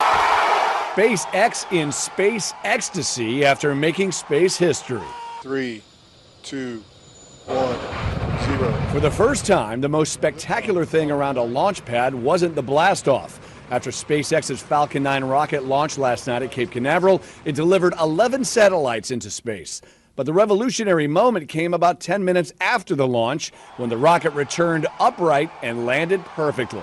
Speaker 21: SpaceX in space ecstasy after making space history.
Speaker 24: 3, 2, 1, 0.
Speaker 21: For the first time, the most spectacular thing around a launch pad wasn't the blastoff. After SpaceX's Falcon 9 rocket launched last night at Cape Canaveral, it delivered 11 satellites into space. But the revolutionary moment came about 10 minutes after the launch, when the rocket returned upright and landed perfectly.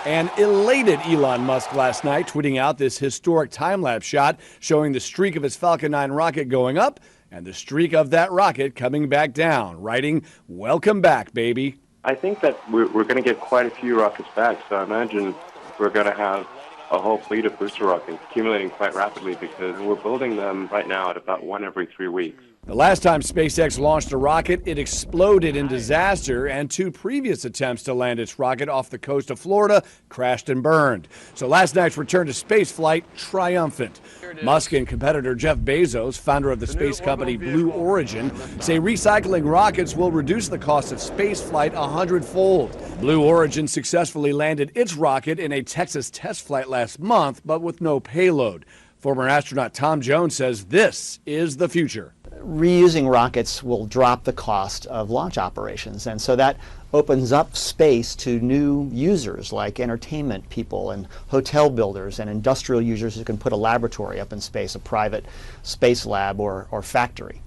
Speaker 21: And elated Elon Musk last night, tweeting out this historic time-lapse shot showing the streak of his Falcon 9 rocket going up and the streak of that rocket coming back down, writing, "Welcome back, baby."
Speaker 25: I think that we're going to get quite a few rockets back, so I imagine we're going to have a whole fleet of booster rockets accumulating quite rapidly because we're building them right now at about one every 3 weeks.
Speaker 21: The last time SpaceX launched a rocket, it exploded in disaster, and 2 previous attempts to land its rocket off the coast of Florida crashed and burned. So last night's return to spaceflight, triumphant. Musk and competitor Jeff Bezos, founder of the space company Blue Origin, say recycling rockets will reduce the cost of spaceflight 100-fold. Blue Origin successfully landed its rocket in a Texas test flight last month, but with no payload. Former astronaut Tom Jones says this is the future.
Speaker 7: Reusing rockets will drop the cost of launch operations, and so that opens up space to new users like entertainment people and hotel builders and industrial users who can put a laboratory up in space, a private space lab or factory.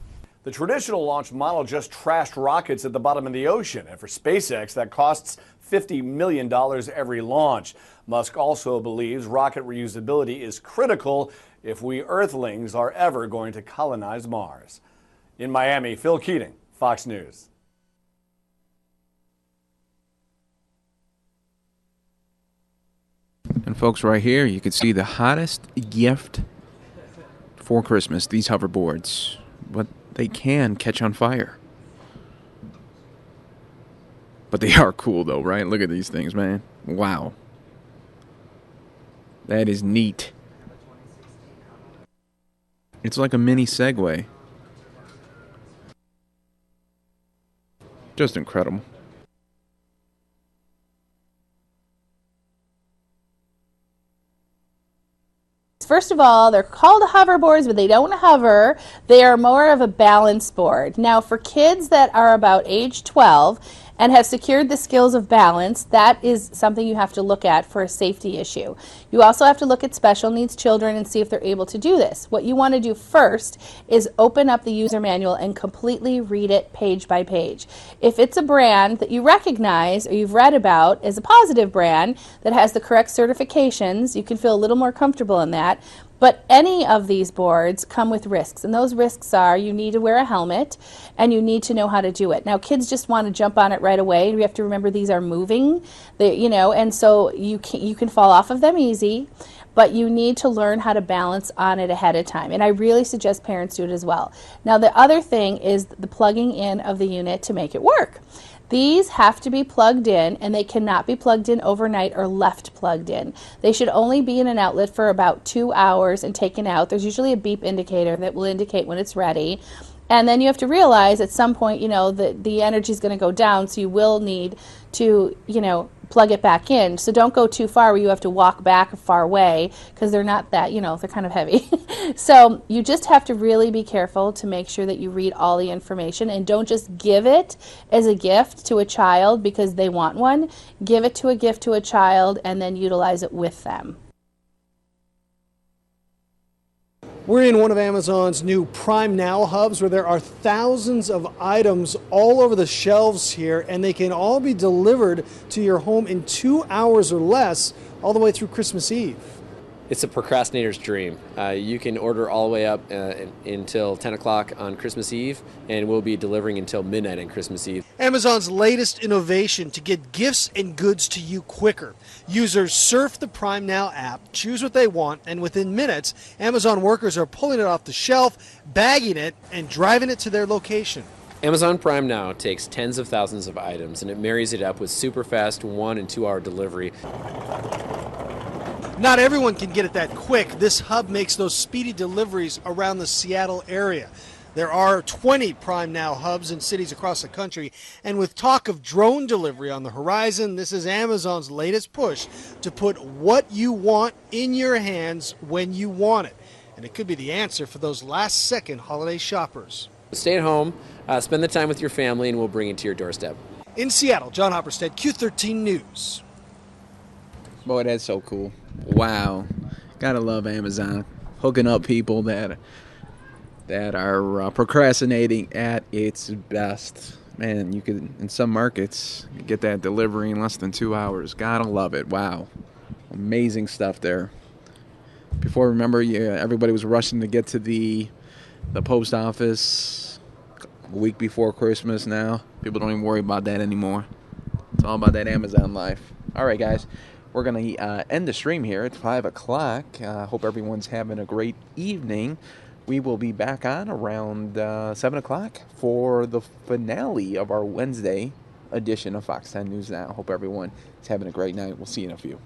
Speaker 21: The traditional launch model just trashed rockets at the bottom of the ocean, and for SpaceX that costs $50 million every launch. Musk also believes rocket reusability is critical if we Earthlings are ever going to colonize Mars. In Miami, Phil Keating, Fox News.
Speaker 3: And folks, right here, you can see the hottest gift for Christmas, these hoverboards. But they can catch on fire. But they are cool, though, right? Look at these things, man. Wow. That is neat. It's like a mini Segway. Just incredible.
Speaker 10: First of all, they're called hoverboards, but they don't hover. They are more of a balance board. Now, for kids that are about age 12 and have secured the skills of balance, that is something you have to look at for a safety issue. You also have to look at special needs children and see if they're able to do this. What you want to do first is open up the user manual and completely read it page by page. If it's a brand that you recognize or you've read about as a positive brand that has the correct certifications, you can feel a little more comfortable in that. But any of these boards come with risks, and those risks are you need to wear a helmet and you need to know how to do it. Now, kids just want to jump on it right away. We have to remember these are moving, and so you can fall off of them easy, but you need to learn how to balance on it ahead of time. And I really suggest parents do it as well. Now, the other thing is the plugging in of the unit to make it work. These have to be plugged in, and they cannot be plugged in overnight or left plugged in. They should only be in an outlet for about 2 hours and taken out. There's usually a beep indicator that will indicate when it's ready. And then you have to realize at some point, the energy is going to go down, so you will need to, plug it back in. So don't go too far where you have to walk back a far way because they're not that, they're kind of heavy. So you just have to really be careful to make sure that you read all the information and don't just give it as a gift to a child because they want one. Give it to a gift to a child and then utilize it with them.
Speaker 11: We're in one of Amazon's new Prime Now hubs where there are thousands of items all over the shelves here, and they can all be delivered to your home in 2 hours or less, all the way through Christmas Eve.
Speaker 15: It's a procrastinator's dream. You can order all the way up until 10 o'clock on Christmas Eve, and we'll be delivering until midnight on Christmas Eve.
Speaker 11: Amazon's latest innovation to get gifts and goods to you quicker. Users surf the Prime Now app, choose what they want, and within minutes, Amazon workers are pulling it off the shelf, bagging it, and driving it to their location.
Speaker 15: Amazon Prime Now takes tens of thousands of items, and it marries it up with super fast 1 and 2 hour delivery.
Speaker 11: Not everyone can get it that quick. This hub makes those speedy deliveries around the Seattle area. There are 20 Prime Now hubs in cities across the country, and with talk of drone delivery on the horizon, this is Amazon's latest push to put what you want in your hands when you want it. And it could be the answer for those last-second holiday shoppers.
Speaker 15: Stay at home, spend the time with your family, and we'll bring it to your doorstep.
Speaker 11: In Seattle, John Hopperstead, Q13 News.
Speaker 3: Boy, that's so cool. Wow. Gotta love Amazon. Hooking up people that are procrastinating at its best. Man, you could, in some markets, get that delivery in less than 2 hours. Gotta love it. Wow. Amazing stuff there. Before, remember, everybody was rushing to get to the post office a week before Christmas now. People don't even worry about that anymore. It's all about that Amazon life. All right, guys. We're going to end the stream here at 5 o'clock. Hope everyone's having a great evening. We will be back on around 7 o'clock for the finale of our Wednesday edition of Fox 10 News Now. Hope everyone is having a great night. We'll see you in a few.